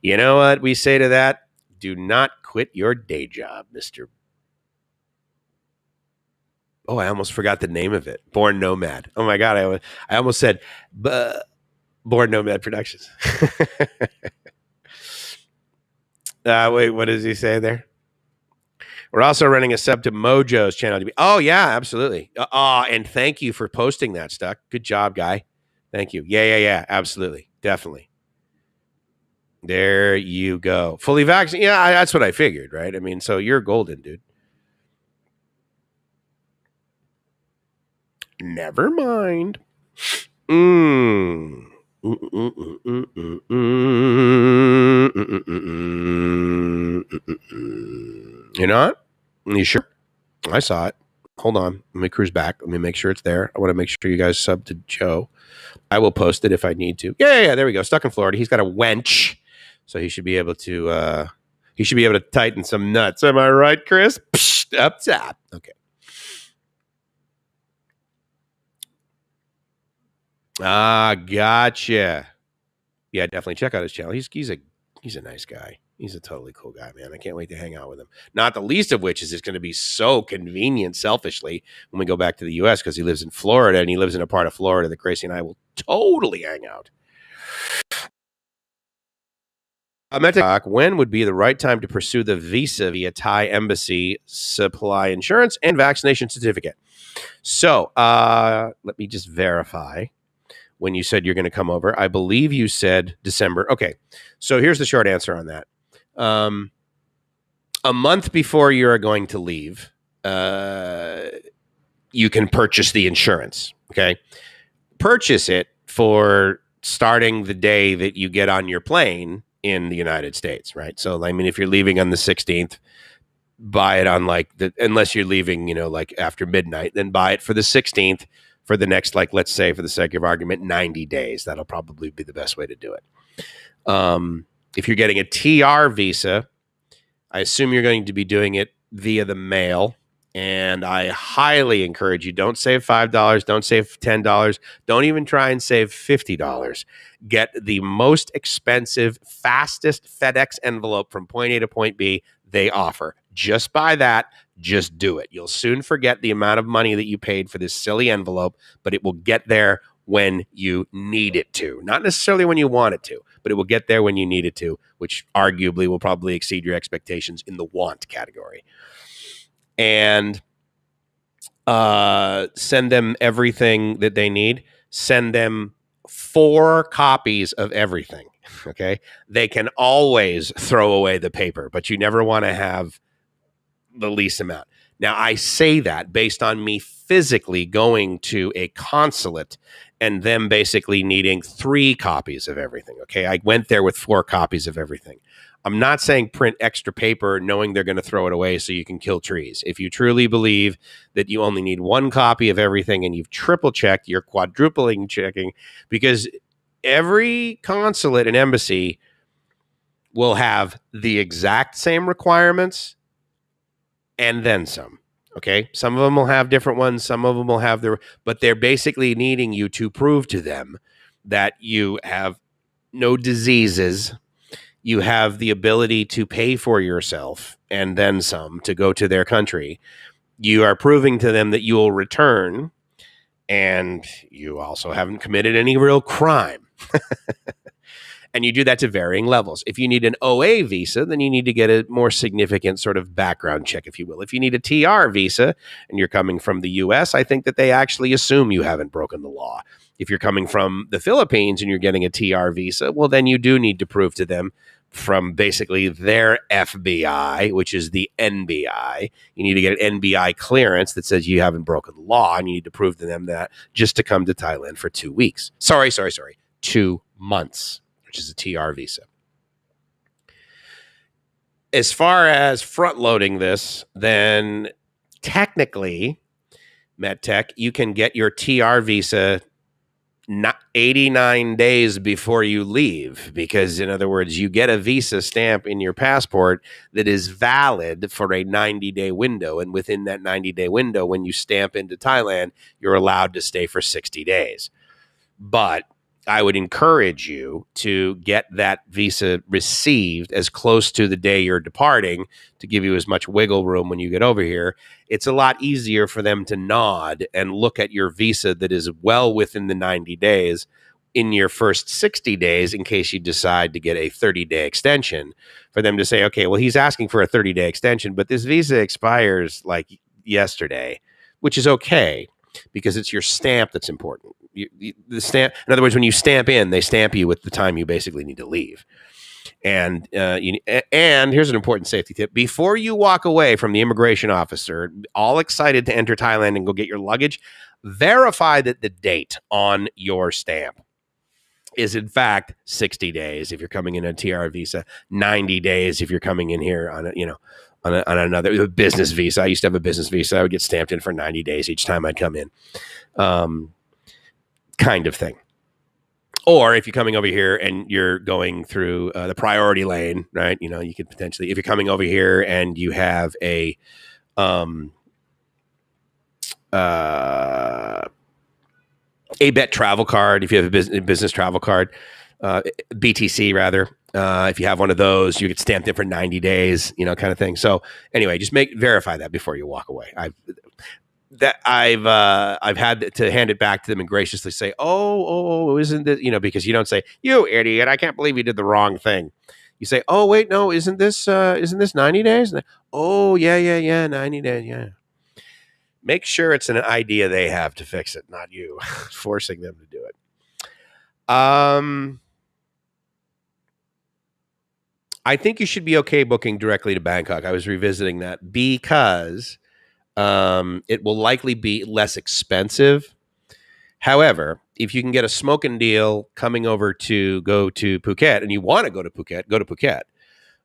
You know what we say to that? Do not quit your day job, Mr. Oh, I almost forgot the name of it. Born Nomad. Oh my God. I almost said Born Nomad Productions. Wait, what does he say there? We're also running a sub to Mojo's channel. Oh, yeah, absolutely. And thank you for posting that, Stuck. Good job, guy. Thank you. Yeah. Absolutely. Definitely. There you go. Fully vaccinated. Yeah, that's what I figured, right? I mean, so you're golden, dude. Never mind. You not? You sure? I saw it. Hold on. Let me cruise back. Let me make sure it's there. I want to make sure you guys sub to Joe. I will post it if I need to. Yeah. There we go. Stuck in Florida. He's got a wench, so he should be able to. He should be able to tighten some nuts. Am I right, Chris? Psst, up top. Okay. Gotcha. Yeah, definitely check out his channel. He's a nice guy. He's a totally cool guy, man. I can't wait to hang out with him. Not the least of which is it's going to be so convenient, selfishly, when we go back to the U.S. because he lives in Florida and he lives in a part of Florida that Gracie and I will totally hang out. I meant to ask, when would be the right time to pursue the visa via Thai embassy, supply insurance, and vaccination certificate? So let me just verify. When you said you're going to come over, I believe you said December. Okay, so here's the short answer on that. A month before you're going to leave, you can purchase the insurance. Okay, purchase it for starting the day that you get on your plane in the United States, right? So, I mean, if you're leaving on the 16th, buy it on unless you're leaving, like after midnight, then buy it for the 16th. For the next, let's say, for the sake of argument, 90 days. That'll probably be the best way to do it. If you're getting a TR visa, I assume you're going to be doing it via the mail. And I highly encourage you, don't save $5, don't save $10, don't even try and save $50. Get the most expensive, fastest FedEx envelope from point A to point B they offer. Just buy that. Just do it. You'll soon forget the amount of money that you paid for this silly envelope, but it will get there when you need it to. Not necessarily when you want it to, but it will get there when you need it to, which arguably will probably exceed your expectations in the want category. And send them everything that they need. Send them 4 copies of everything. Okay. They can always throw away the paper, but you never want to have the least amount. Now, I say that based on me physically going to a consulate and them basically needing 3 copies of everything. Okay. I went there with 4 copies of everything. I'm not saying print extra paper knowing they're going to throw it away so you can kill trees. If you truly believe that you only need 1 copy of everything and you've triple checked, you're quadrupling checking, because every consulate and embassy will have the exact same requirements and then some. Okay. Some of them will have different ones. Some of them will have but they're basically needing you to prove to them that you have no diseases. You have the ability to pay for yourself and then some to go to their country. You are proving to them that you will return, and you also haven't committed any real crime. And you do that to varying levels. If you need an OA visa, then you need to get a more significant sort of background check, if you will. If you need a TR visa and you're coming from the US, I think that they actually assume you haven't broken the law. If you're coming from the Philippines and you're getting a TR visa, well, then you do need to prove to them from basically their FBI, which is the NBI. You need to get an NBI clearance that says you haven't broken the law, and you need to prove to them that just to come to Thailand for 2 weeks. Sorry. 2 months. Which is a TR visa. As far as front loading this, then technically, MedTech, you can get your TR visa 89 days before you leave, because in other words, you get a visa stamp in your passport that is valid for a 90-day window. And within that 90-day window, when you stamp into Thailand, you're allowed to stay for 60 days. But I would encourage you to get that visa received as close to the day you're departing to give you as much wiggle room when you get over here. It's a lot easier for them to nod and look at your visa that is well within the 90 days in your first 60 days in case you decide to get a 30-day extension, for them to say, okay, well, he's asking for a 30-day extension, but this visa expires like yesterday, which is okay because it's your stamp that's important. The stamp, in other words, when you stamp in, they stamp you with the time you basically need to leave. And and here's an important safety tip: before you walk away from the immigration officer, all excited to enter Thailand and go get your luggage, verify that the date on your stamp is in fact 60 days if you're coming in a TR visa, 90 days if you're coming in here on on another business visa. I used to have a business visa. I would get stamped in for 90 days each time I'd come in, kind of thing. Or if you're coming over here and you're going through the priority lane, right? You could potentially, if you're coming over here and you have a ABET travel card, if you have a business travel card, BTC rather, if you have one of those, you get stamped in for 90 days, kind of thing. So anyway, just verify that before you walk away. I've had to hand it back to them and graciously say, oh, isn't it, because you don't say, you idiot, I can't believe you did the wrong thing. You say, oh, wait, no, isn't this 90 days? And oh, yeah, 90 days, yeah. Make sure it's an idea they have to fix it, not you forcing them to do it. I think you should be okay booking directly to Bangkok. I was revisiting that because it will likely be less expensive. However, if you can get a smoking deal coming over to go to Phuket and you want to go to Phuket, go to Phuket.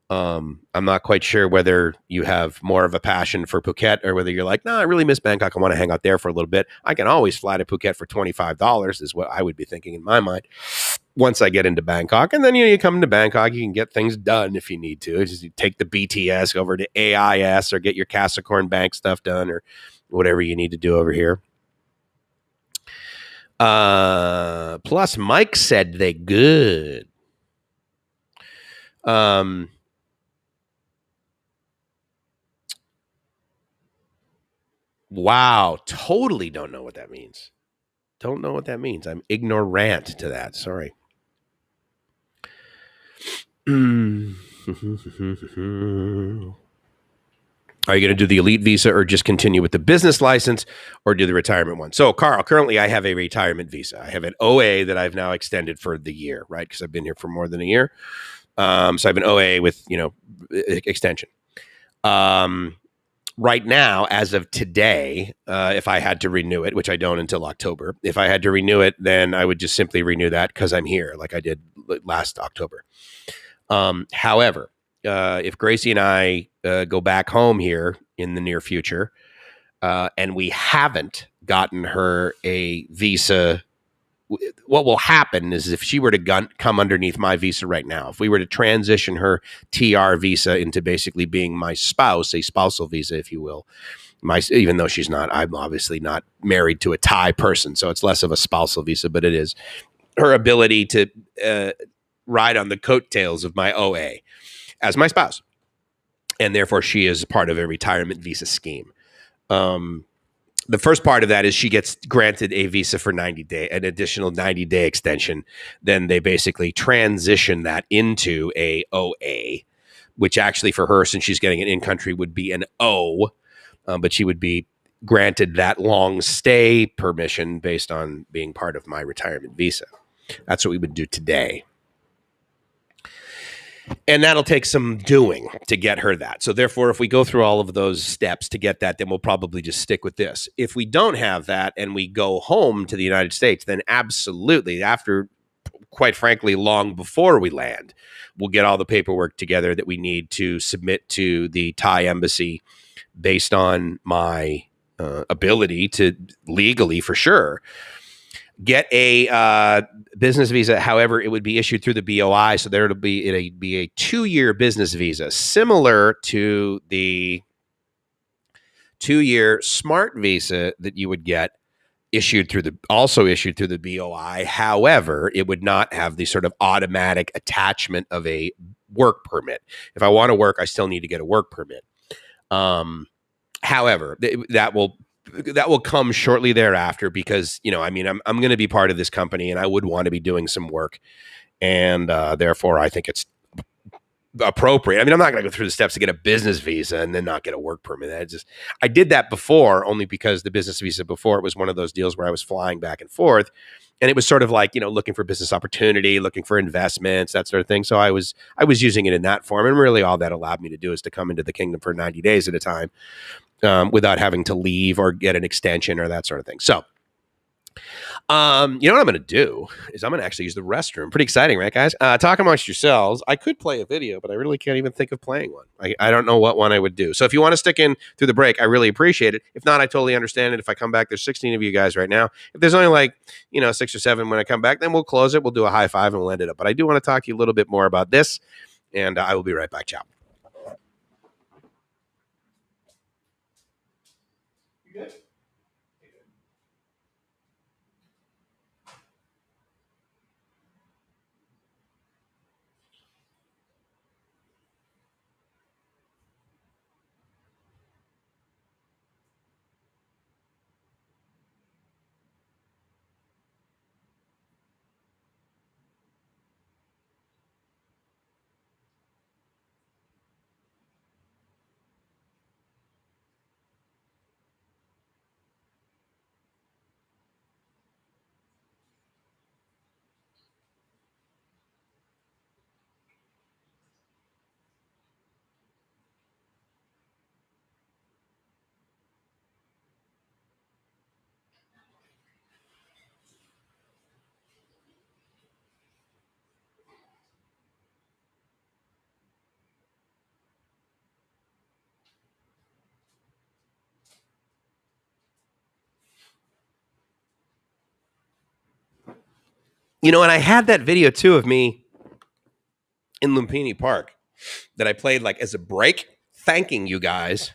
I'm not quite sure whether you have more of a passion for Phuket or whether you're like, no, I really miss Bangkok. I want to hang out there for a little bit. I can always fly to Phuket for $25 is what I would be thinking in my mind once I get into Bangkok. And then, you come to Bangkok, you can get things done if you need to. It's just you take the BTS over to AIS or get your Capricorn Bank stuff done or whatever you need to do over here. Plus, Mike said they good. Wow, totally don't know what that means. Don't know what that means. I'm ignorant to that. Sorry. Are you going to do the elite visa or just continue with the business license or do the retirement one? So, Carl, currently I have a retirement visa. I have an OA that I've now extended for the year, right? Because I've been here for more than a year. So I have an OA with, extension. Right now, as of today, if I had to renew it, which I don't until October, if I had to renew it, then I would just simply renew that because I'm here like I did last October. However, if Gracie and I go back home here in the near future and we haven't gotten her a visa, what will happen is if she were to come underneath my visa right now, if we were to transition her TR visa into basically being my spouse, a spousal visa, if you will, even though she's not, I'm obviously not married to a Thai person, so it's less of a spousal visa, but it is her ability to ride on the coattails of my OA as my spouse. And therefore she is part of a retirement visa scheme. The first part of that is she gets granted a visa for 90 days, an additional 90-day extension. Then they basically transition that into a OA, which actually for her, since she's getting an in-country, would be an O, but she would be granted that long stay permission based on being part of my retirement visa. That's what we would do today. And that'll take some doing to get her that. So therefore, if we go through all of those steps to get that, then we'll probably just stick with this. If we don't have that and we go home to the United States, then absolutely, after, quite frankly, long before we land, we'll get all the paperwork together that we need to submit to the Thai embassy based on my ability to legally, for sure, get a business visa. However, it would be issued through the BOI, so it'd be a 2-year business visa, similar to the 2-year smart visa that you would get issued through the BOI. However, it would not have the sort of automatic attachment of a work permit. If I want to work, I still need to get a work permit. However, that will come shortly thereafter because, I'm going to be part of this company and I would want to be doing some work. And therefore, I think it's appropriate. I'm not going to go through the steps to get a business visa and then not get a work permit. I did that before only because the business visa before, it was one of those deals where I was flying back and forth. And it was sort of like, looking for business opportunity, looking for investments, that sort of thing. So I was using it in that form. And really all that allowed me to do is to come into the kingdom for 90 days at a time without having to leave or get an extension or that sort of thing. So, what I'm going to do is I'm going to actually use the restroom. Pretty exciting, right, guys? Talk amongst yourselves. I could play a video, but I really can't even think of playing one. I don't know what one I would do. So if you want to stick in through the break, I really appreciate it. If not, I totally understand it. If I come back, there's 16 of you guys right now. If there's only 6 or 7 when I come back, then we'll close it. We'll do a high five and we'll end it up. But I do want to talk to you a little bit more about this, and I will be right back. Ciao. You good? And I had that video too of me in Lumpini Park that I played as a break, thanking you guys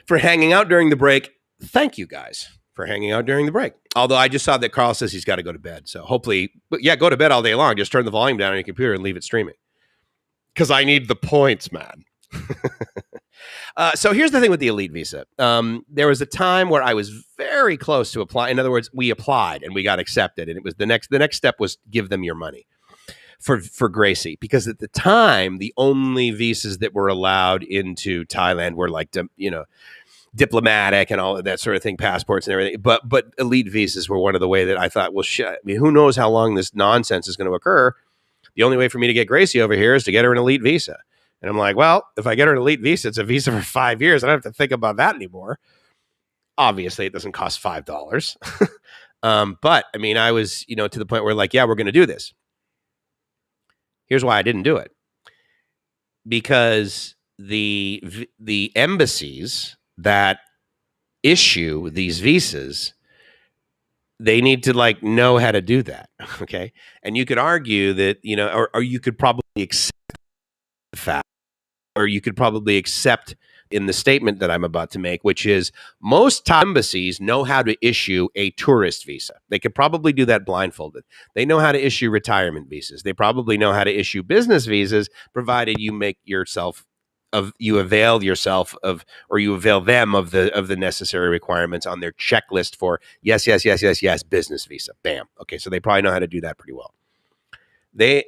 for hanging out during the break. Thank you guys for hanging out during the break. Although I just saw that Carl says he's got to go to bed. So hopefully, go to bed all day long. Just turn the volume down on your computer and leave it streaming. Because I need the points, man. So here's the thing with the Elite Visa. There was a time where I was very close to apply. In other words, we applied and we got accepted. And it was the next step was give them your money for Gracie. Because at the time, the only visas that were allowed into Thailand were diplomatic and all of that sort of thing, passports and everything. But Elite visas were one of the way that I thought, well, shit, who knows how long this nonsense is going to occur? The only way for me to get Gracie over here is to get her an Elite visa. And I'm like, well, if I get her an Elite visa, it's a visa for 5 years. I don't have to think about that anymore. Obviously, it doesn't cost $5. But I was, to the point where we're going to do this. Here's why I didn't do it. Because the embassies that issue these visas, they need to know how to do that. Okay. And you could argue that, or you could probably accept the fact, or you could probably accept in the statement that I'm about to make, which is most Thai embassies know how to issue a tourist visa. They could probably do that blindfolded. They know how to issue retirement visas. They probably know how to issue business visas, provided you make yourself you avail yourself of, or you avail them of the necessary requirements on their checklist for yes, business visa. Bam. Okay, so they probably know how to do that pretty well.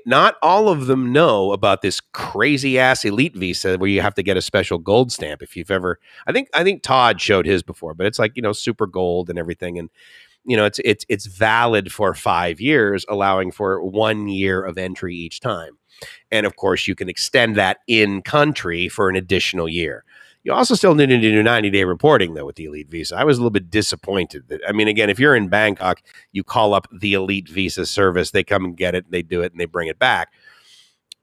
Not all of them know about this crazy ass Elite visa where you have to get a special gold stamp. If you've ever, I think Todd showed his before, but it's super gold and everything, and it's valid for 5 years, allowing for 1 year of entry each time. And of course, you can extend that in country for an additional year. You also still need to do 90-day reporting, though, with the Elite visa. I was a little bit disappointed. Again, if you're in Bangkok, you call up the Elite visa service. They come and get it, they do it, and they bring it back.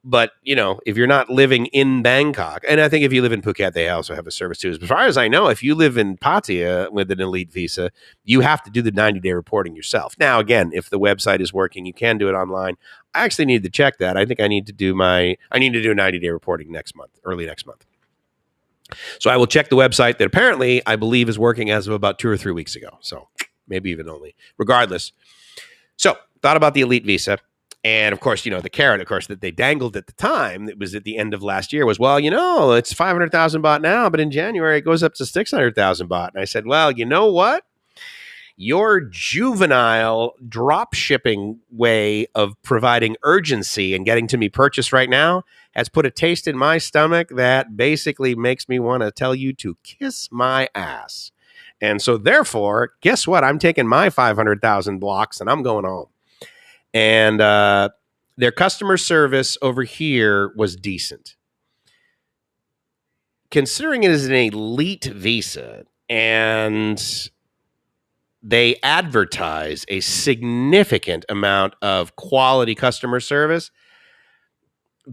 But, if you're not living in Bangkok, and I think if you live in Phuket, they also have a service too. As far as I know, if you live in Pattaya with an Elite visa, you have to do the 90-day reporting yourself. Now, again, if the website is working, you can do it online. I actually need to check that. I think I need to do a 90-day reporting early next month. So I will check the website that apparently I believe is working as of about 2 or 3 weeks ago. So maybe even only. Regardless, so thought about the elite visa. And of course, the carrot, of course, that they dangled at the time, that was at the end of last year, was, well, it's 500,000 baht now, but in January it goes up to 600,000 baht. And I said, well, you know what? Your juvenile drop shipping way of providing urgency and getting to me purchase right now has put a taste in my stomach that basically makes me want to tell you to kiss my ass. And so therefore, guess what? I'm taking my 500,000 blocks and I'm going home. And their customer service over here was decent. Considering it is an elite visa and they advertise a significant amount of quality customer service,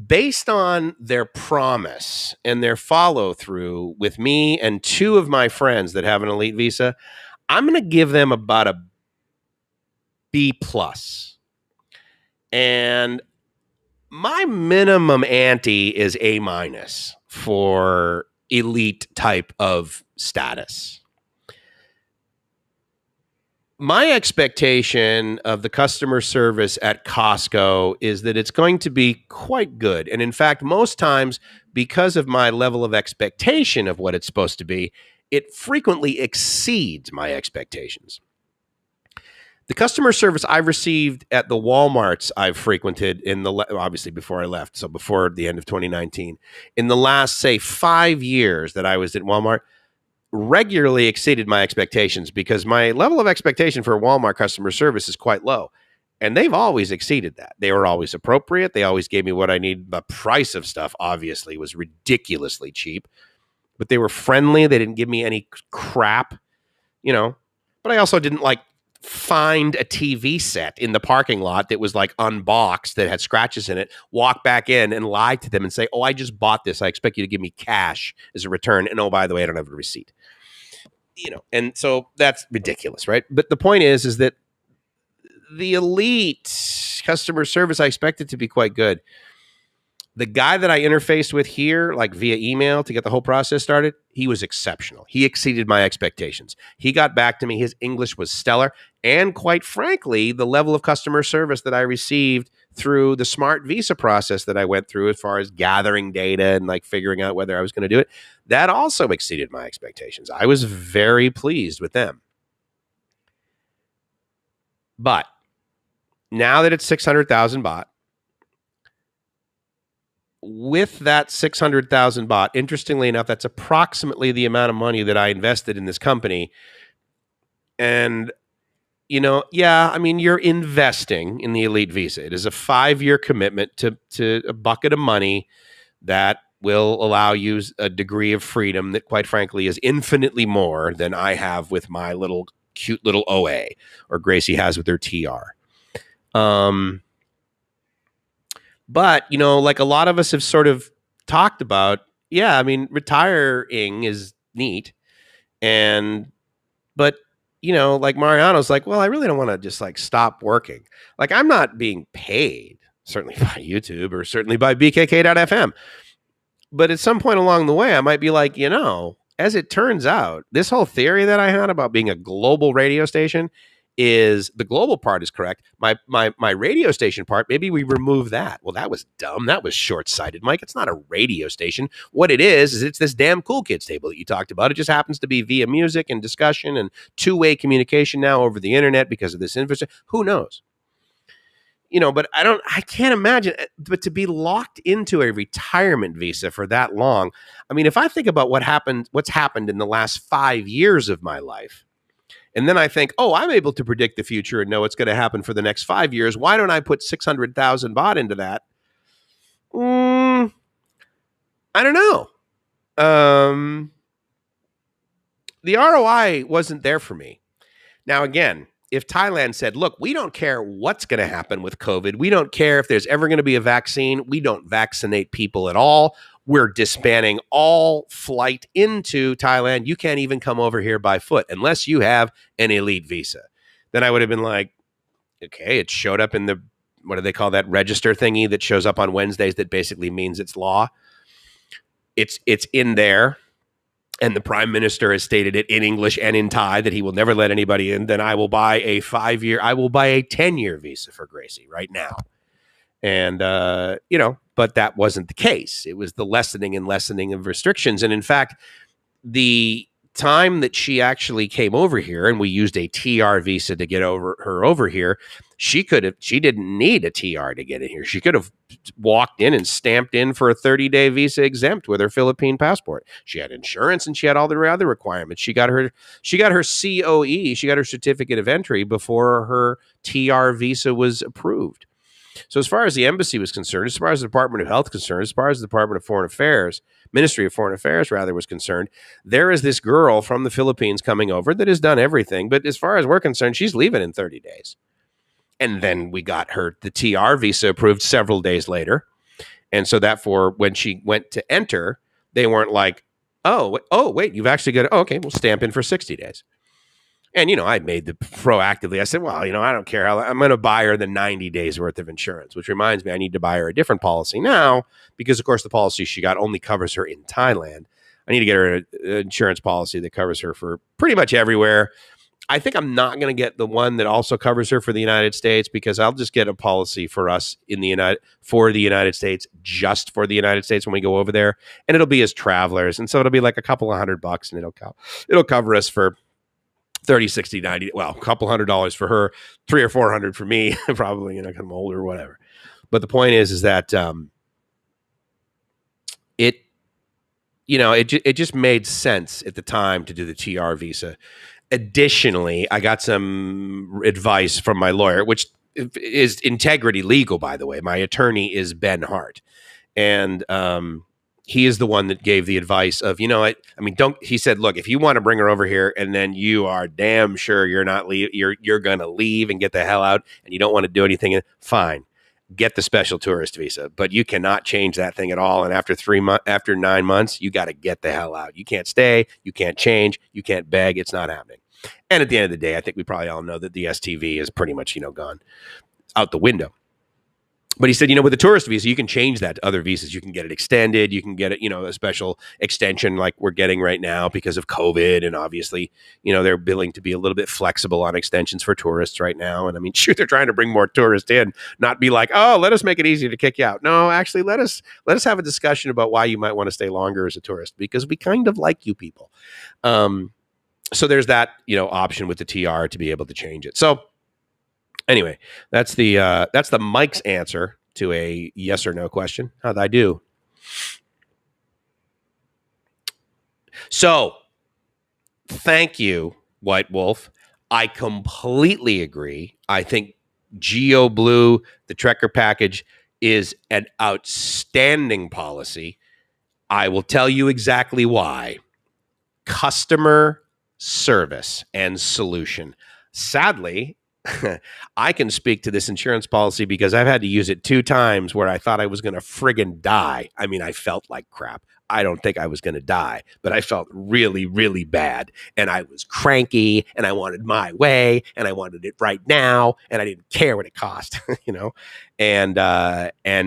based on their promise and their follow through with me and two of my friends that have an elite visa, I'm going to give them about a B plus. And my minimum ante is A minus for elite type of status. My expectation of the customer service at Costco is that it's going to be quite good. And in fact, most times, because of my level of expectation of what it's supposed to be, it frequently exceeds my expectations. The customer service I received at the Walmarts I've frequented obviously before I left, so before the end of 2019, in the last, say, 5 years that I was at Walmart, regularly exceeded my expectations, because my level of expectation for Walmart customer service is quite low. And they've always exceeded that. They were always appropriate. They always gave me what I need. The price of stuff, obviously, was ridiculously cheap. But they were friendly. They didn't give me any crap, But I also didn't, find a TV set in the parking lot that was, unboxed, that had scratches in it, walk back in and lie to them and say, oh, I just bought this. I expect you to give me cash as a return. And, oh, by the way, I don't have a receipt. And so that's ridiculous, right? But the point is that the elite customer service, I expect it to be quite good. The guy that I interfaced with here, via email to get the whole process started, he was exceptional. He exceeded my expectations. He got back to me. His English was stellar. And quite frankly, the level of customer service that I received through the smart visa process that I went through, as far as gathering data and figuring out whether I was going to do it, that also exceeded my expectations. I was very pleased with them. But now that it's 600,000 baht, with that 600,000 baht, interestingly enough, that's approximately the amount of money that I invested in this company. And, you're investing in the elite visa. It is a 5-year commitment to a bucket of money that will allow you a degree of freedom that, quite frankly, is infinitely more than I have with my cute little OA, or Gracie has with her TR. But, a lot of us have sort of talked about, retiring is neat. But, Mariano's well, I really don't want to just stop working. I'm not being paid, certainly by YouTube or certainly by BKK.FM. But at some point along the way, I might be as it turns out, this whole theory that I had about being a global radio station is, the global part is correct. My radio station part, maybe we remove that. Well, that was dumb. That was short-sighted, Mike. It's not a radio station. What it is it's this damn Cool Kids table that you talked about. It just happens to be via music and discussion and two-way communication now over the internet because of this infrastructure. Who knows? But I can't imagine, but to be locked into a retirement visa for that long. If I think about what's happened in the last 5 years of my life, and then I think, oh, I'm able to predict the future and know what's going to happen for the next 5 years. Why don't I put 600,000 baht into that? I don't know. The ROI wasn't there for me. Now, again, if Thailand said, look, we don't care what's going to happen with COVID. We don't care if there's ever going to be a vaccine. We don't vaccinate people at all. We're disbanding all flight into Thailand. You can't even come over here by foot unless you have an elite visa. Then I would have been okay, it showed up in the, what do they call that, register thingy that shows up on Wednesdays that basically means it's law. It's in there. and the prime minister has stated it in English and in Thai that he will never let anybody in, then I will buy a 10-year visa for Gracie right now. And, but that wasn't the case. It was the lessening of restrictions. And in fact, the time that she actually came over here and we used a TR visa to get her over here, she didn't need a TR to get in here. She could have walked in and stamped in for a 30-day visa exempt with her Philippine passport. She had insurance and she had all the other requirements. She got her COE, she got her certificate of entry before her TR visa was approved. So as far as the embassy was concerned, as far as the Department of Health concerned, as far as the Department of Foreign Affairs, Ministry of Foreign Affairs rather, was concerned, there is this girl from the Philippines coming over that has done everything. But as far as we're concerned, she's leaving in 30 days. And then we got her the TR visa approved several days later. And so therefore, when she went to enter, they weren't like, oh, wait, you've actually got to, okay, we'll stamp in for 60 days. And, I made the proactively, I said, well, I don't care how I'm going to buy her the 90 days worth of insurance, which reminds me, I need to buy her a different policy now because, of course, the policy she got only covers her in Thailand. I need to get her an insurance policy that covers her for pretty much everywhere. I think I'm not going to get the one that also covers her for the United States because I'll just get a policy for us for the United States, just for the United States when we go over there. And it'll be as travelers. And so it'll be like a couple of $100 and it'll cover us for 30, 60, 90, well, a couple $100 for her, 300 or 400 for me, probably, because I'm older or whatever. But the point is that it just made sense at the time to do the TR visa. Additionally, I got some advice from my lawyer, which is Integrity Legal, by the way. My attorney is Ben Hart. And he is the one that gave the advice of, he said, look, if you want to bring her over here and then you are damn sure you're going to leave and get the hell out and you don't want to do anything, fine, get the special tourist visa, but you cannot change that thing at all. And after 9 months, you got to get the hell out. You can't stay, you can't change, you can't beg. It's not happening. And at the end of the day, I think we probably all know that the STV is pretty much, gone out the window. But he said, with the tourist visa, you can change that to other visas. You can get it extended. You can get it, a special extension like we're getting right now because of COVID. And obviously, they're willing to be a little bit flexible on extensions for tourists right now. And I mean, shoot, they're trying to bring more tourists in, not be like, oh, let us make it easier to kick you out. No, actually, let us have a discussion about why you might want to stay longer as a tourist because we kind of like you people. So there's that, option with the TR to be able to change it. So anyway, that's the Mike's answer to a yes or no question. How'd I do? So, thank you, White Wolf. I completely agree. I think Geo Blue, the Trekker package, is an outstanding policy. I will tell you exactly why. Customer service and solution. Sadly, I can speak to this insurance policy because I've had to use it 2 times where I thought I was going to friggin' die. I mean, I felt like crap. I don't think I was going to die, but I felt really, really bad. And I was cranky and I wanted my way and I wanted it right now. And I didn't care what it cost, and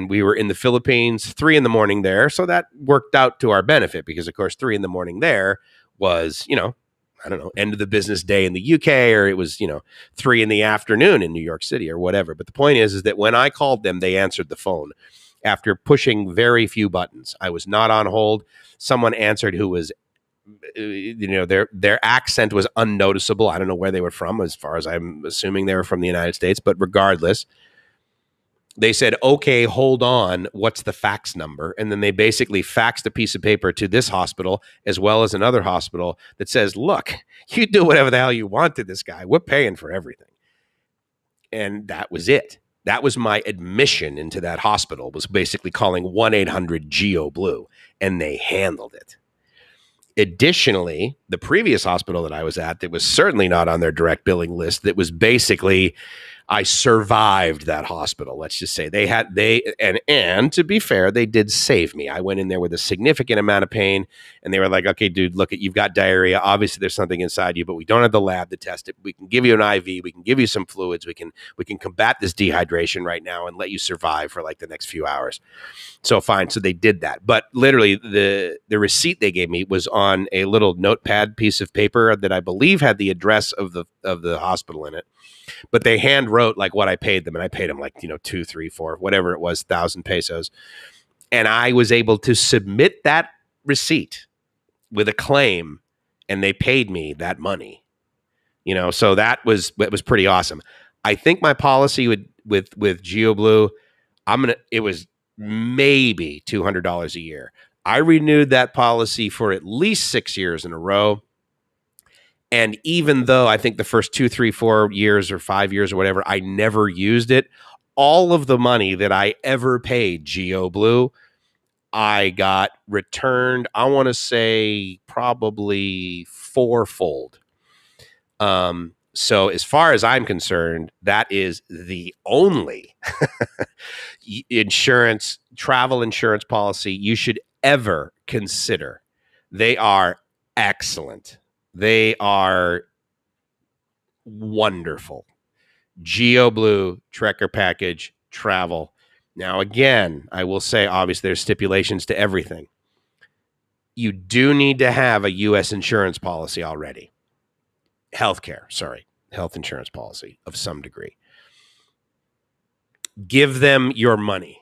we were in the Philippines 3 a.m. there. So that worked out to our benefit because of course, 3 a.m. there was, I don't know, end of the business day in the UK, or it was, 3 p.m. in New York City or whatever. But the point is that when I called them, they answered the phone after pushing very few buttons. I was not on hold. Someone answered who was, their accent was unnoticeable. I don't know where they were from, as far as I'm assuming they were from the United States. But regardless, they said, okay, hold on. What's the fax number? And then they basically faxed a piece of paper to this hospital as well as another hospital that says, look, you do whatever the hell you want to this guy. We're paying for everything. And that was it. That was my admission into that hospital, was basically calling 1-800-GEO-BLUE, and they handled it. Additionally, the previous hospital that I was at that was certainly not on their direct billing list, that was basically I survived that hospital. Let's just say and to be fair, they did save me. I went in there with a significant amount of pain, and they were like, "Okay, dude, look, you've got diarrhea. Obviously, there's something inside you, but we don't have the lab to test it. We can give you an IV. We can give you some fluids. We can combat this dehydration right now and let you survive for like the next few hours." So fine. So they did that, but literally the receipt they gave me was on a little notepad piece of paper that I believe had the address of the hospital in it. But they hand wrote like what I paid them, and I paid them like 2, 3, 4, whatever it was, 1,000 pesos, and I was able to submit that receipt with a claim, and they paid me that money. So that was pretty awesome. I think my policy with GeoBlue, it was maybe $200 a year. I renewed that policy for at least 6 years in a row. And even though I think the first 2, 3, 4 years or 5 years or whatever, I never used it, all of the money that I ever paid GeoBlue, I got returned, I want to say probably fourfold. So as far as I'm concerned, that is the only travel insurance policy you should ever consider. They are excellent. They are wonderful. GeoBlue, Trekker Package, Travel. Now, again, I will say, obviously, there's stipulations to everything. You do need to have a U.S. insurance policy already. Health insurance policy of some degree. Give them your money.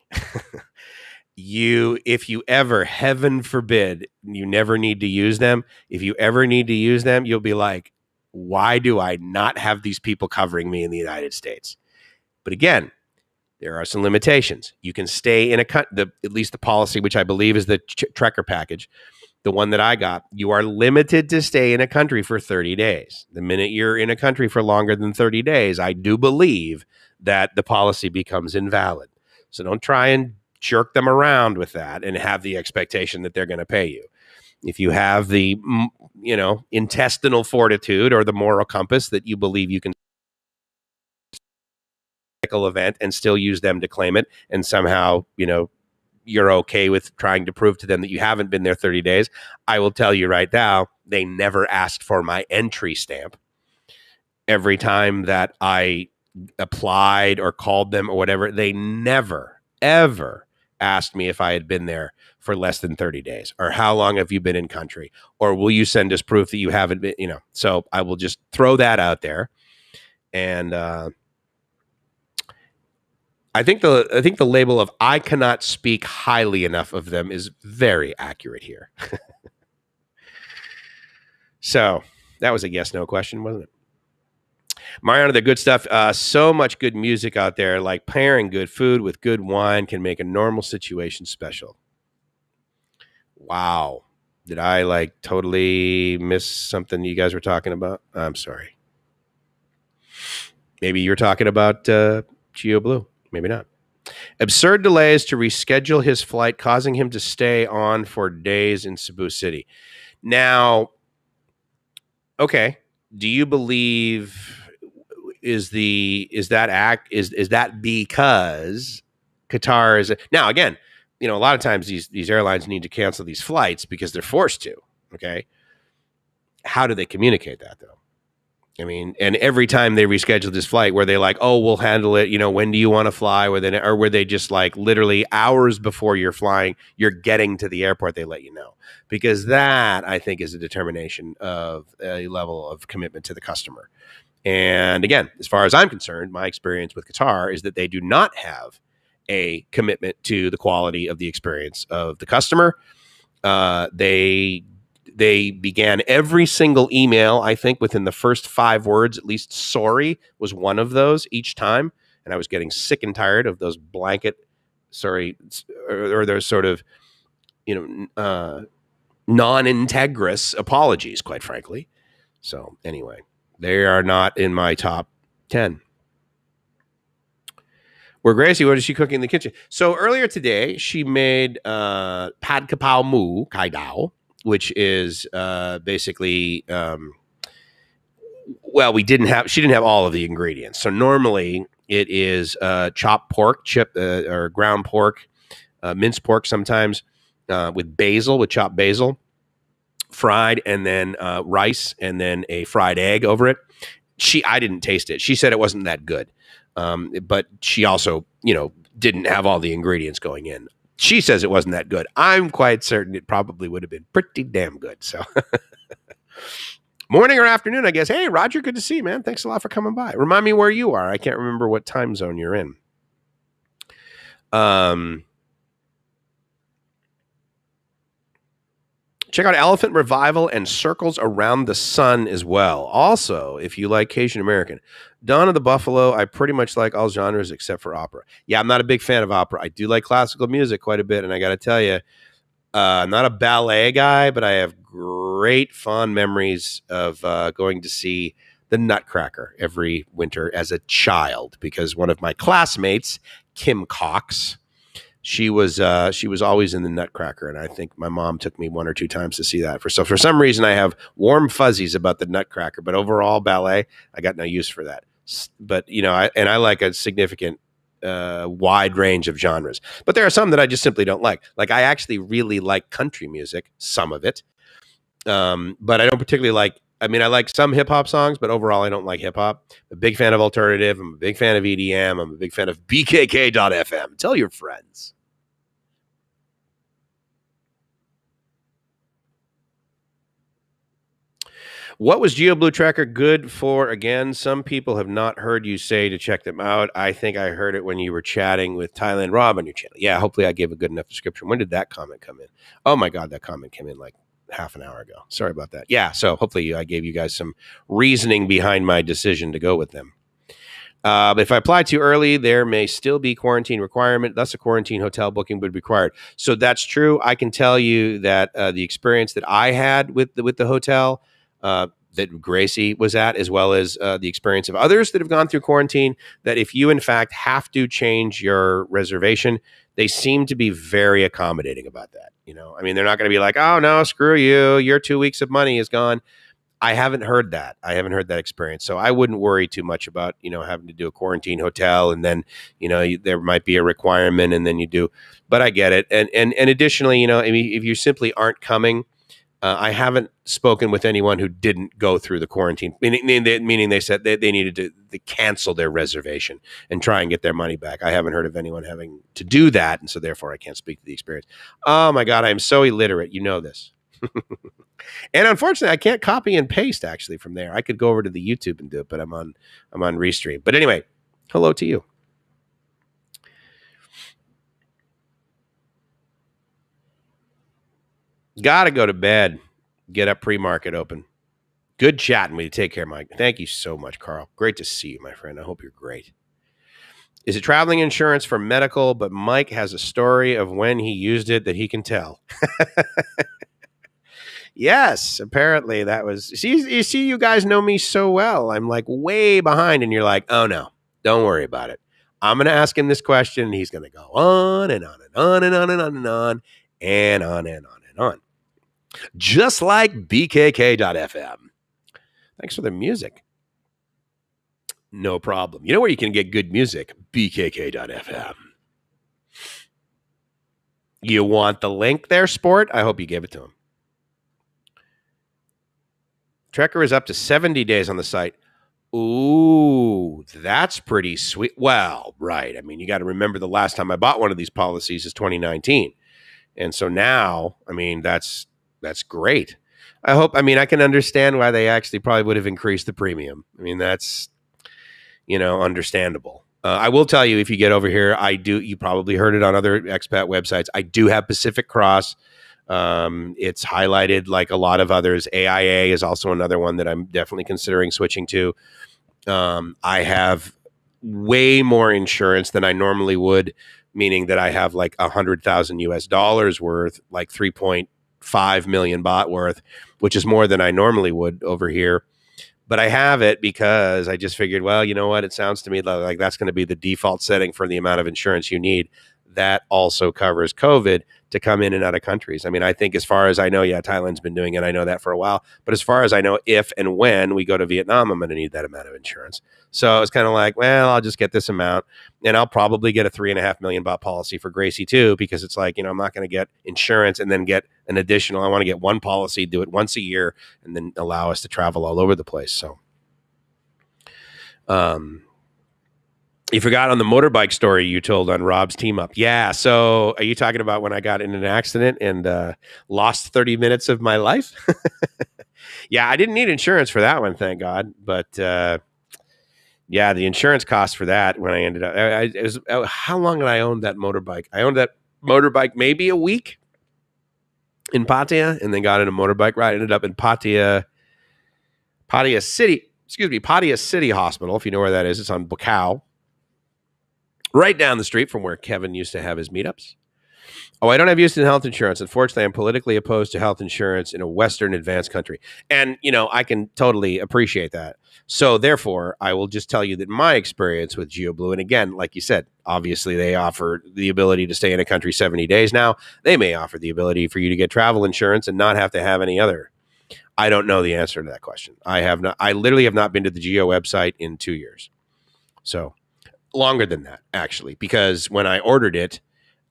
If you ever, heaven forbid, you never need to use them. If you ever need to use them, you'll be like, why do I not have these people covering me in the United States? But again, there are some limitations. You can stay in at least the policy, which I believe is the Trekker package, the one that I got, you are limited to stay in a country for 30 days. The minute you're in a country for longer than 30 days, I do believe that the policy becomes invalid. So don't try and jerk them around with that and have the expectation that they're going to pay you. If you have the, intestinal fortitude or the moral compass that you believe you can event and still use them to claim it, and somehow, you're okay with trying to prove to them that you haven't been there 30 days, I will tell you right now, they never asked for my entry stamp. Every time that I applied or called them or whatever, they never, ever asked me if I had been there for less than 30 days or how long have you been in country or will you send us proof that you haven't been, So I will just throw that out there. And I think the label of I cannot speak highly enough of them is very accurate here. So that was a yes, no question, wasn't it? Mariana, the good stuff. So much good music out there, like pairing good food with good wine can make a normal situation special. Wow. Did I totally miss something you guys were talking about? I'm sorry. Maybe you're talking about GeoBlue. Maybe not. Absurd delays to reschedule his flight, causing him to stay on for days in Cebu City. Now, okay, do you believe is that because Qatar is now again? A lot of times these airlines need to cancel these flights because they're forced to. Okay, how do they communicate that though? I mean, and every time they reschedule this flight, where they like, oh, we'll handle it. When do you want to fly? Or were they just like literally hours before you're flying, you're getting to the airport, they let you know? Because that, I think, is a determination of a level of commitment to the customer. And again, as far as I'm concerned, my experience with Qatar is that they do not have a commitment to the quality of the experience of the customer. They began every single email, I think, within the first 5 words, at least sorry was one of those each time. And I was getting sick and tired of those blanket sorry, or those sort of, non-integrous apologies, quite frankly. So anyway, they are not in my top 10. Where Gracie, what is she cooking in the kitchen? So earlier today, she made pad kapow mu kai dao, which is basically, she didn't have all of the ingredients. So normally It is chopped pork, or ground pork, minced pork sometimes, with basil, with chopped basil, fried, and then rice, and then a fried egg over it. I didn't taste it. She said it wasn't that good, but she also, didn't have all the ingredients going in. She says it wasn't that good. I'm quite certain it probably would have been pretty damn good. So, morning or afternoon, I guess. Hey, Roger, good to see you, man. Thanks a lot for coming by. Remind me where you are. I can't remember what time zone you're in. Check out Elephant Revival and Circles Around the Sun as well. Also, if you like Cajun American, Dawn of the Buffalo, I pretty much like all genres except for opera. Yeah, I'm not a big fan of opera. I do like classical music quite a bit, and I got to tell you, I'm not a ballet guy, but I have great fond memories of going to see the Nutcracker every winter as a child, because one of my classmates, Kim Cox, she was always in the Nutcracker, and I think my mom took me one or two times to see that. For some reason, I have warm fuzzies about the Nutcracker, but overall ballet, I got no use for that. But I like a significant wide range of genres, but there are some that I just simply don't like. Like, I actually really like country music, some of it, but I don't particularly like. I mean, I like some hip hop songs, but overall, I don't like hip hop. I'm a big fan of alternative. I'm a big fan of EDM. I'm a big fan of BKK.FM. Tell your friends. What was GeoBlue Tracker good for? Again, some people have not heard you say to check them out. I think I heard it when you were chatting with Thailand Rob on your channel. Yeah, hopefully I gave a good enough description. When did that comment come in? Oh my God, that comment came in like half an hour ago. Sorry about that. Yeah, so hopefully I gave you guys some reasoning behind my decision to go with them. But if I apply too early, there may still be quarantine requirement. Thus, a quarantine hotel booking would be required. So that's true. I can tell you that the experience that I had with the hotel that Gracie was at, as well as the experience of others that have gone through quarantine, that if you in fact have to change your reservation, they seem to be very accommodating about that. I mean, they're not going to be like, oh no, screw you, your 2 weeks of money is gone. I haven't heard that. I haven't heard that experience. So I wouldn't worry too much about, having to do a quarantine hotel, and then, there might be a requirement, and then you do, but I get it. And additionally, I mean, if you simply aren't coming, I haven't spoken with anyone who didn't go through the quarantine, meaning they said they needed to cancel their reservation and try and get their money back. I haven't heard of anyone having to do that, and so therefore I can't speak to the experience. Oh my God, I am so illiterate. You know this. And unfortunately, I can't copy and paste actually from there. I could go over to the YouTube and do it, but I'm on Restream. But anyway, hello to you. Gotta go to bed. Get up pre-market open. Good chatting with you. Take care, Mike. Thank you so much, Carl. Great to see you, my friend. I hope you're great. Is it traveling insurance for medical? But Mike has a story of when he used it that he can tell. Yes, apparently that was. See, you guys know me so well. I'm like way behind, and you're like, oh no, don't worry about it. I'm going to ask him this question, and he's going to go on and on and on and on and on and on and on and on and on. Just like BKK.FM. Thanks for the music. No problem. You know where you can get good music? BKK.FM. You want the link there, sport? I hope you gave it to him. Trekker is up to 70 days on the site. Ooh, that's pretty sweet. Well, right. I mean, you got to remember the last time I bought one of these policies is 2019. And so now, I mean, that's great. I can understand why they actually probably would have increased the premium. I mean, that's, understandable. I will tell you, if you get over here, you probably heard it on other expat websites. I do have Pacific Cross. It's highlighted like a lot of others. AIA is also another one that I'm definitely considering switching to. I have way more insurance than I normally would, meaning that I have like $100,000 worth, like 3.5 million baht worth, which is more than I normally would over here. But I have it because I just figured, well, you know what? It sounds to me like that's going to be the default setting for the amount of insurance you need. That also covers COVID to come in and out of countries. I mean, I think as far as I know, yeah, Thailand's been doing it. I know that for a while. But as far as I know, if and when we go to Vietnam, I'm going to need that amount of insurance. So it's kind of like, well, I'll just get this amount, and I'll probably get a $3.5 million policy for Gracie too, because it's like, I'm not going to get insurance and then get an additional. I want to get one policy, do it once a year, and then allow us to travel all over the place. So, you forgot on the motorbike story you told on Rob's team up. Yeah. So are you talking about when I got in an accident and lost 30 minutes of my life? Yeah, I didn't need insurance for that one, thank God. But yeah, the insurance cost for that when I ended up, it was, how long did I own that motorbike? I owned that motorbike maybe a week in Pattaya, and then got in a motorbike ride. Ended up in Pattaya City Hospital, if you know where that is. It's on Bukau, right down the street from where Kevin used to have his meetups. Oh, I don't have Houston health insurance. Unfortunately, I'm politically opposed to health insurance in a Western advanced country. And, I can totally appreciate that. So therefore, I will just tell you that my experience with GeoBlue, and again, like you said, obviously they offer the ability to stay in a country 70 days now. They may offer the ability for you to get travel insurance and not have to have any other. I don't know the answer to that question. I literally have not been to the Geo website in 2 years. So longer than that, actually, because when I ordered it,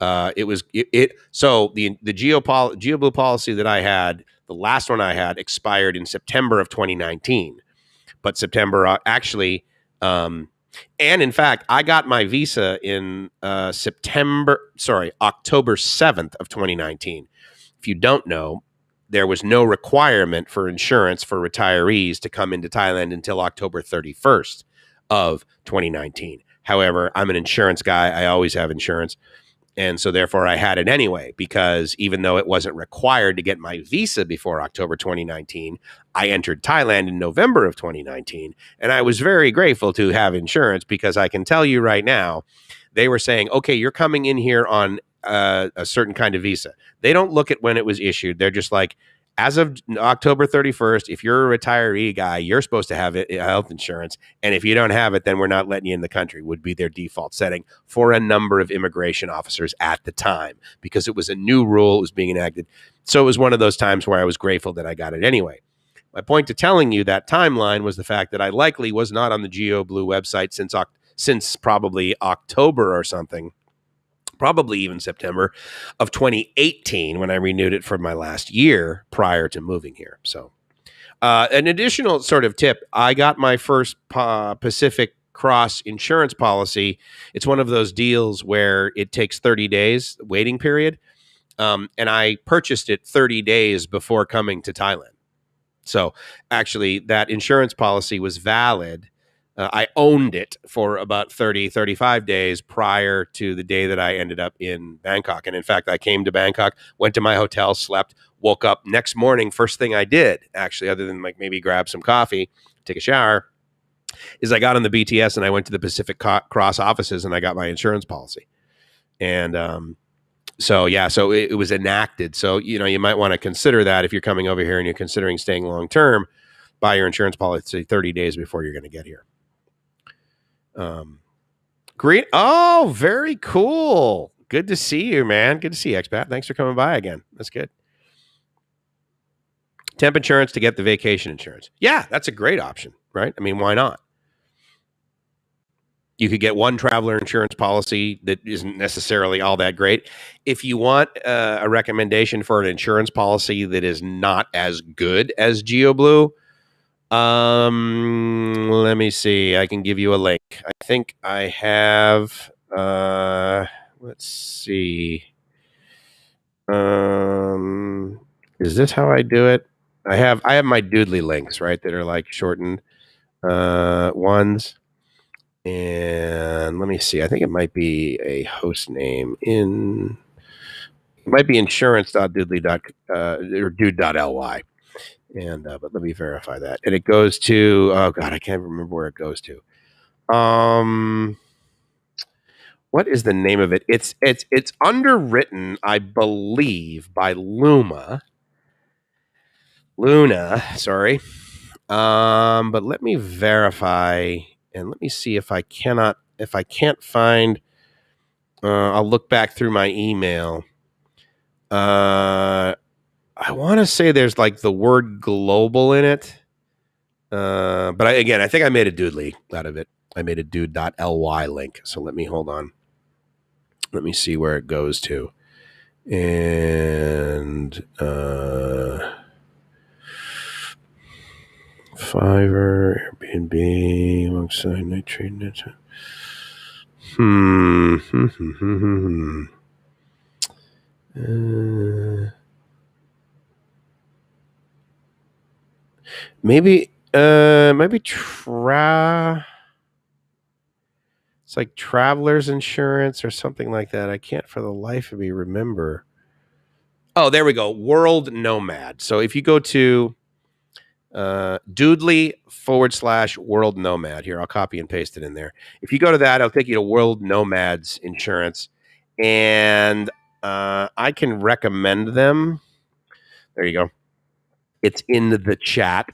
so the GeoBlue policy that I had, the last one I had, expired in September of 2019. But September actually, and in fact, I got my visa in October 7th of 2019. If you don't know, there was no requirement for insurance for retirees to come into Thailand until October 31st of 2019. However, I'm an insurance guy. I always have insurance. And so therefore I had it anyway, because even though it wasn't required to get my visa before October 2019, I entered Thailand in November of 2019. And I was very grateful to have insurance, because I can tell you right now, they were saying, okay, you're coming in here on a certain kind of visa. They don't look at when it was issued. They're just like, as of October 31st, if you're a retiree guy, you're supposed to have health insurance. And if you don't have it, then we're not letting you in the country, would be their default setting for a number of immigration officers at the time, because it was a new rule. It was being enacted. So it was one of those times where I was grateful that I got it anyway. My point to telling you that timeline was the fact that I likely was not on the GeoBlue website since probably October or something. Probably even September of 2018 when I renewed it for my last year prior to moving here. So an additional sort of tip, I got my first Pacific Cross insurance policy. It's one of those deals where it takes 30 days waiting period. And I purchased it 30 days before coming to Thailand. So actually that insurance policy was valid. I owned it for about 35 days prior to the day that I ended up in Bangkok. And in fact, I came to Bangkok, went to my hotel, slept, woke up next morning. First thing I did, actually, other than like maybe grab some coffee, take a shower, is I got on the BTS and I went to the Pacific Cross offices and I got my insurance policy. And so it was enacted. So, you might want to consider that if you're coming over here and you're considering staying long term, buy your insurance policy 30 days before you're going to get here. Green. Oh, very cool. Good to see you, man. Good to see you, expat. Thanks for coming by again. That's good. Temp insurance to get the vacation insurance. Yeah, that's a great option, right? I mean, why not? You could get one traveler insurance policy that isn't necessarily all that great. If you want a recommendation for an insurance policy that is not as good as GeoBlue, let me see. I can give you a link. I think I have, let's see. Is this how I do it? I have my Doodly links, right? That are like shortened, ones. And let me see. I think it might be a host name it might be insurance.doodly. Or dude.ly. And but let me verify that. And it goes to, oh God, I can't remember where it goes to. What is the name of it? It's underwritten, I believe, by Luna, sorry. But let me verify and let me see if I can't find, I'll look back through my email. I want to say there's like the word global in it. But I think I made a doodly out of it. I made a dude.ly link. So hold on. Let me see where it goes to. And Fiverr, Airbnb, alongside Nitrate. Maybe it's like traveler's insurance or something like that. I can't for the life of me remember. Oh, there we go. World Nomad. So if you go to Doodly/World Nomad. Here, I'll copy and paste it in there. If you go to that, it'll take you to World Nomads Insurance. And I can recommend them. There you go. It's in the chat.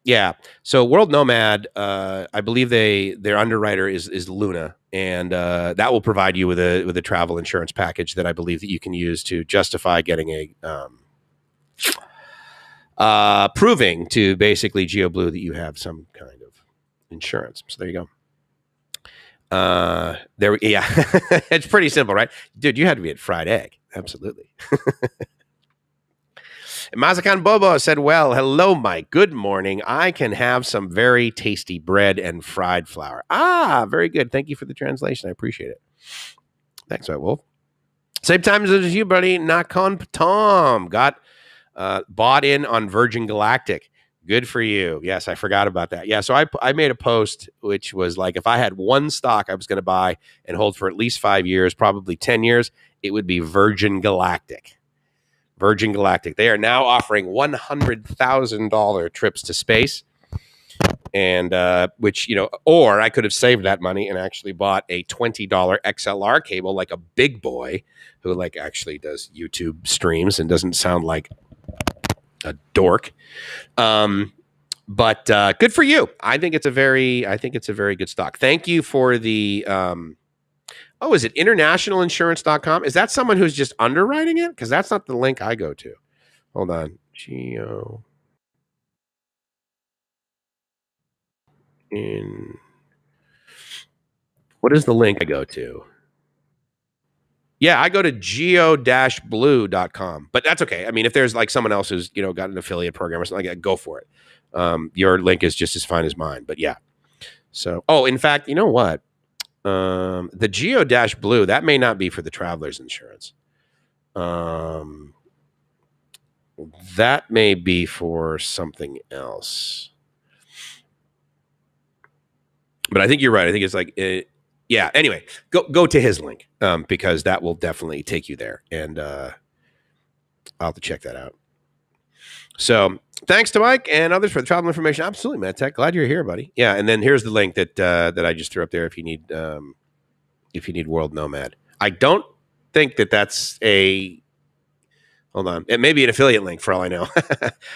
Yeah. So World Nomad, I believe their underwriter is Luna, and that will provide you with a travel insurance package that I believe that you can use to justify getting a proving to basically GeoBlue that you have some kind of insurance. So there you go. Yeah, it's pretty simple, right? Dude, you had to be at Fried Egg. Absolutely. Mazakan Bobo said, well, hello, Mike. Good morning. I can have some very tasty bread and fried flour. Ah, very good. Thank you for the translation. I appreciate it. Thanks, White Wolf. Same time as you, buddy. Nakon Tom got bought in on Virgin Galactic. Good for you. Yes, I forgot about that. Yeah, so I made a post which was like, if I had one stock I was going to buy and hold for at least 5 years, probably 10 years, it would be Virgin Galactic. Virgin Galactic. They are now offering $100,000 trips to space. And which, or I could have saved that money and actually bought a $20 XLR cable like a big boy who like actually does YouTube streams and doesn't sound like a dork. But good for you. I think it's a very good stock. Thank you for the is it internationalinsurance.com? Is that someone who's just underwriting it? Because that's not the link I go to. Hold on. Geo. What is the link I go to? Yeah, I go to geo-blue.com. But that's okay. I mean, if there's like someone else who's, got an affiliate program or something like that, go for it. Your link is just as fine as mine. But yeah. So, in fact, you know what? The Geo-Blue, that may not be for the traveler's insurance. That may be for something else. But I think you're right. I think it's like, yeah. Anyway, go to his link because that will definitely take you there, and I'll have to check that out. So thanks to Mike and others for the travel information. Absolutely, Matt Tech. Glad you're here, buddy. Yeah, and then here's the link that I just threw up there if you need World Nomad. I don't think that's a. Hold on, it may be an affiliate link for all I know.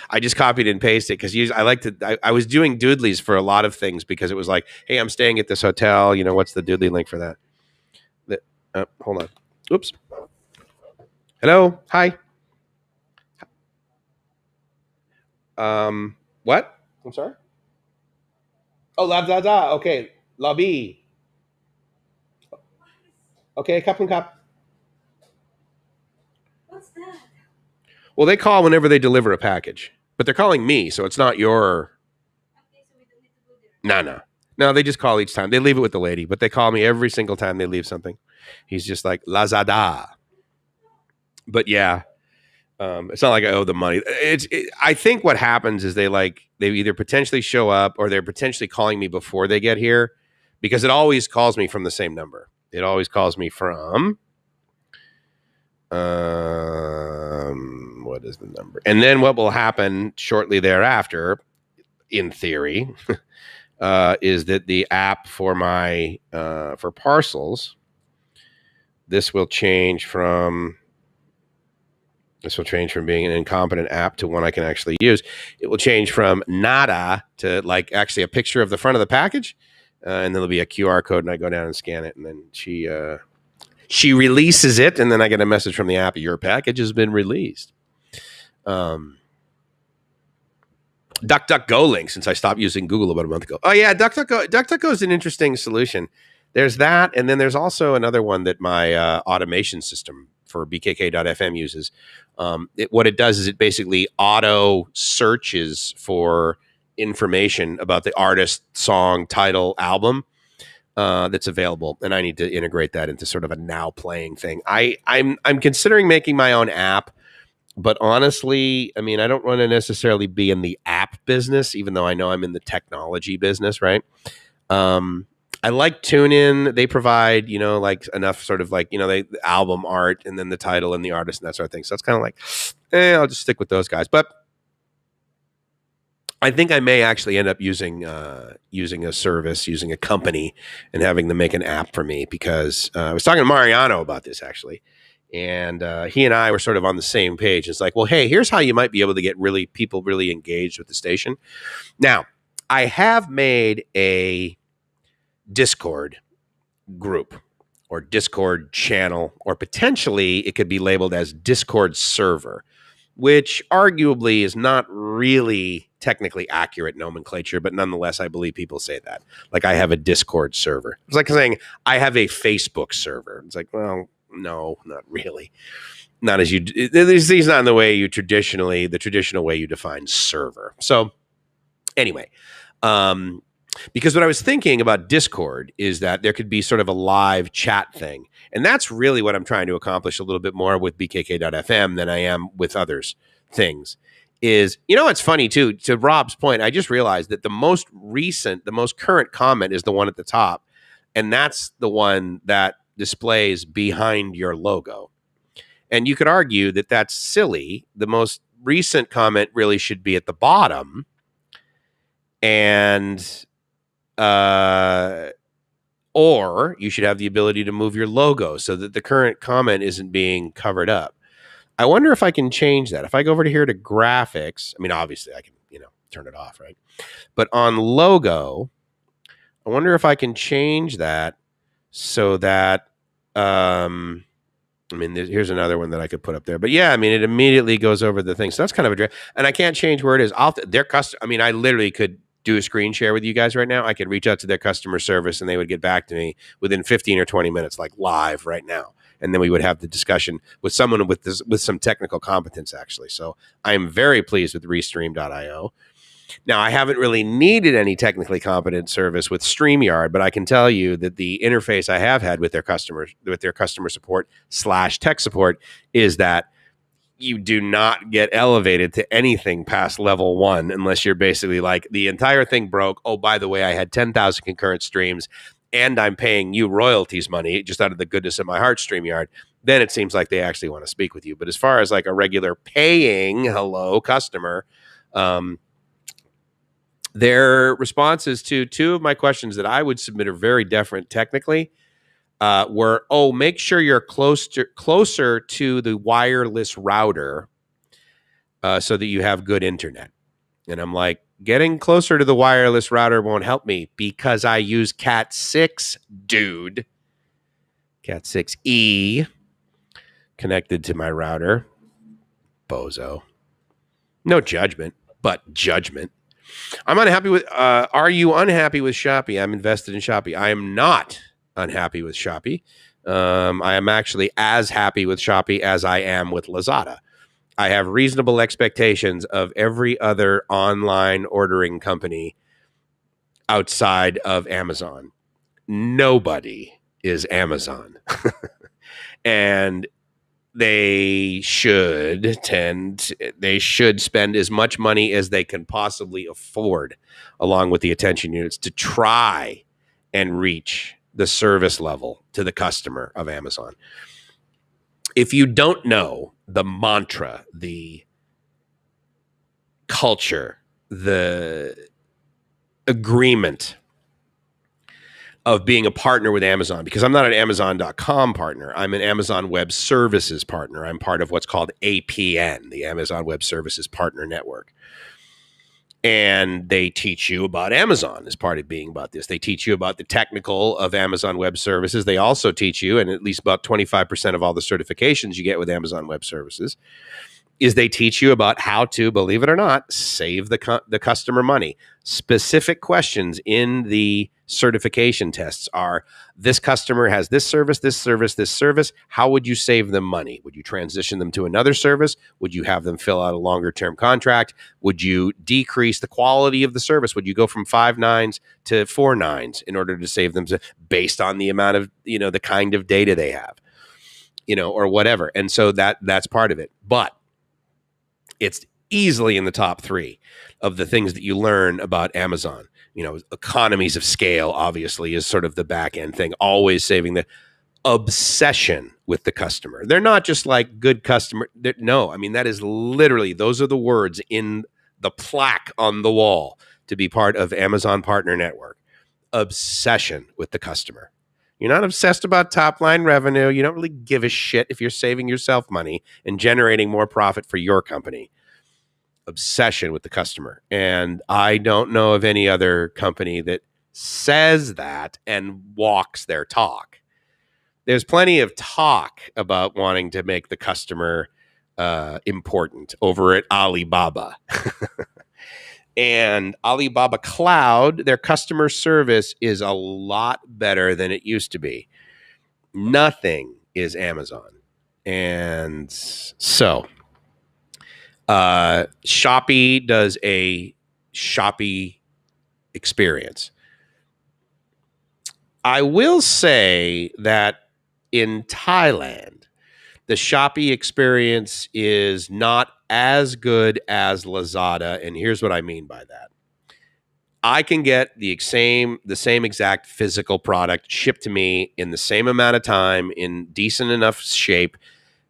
I just copied and pasted because I like to. I was doing doodlies for a lot of things because it was like, hey, I'm staying at this hotel. What's the doodly link for that? Hold on. Oops. Hello. Hi. What? I'm sorry. Oh, la. Okay, lobby. Okay, cup and cup. What's that? Well, they call whenever they deliver a package, but they're calling me, so it's not your. Okay, so we don't need to go there. No. They just call each time. They leave it with the lady, but they call me every single time they leave something. He's just like Lazada. But yeah, it's not like I owe the money. I think what happens is they either potentially show up or they're potentially calling me before they get here, because it always calls me from the same number. It always calls me from. What is the number? And then what will happen shortly thereafter, in theory, is that the app for my for parcels, this will change from being an incompetent app to one I can actually use. It will change from nada to like actually a picture of the front of the package, and then there'll be a QR code, and I go down and scan it, and then she She releases it, and then I get a message from the app, your package has been released. DuckDuckGo link, since I stopped using Google about a month ago. Oh yeah, DuckDuckGo is an interesting solution. There's that, and then there's also another one that my automation system for bkk.fm uses. What it does is it basically auto searches for information about the artist, song, title, album that's available, and I need to integrate that into sort of a now playing thing. I'm considering making my own app. But honestly, I mean, I don't want to necessarily be in the app business, even though I know I'm in the technology business, right? I like TuneIn. They provide, like enough sort of like, the album art and then the title and the artist and that sort of thing. So it's kind of like, I'll just stick with those guys. But I think I may actually end up using a service, using a company, and having them make an app for me, because I was talking to Mariano about this actually. And he and I were sort of on the same page. It's like, well, hey, here's how you might be able to get people really engaged with the station. Now, I have made a Discord group or Discord channel, or potentially it could be labeled as Discord server, which arguably is not really technically accurate nomenclature, but nonetheless, I believe people say that. Like, I have a Discord server. It's like saying I have a Facebook server. It's like, well, no, not really. Not as you. These not in the way the traditional way you define server. So anyway, because what I was thinking about Discord is that there could be sort of a live chat thing, and that's really what I'm trying to accomplish a little bit more with bkk.fm than I am with others things. Is, it's funny too. To Rob's point, I just realized that the most current comment is the one at the top, and that's the one that displays behind your logo. And you could argue that that's silly. The most recent comment really should be at the bottom, and or you should have the ability to move your logo so that the current comment isn't being covered up. I wonder if I can change that. If I go over to here to graphics, I mean, obviously I can, turn it off, right? But on logo, I wonder if I can change that so that, here's another one that I could put up there. But yeah, it immediately goes over the thing. So that's kind of a drag. And I can't change where it is. I literally could do a screen share with you guys right now. I could reach out to their customer service and they would get back to me within 15 or 20 minutes, like live right now. And then we would have the discussion with someone with some technical competence, actually. So I am very pleased with Restream.io. Now, I haven't really needed any technically competent service with StreamYard, but I can tell you that the interface I have had with their customer support / tech support is that you do not get elevated to anything past level 1 unless you're basically like, the entire thing broke. Oh, by the way, I had 10,000 concurrent streams and I'm paying you royalties money just out of the goodness of my heart, StreamYard. Then it seems like they actually want to speak with you. But as far as like a regular paying hello customer, their responses to two of my questions that I would submit are very different technically were, make sure you're closer to the wireless router so that you have good internet. And I'm like, getting closer to the wireless router won't help me because I use Cat 6, dude. Cat 6E connected to my router. Bozo. No judgment, but judgment. I'm unhappy with, are you unhappy with Shopee? I'm invested in Shopee. I am not unhappy with Shopee. I am actually as happy with Shopee as I am with Lazada. I have reasonable expectations of every other online ordering company outside of Amazon. Nobody is Amazon. And they should spend as much money as they can possibly afford, along with the attention units, to try and reach the service level to the customer of Amazon. If you don't know the mantra, the culture, the agreement of being a partner with Amazon, because I'm not an Amazon.com partner. I'm an Amazon Web Services partner. I'm part of what's called APN, the Amazon Web Services Partner Network. And they teach you about Amazon as part of being about this. They teach you about the technical of Amazon Web Services. They also teach you, and at least about 25% of all the certifications you get with Amazon Web Services, is they teach you about how to, believe it or not, save the customer money. Specific questions in the certification tests are, this customer has this service, this service, this service. How would you save them money? Would you transition them to another service? Would you have them fill out a longer term contract? Would you decrease the quality of the service? Would you go from 5 nines to 4 nines in order to save them based on the amount of, the kind of data they have, or whatever. And so that's part of it. But it's easily in the top 3 of the things that you learn about Amazon. Economies of scale, obviously, is sort of the back end thing, always saving the obsession with the customer. They're not just like good customer. No, I mean, that is literally, those are the words in the plaque on the wall to be part of Amazon Partner Network. Obsession with the customer. You're not obsessed about top line revenue. You don't really give a shit if you're saving yourself money and generating more profit for your company. Obsession with the customer. And I don't know of any other company that says that and walks their talk. There's plenty of talk about wanting to make the customer important over at Alibaba. And Alibaba Cloud, their customer service is a lot better than it used to be. Nothing is Amazon. And so Shopee does a Shopee experience. I will say that in Thailand, the Shopee experience is not as good as Lazada, and here's what I mean by that. I can get the same exact physical product shipped to me in the same amount of time, in decent enough shape,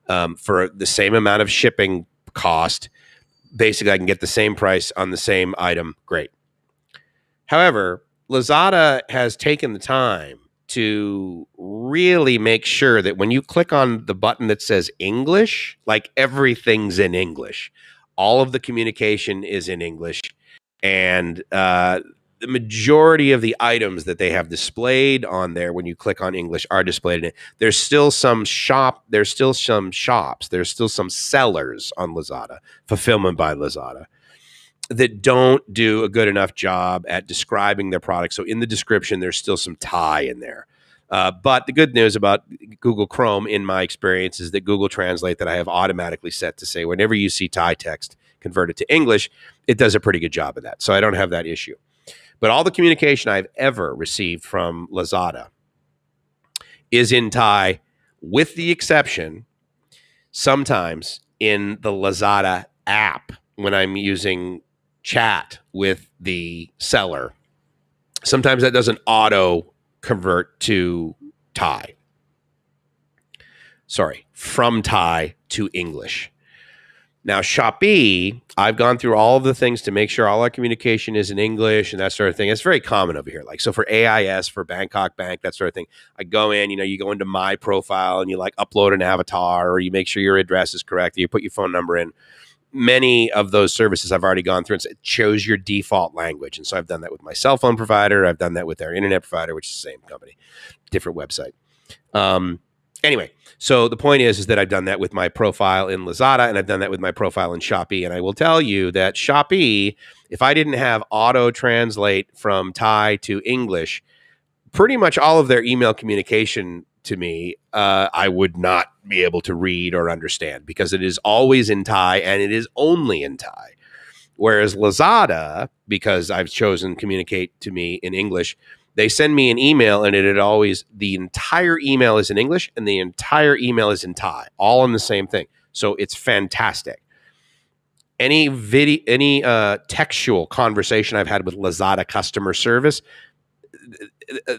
for the same amount of shipping cost. Basically, I can get the same price on the same item. Great. However, Lazada has taken the time to really make sure that when you click on the button that says English, like everything's in English, all of the communication is in English, and the majority of the items that they have displayed on there when you click on English are displayed in it. There's still some shops, there's still some sellers on Lazada, fulfillment by Lazada, that don't do a good enough job at describing their product. So in the description, there's still some Thai in there. But the good news about Google Chrome, in my experience, is that Google Translate, that I have automatically set to say whenever you see Thai text converted to English, it does a pretty good job of that. So I don't have that issue. But all the communication I've ever received from Lazada is in Thai, with the exception sometimes in the Lazada app when I'm using chat with the seller. Sometimes that doesn't auto convert to Thai. Sorry, from Thai to English. Now, Shopee, I've gone through all of the things to make sure all our communication is in English and that sort of thing. It's very common over here. Like, so for AIS, for Bangkok Bank, that sort of thing, I go in, you go into my profile and you like upload an avatar, or you make sure your address is correct, you put your phone number in. Many of those services I've already gone through and it chose your default language. And so I've done that with my cell phone provider. I've done that with our internet provider, which is the same company, different website. Anyway, so the point is that I've done that with my profile in Lazada, and I've done that with my profile in Shopee. And I will tell you that Shopee, if I didn't have auto translate from Thai to English, pretty much all of their email communication to me, I would not be able to read or understand, because it is always in Thai and it is only in Thai. Whereas Lazada, because I've chosen communicate to me in English, they send me an email and the entire email is in English and the entire email is in Thai, all in the same thing. So it's fantastic. Any textual conversation I've had with Lazada customer service,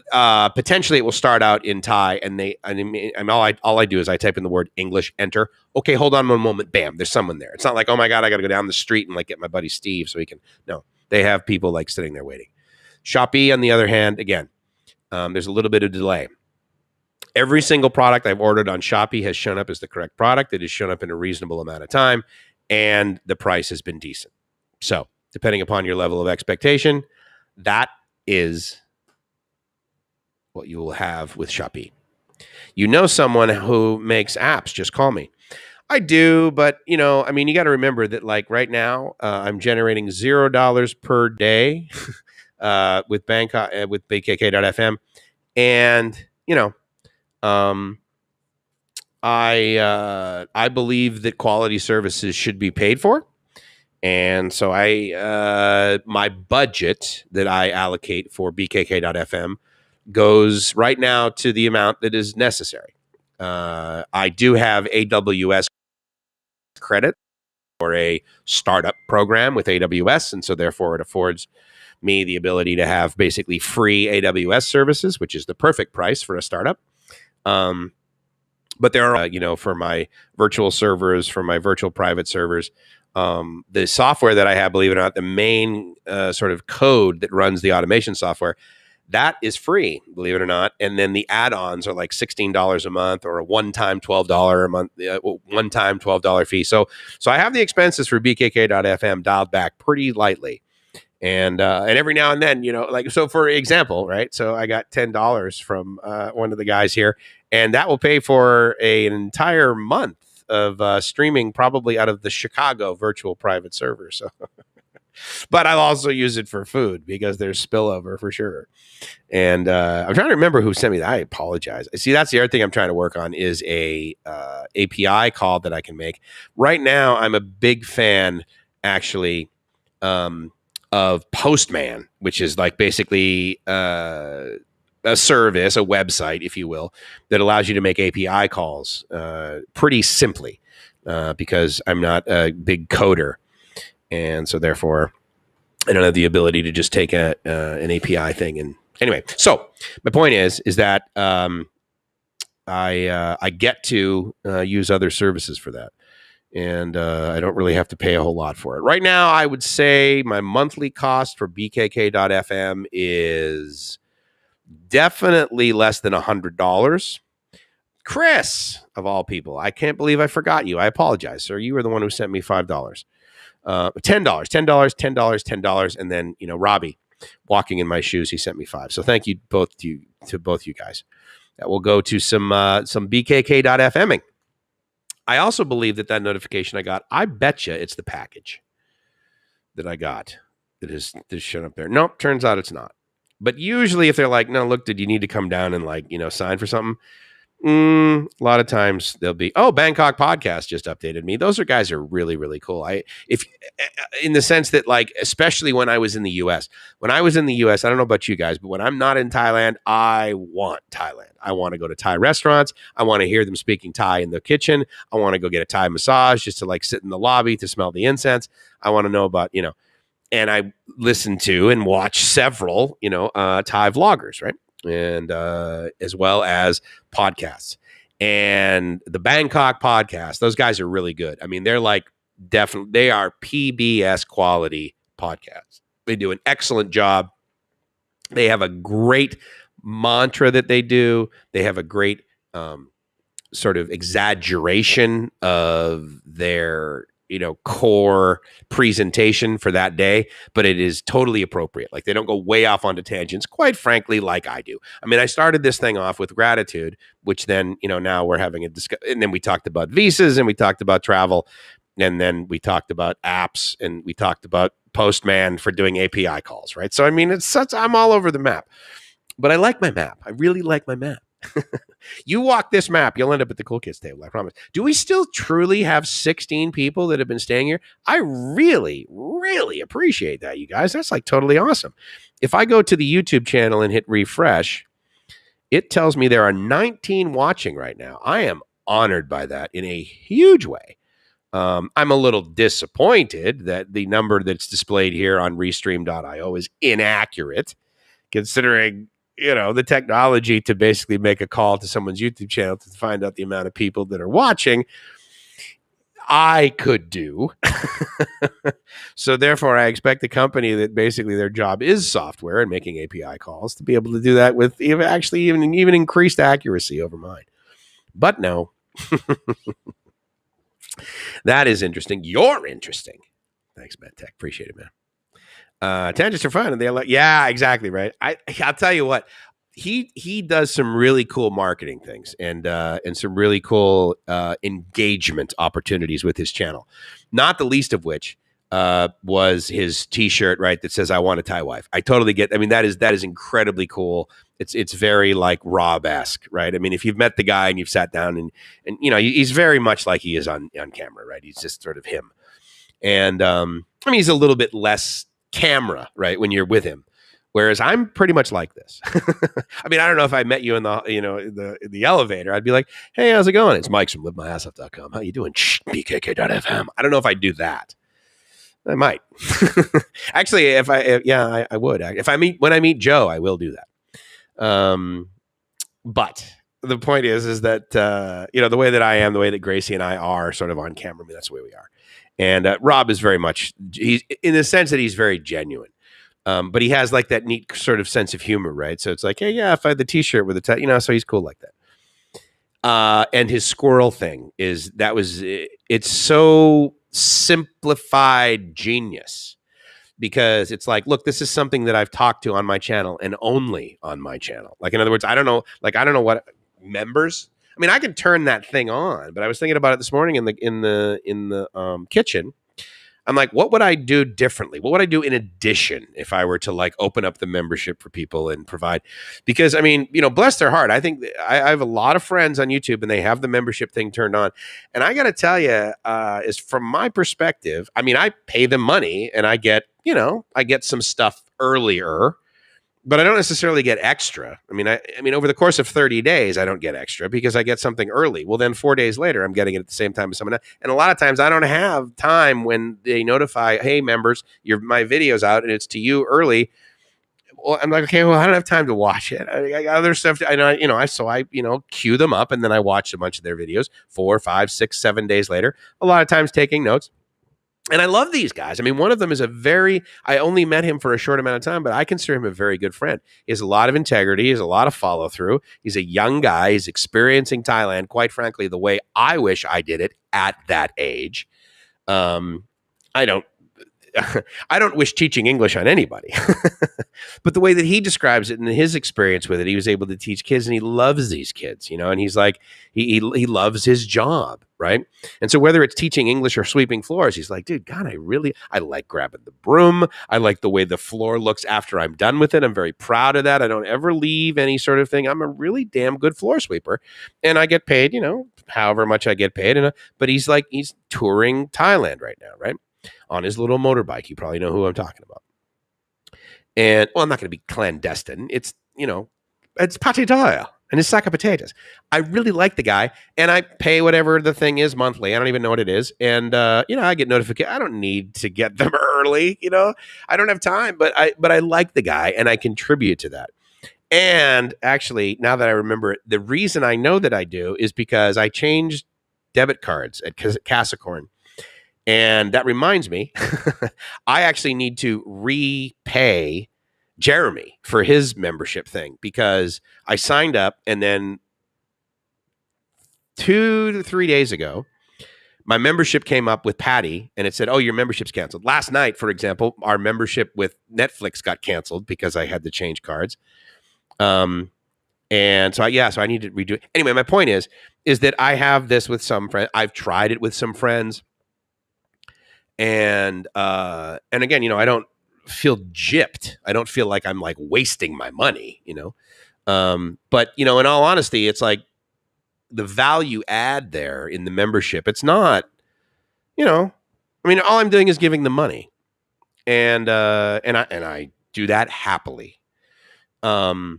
potentially it will start out in Thai, and all I do is I type in the word English, enter. Okay, hold on one moment. Bam, there's someone there. It's not like, oh my God, I got to go down the street and like get my buddy Steve so he can. No, they have people like sitting there waiting. Shopee, on the other hand, again, there's a little bit of delay. Every single product I've ordered on Shopee has shown up as the correct product. It has shown up in a reasonable amount of time, and the price has been decent. So depending upon your level of expectation. That is what you will have with Shopee. You know someone who makes apps, just call me. I do, but you know, I mean, you got to remember that like right now, I'm generating $0 per day with Bangkok with BKK.FM, and you know, um, I believe that quality services should be paid for, and so my budget that I allocate for BKK.FM goes right now to the amount that is necessary. I do have AWS credit or a startup program with AWS, and so therefore it affords me the ability to have basically free AWS services, which is the perfect price for a startup. But there are, for my virtual servers, for my virtual private servers, the software that I have, believe it or not, the main sort of code that runs the automation software, that is free, believe it or not. And then the add-ons are like $16 a month or a one-time $12 a month, one-time $12 fee. So I have the expenses for BKK.FM dialed back pretty lightly. And every now and then, so for example, right? So I got $10 from one of the guys here, and that will pay for an entire month of streaming, probably out of the Chicago virtual private server. So, but I'll also use it for food because there's spillover for sure. And I'm trying to remember who sent me that. I apologize. See, that's the other thing I'm trying to work on is a API call that I can make. Right now, I'm a big fan, actually, of Postman, which is like basically a service, a website, if you will, that allows you to make API calls pretty simply because I'm not a big coder. And so therefore, I don't have the ability to just take an API thing. And anyway, so my point is that I get to use other services for that. And I don't really have to pay a whole lot for it. Right now, I would say my monthly cost for BKK.FM is definitely less than $100. Chris, of all people, I can't believe I forgot you. I apologize, sir. You were the one who sent me $5. $10. And then, Robbie, walking in my shoes, he sent me $5. So thank you to both you guys. That will go to some BKK.FMing. I also believe that notification I got, I betcha it's the package that I got that is shown up there. Nope, turns out it's not. But usually if they're like, no, look, did you need to come down and sign for something? A lot of times they'll be, Bangkok Podcast just updated me. Those guys are really, really cool. In the sense that especially when I was in the US, I don't know about you guys, but when I'm not in Thailand, I want Thailand. I want to go to Thai restaurants. I want to hear them speaking Thai in the kitchen. I want to go get a Thai massage just to sit in the lobby to smell the incense. I want to know about, and I listen to and watch several, Thai vloggers, right? And as well as podcasts. And the Bangkok podcast, those guys are really good. I mean, they're they are PBS quality podcasts. They do an excellent job. They have a great mantra that they do. They have a great sort of exaggeration of their core presentation for that day, but it is totally appropriate. They don't go way off onto tangents, quite frankly, like I do. I mean, I started this thing off with gratitude, which then, now we're having a discussion. And then we talked about visas and we talked about travel. And then we talked about apps and we talked about Postman for doing API calls, right? So, I mean, I'm all over the map, but I like my map. I really like my map. You walk this map, you'll end up at the cool kids table, I promise. Do we still truly have 16 people that have been staying here? I really, really appreciate that, you guys. That's totally awesome. If I go to the YouTube channel and hit refresh, it tells me there are 19 watching right now. I am honored by that in a huge way. I'm a little disappointed that the number that's displayed here on restream.io is inaccurate, considering the technology to basically make a call to someone's YouTube channel to find out the amount of people that are watching, I could do. So therefore, I expect the company that basically their job is software and making API calls to be able to do that with even increased accuracy over mine. But no. That is interesting. You're interesting. Thanks, MedTech. Appreciate it, man. Tangents are fun, and they're like, yeah, exactly, right. I'll tell you what, he does some really cool marketing things and some really cool engagement opportunities with his channel. Not the least of which was his T-shirt, right, that says "I want a Thai wife." I totally get. I mean, that is incredibly cool. It's very like Rob-esque, right? I mean, if you've met the guy and you've sat down and you know, he's very much like he is on camera, right? He's just sort of him. And I mean, he's a little bit less camera, right, when you're with him. Whereas I'm pretty much like this. I mean, I don't know if I met you in the elevator, I'd be like, "Hey, how's it going? It's Mike from livemyassoff.com. How you doing? Shh, BKK.FM." I don't know if I'd do that. I might. Actually, I would. When I meet Joe, I will do that. But the point is that the way that I am, the way that Gracie and I are sort of on camera, I mean, that's the way we are. And Rob is very much, he's in the sense that he's very genuine. But he has like that neat sort of sense of humor, right? So it's like, hey, yeah, if I had the T-shirt with the, so he's cool like that. And his squirrel thing it's so simplified genius, because it's like, look, this is something that I've talked to on my channel and only on my channel. Like, in other words, I don't know what members. I mean, I can turn that thing on, but I was thinking about it this morning in the kitchen. I'm like, what would I do differently? What would I do in addition if I were to like open up the membership for people and provide? Because I mean, bless their heart. I think I have a lot of friends on YouTube and they have the membership thing turned on. And I got to tell you, is from my perspective, I mean, I pay them money and I get some stuff earlier, but I don't necessarily get extra. I mean, over the course of 30 days, I don't get extra because I get something early. Well, then 4 days later, I'm getting it at the same time as someone else. And a lot of times I don't have time when they notify, hey, members, my video's out and it's to you early. Well, I'm like, okay, well, I don't have time to watch it. I got other stuff. I queue them up and then I watch a bunch of their videos 4, 5, 6, 7 days later, a lot of times taking notes. And I love these guys. I mean, one of them is I only met him for a short amount of time, but I consider him a very good friend. He has a lot of integrity. He has a lot of follow through. He's a young guy. He's experiencing Thailand, quite frankly, the way I wish I did it at that age. I don't wish teaching English on anybody, but the way that he describes it and his experience with it, he was able to teach kids and he loves these kids, and he's like, he loves his job. Right. And so whether it's teaching English or sweeping floors, he's like, dude, God, I like grabbing the broom. I like the way the floor looks after I'm done with it. I'm very proud of that. I don't ever leave any sort of thing. I'm a really damn good floor sweeper and I get paid, however much I get paid. But he's touring Thailand right now. Right. On his little motorbike. You probably know who I'm talking about. And, well, I'm not going to be clandestine. It's, it's pate Thai and his sack of potatoes. I really like the guy, and I pay whatever the thing is monthly. I don't even know what it is. And, I get notifications. I don't need to get them early, I don't have time, but I like the guy, and I contribute to that. And actually, now that I remember it, the reason I know that I do is because I changed debit cards at Casacorn. And that reminds me, I actually need to repay Jeremy for his membership thing because I signed up and then 2 to 3 days ago, my membership came up with Patty and it said, oh, your membership's canceled. Last night, for example, our membership with Netflix got canceled because I had to change cards. And so I need to redo it. Anyway, my point is that I have this with some friends. I've tried it with some friends. And again, I don't feel gypped. I don't feel like I'm like wasting my money, but in all honesty, it's like the value add there in the membership. It's not, all I'm doing is giving them money and I do that happily. But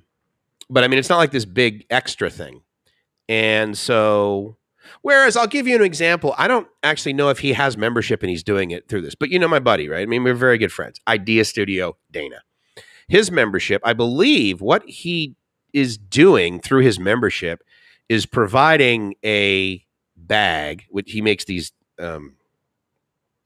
it's not like this big extra thing. And so, whereas I'll give you an example. I don't actually know if he has membership and he's doing it through this, but my buddy, right? We're very good friends. Idea Studio, Dana. His membership, I believe what he is doing through his membership is providing a bag, which he makes these,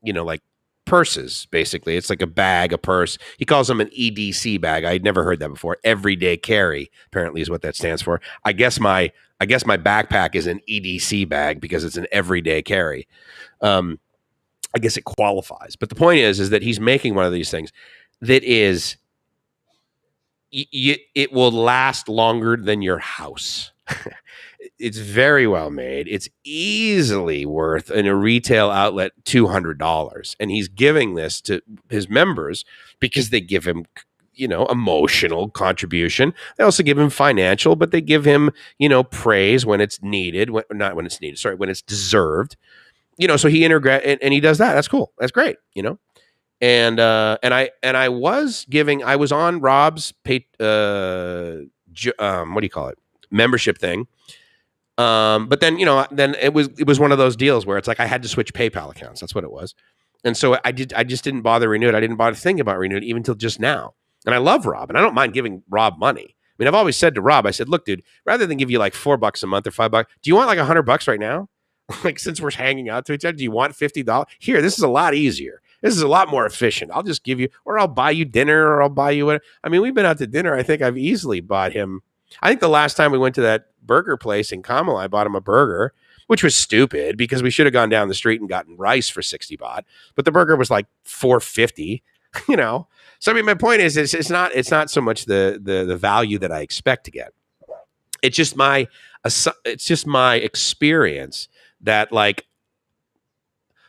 like purses, basically. It's like a bag, a purse. He calls them an EDC bag. I'd never heard that before. Everyday carry, apparently, is what that stands for. I guess my backpack is an EDC bag because it's an everyday carry. I guess it qualifies. But the point is that he's making one of these things. that is, it will last longer than your house. It's very well made. It's easily worth in a retail outlet $200, and he's giving this to his members because they give him, emotional contribution. They also give him financial, but they give him, praise when it's needed. Not when it's needed. Sorry, when it's deserved. So he integrate and he does that. That's cool. That's great. And I was on Rob's what do you call it, membership thing. But then it was one of those deals where it's like I had to switch PayPal accounts. That's what it was. And so I just didn't bother renew it. I didn't bother thinking about renewing it even until just now. And I love Rob, and I don't mind giving Rob money. I mean, I've always said to Rob, I said, look, dude, rather than give you like $4 a month or $5, do you want like $100 right now? Like, since we're hanging out to each other, do you want $50? Here, this is a lot easier. This is a lot more efficient. I'll just give you, or I'll buy you dinner, or I'll buy you what. I mean, we've been out to dinner. I think I've easily bought him. I think the last time we went to that burger place in Kamala, I bought him a burger, which was stupid because we should have gone down the street and gotten rice for 60 baht. But the burger was like 450, So I mean, my point is, it's not so much the value that I expect to get. It's just my experience that, like,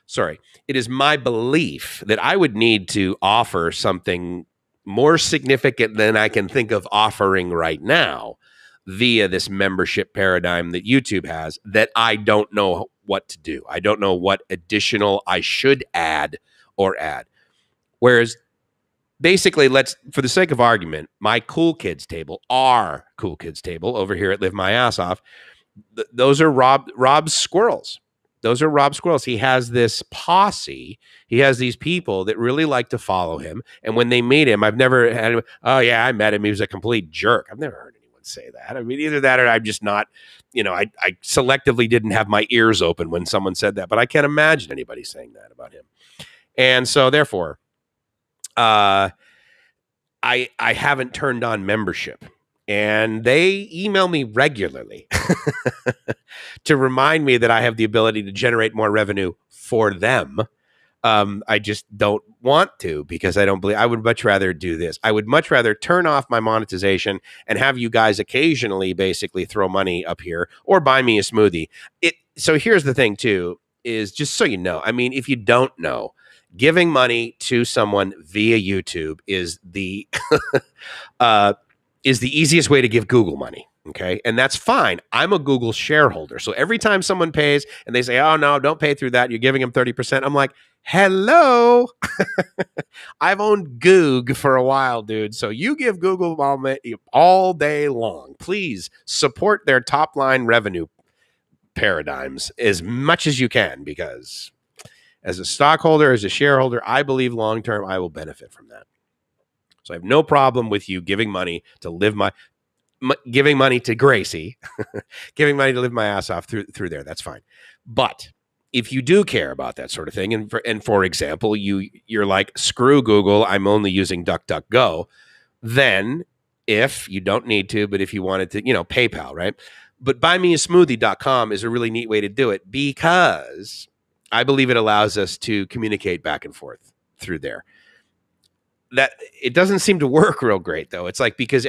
sorry, it is my belief that I would need to offer something more significant than I can think of offering right now via this membership paradigm that YouTube has, that I don't know what to do. I don't know what additional I should add or add. Whereas basically, for the sake of argument, my Cool Kids table, our Cool Kids table over here at Live My Ass Off, those are Rob's squirrels. Those are Rob Squirrels. He has this posse. He has these people that really like to follow him. And when they meet him, I've never had him, oh, yeah, I met him. He was a complete jerk. I've never heard anyone say that. I mean, either that or I'm just not, I selectively didn't have my ears open when someone said that. But I can't imagine anybody saying that about him. And so, therefore, I haven't turned on membership. And they email me regularly to remind me that I have the ability to generate more revenue for them. I just don't want to, because I don't believe. I would much rather do this. I would much rather turn off my monetization and have you guys occasionally basically throw money up here or buy me a smoothie. So here's the thing too, is just so you know, I mean, if you don't know, giving money to someone via YouTube is the easiest way to give Google money. Okay. And that's fine. I'm a Google shareholder. So every time someone pays and they say, oh, no, don't pay through that, you're giving them 30%. I'm like, hello. I've owned Goog for a while, dude. So you give Google all day long. Please support their top line revenue paradigms as much as you can, because as a stockholder, as a shareholder, I believe long term I will benefit from that. So I have no problem with you giving money to giving money to Gracie, giving money to live my ass off through there. That's fine. But if you do care about that sort of thing, and for example, you're like, screw Google, I'm only using DuckDuckGo, then if you don't need to, but if you wanted to, PayPal, right? But buymeasmoothie.com is a really neat way to do it, because I believe it allows us to communicate back and forth through there. That it doesn't seem to work real great, though. It's like, because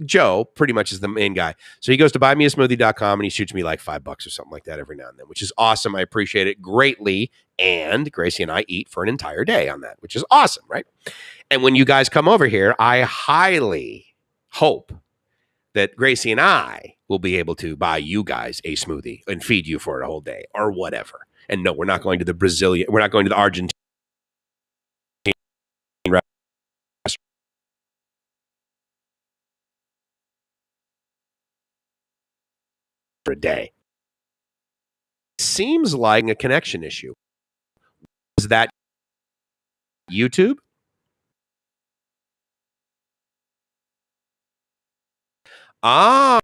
Joe pretty much is the main guy. So he goes to buymeasmoothie.com and he shoots me like $5 or something like that every now and then, which is awesome. I appreciate it greatly. And Gracie and I eat for an entire day on that, which is awesome, right? And when you guys come over here, I highly hope that Gracie and I will be able to buy you guys a smoothie and feed you for a whole day or whatever. And no, we're not going to we're not going to the Argentine for a day. Seems like a connection issue. Is that YouTube? Ah,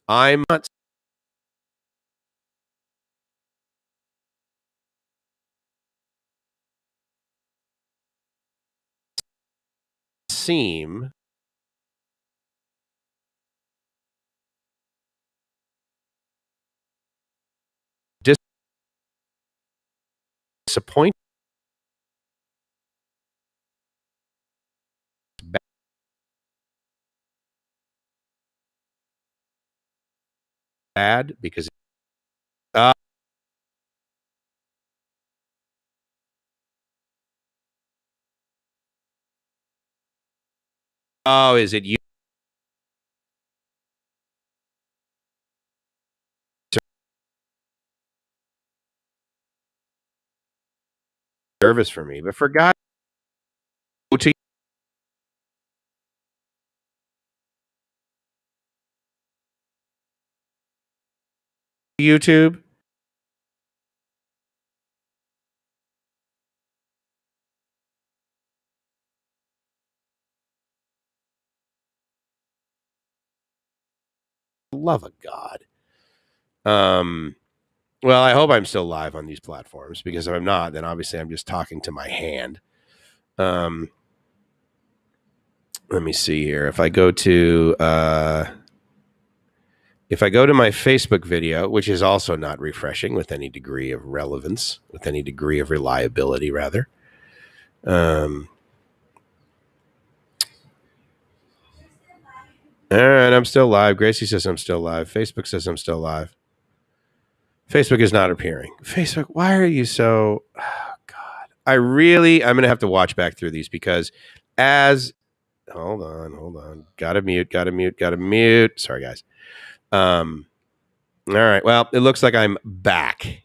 I'm not seem disappointed. Bad because oh, is it you? Service for me, but for God, go to YouTube. Love of God. Well, I hope I'm still live on these platforms, because if I'm not, then obviously I'm just talking to my hand. Let me see here. If I go to my Facebook video, which is also not refreshing with any degree of relevance, with any degree of reliability, rather. All right, I'm still live. Gracie says I'm still live. Facebook says I'm still live. Facebook is not appearing. Facebook, why are you so... Oh, God. I'm going to have to watch back through these, because as... Hold on. Gotta mute. Sorry, guys. All right. Well, it looks like I'm back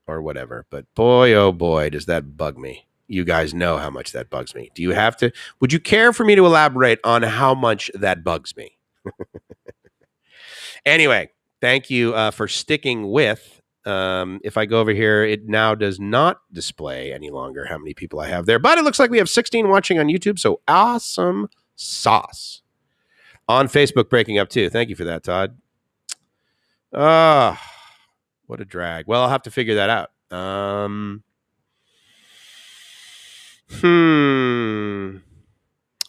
or whatever. But boy, oh boy, does that bug me. You guys know how much that bugs me. Do you have to... Would you care for me to elaborate on how much that bugs me? Anyway, thank you for sticking with... if I go over here, it now does not display any longer how many people I have there, but it looks like we have 16 watching on YouTube. So awesome sauce. On Facebook, breaking up too. Thank you for that, Todd. What a drag. Well, I'll have to figure that out.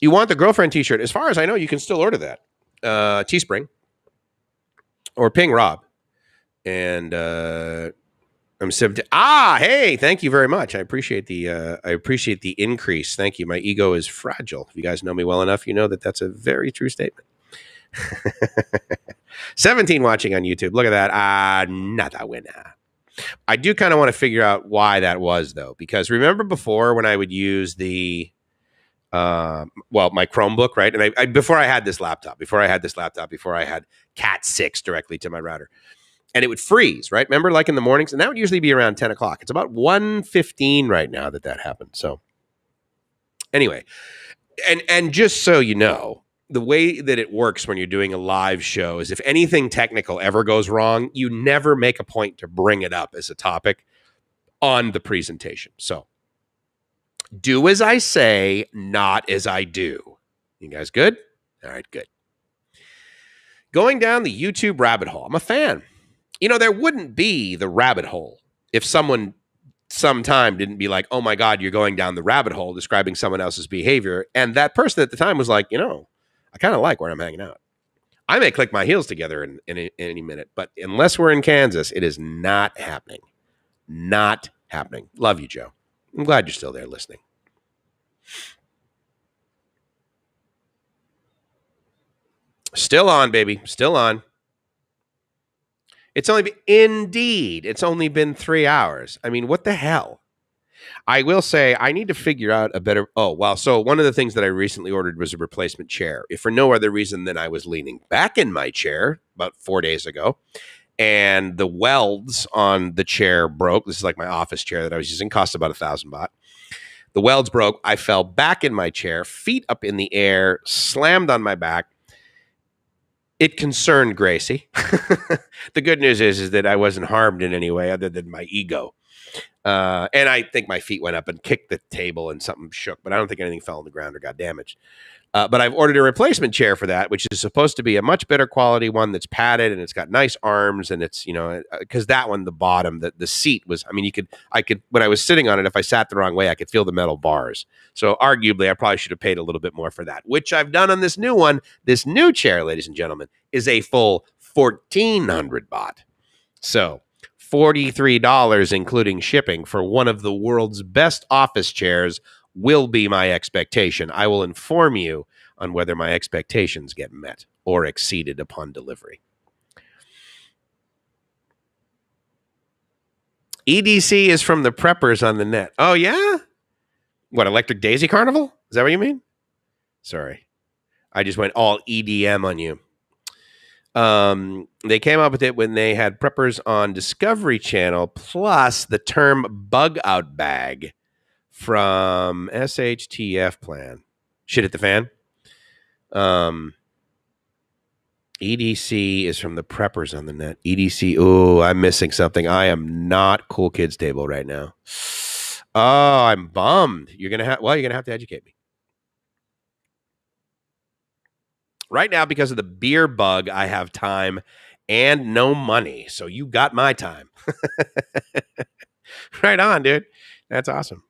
You want the girlfriend t-shirt? As far as I know, you can still order that. Teespring or ping Rob. And I'm 17. Hey, thank you very much. I appreciate the increase. Thank you. My ego is fragile. If you guys know me well enough, you know that that's a very true statement. 17 watching on YouTube. Look at that. Another winner. I do kind of want to figure out why that was, though, because remember before when I would use the my Chromebook, right? And I before I had Cat 6 directly to my router. And it would freeze, right? Remember, like in the mornings? And that would usually be around 10 o'clock. It's about 1:15 right now that happened. So anyway, and just so you know, the way that it works when you're doing a live show is if anything technical ever goes wrong, you never make a point to bring it up as a topic on the presentation. So do as I say, not as I do. You guys good? All right, good. Going down the YouTube rabbit hole. I'm a fan. You know, there wouldn't be the rabbit hole if someone sometime didn't be like, oh my God, you're going down the rabbit hole describing someone else's behavior. And that person at the time was like, you know, I kind of like where I'm hanging out. I may click my heels together in any minute, but unless we're in Kansas, it is not happening. Not happening. Love you, Joe. I'm glad you're still there listening. Still on, baby. Still on. It's only been 3 hours. I mean, what the hell? I will say I need to figure out a better... Oh, wow. So one of the things that I recently ordered was a replacement chair. If for no other reason than I was leaning back in my chair about 4 days ago, and the welds on the chair broke. This is like my office chair that I was using. Cost about $1,000 baht. The welds broke. I fell back in my chair, feet up in the air, slammed on my back. It concerned Gracie. The good news is that I wasn't harmed in any way other than my ego. And I think my feet went up and kicked the table and something shook, but I don't think anything fell on the ground or got damaged. But I've ordered a replacement chair for that, which is supposed to be a much better quality one that's padded and it's got nice arms and it's, you know, because that one, the bottom, the seat was, I mean, I could, when I was sitting on it, if I sat the wrong way, I could feel the metal bars. So arguably, I probably should have paid a little bit more for that, which I've done on this new one. This new chair, ladies and gentlemen, is a full 1,400 baht. So $43, including shipping, for one of the world's best office chairs will be my expectation. I will inform you on whether my expectations get met or exceeded upon delivery. EDC is from the preppers on the net. Oh, yeah? What, Electric Daisy Carnival? Is that what you mean? Sorry. I just went all EDM on you. They came up with it when they had preppers on Discovery Channel, plus the term bug out bag from SHTF plan. Shit at the fan. EDC is from the preppers on the net. EDC. Oh, I'm missing something. I am not Cool Kids Table right now. Oh, I'm bummed. You're gonna have to educate me. Right now, because of the beer bug, I have time and no money. So you got my time. Right on, dude. That's awesome.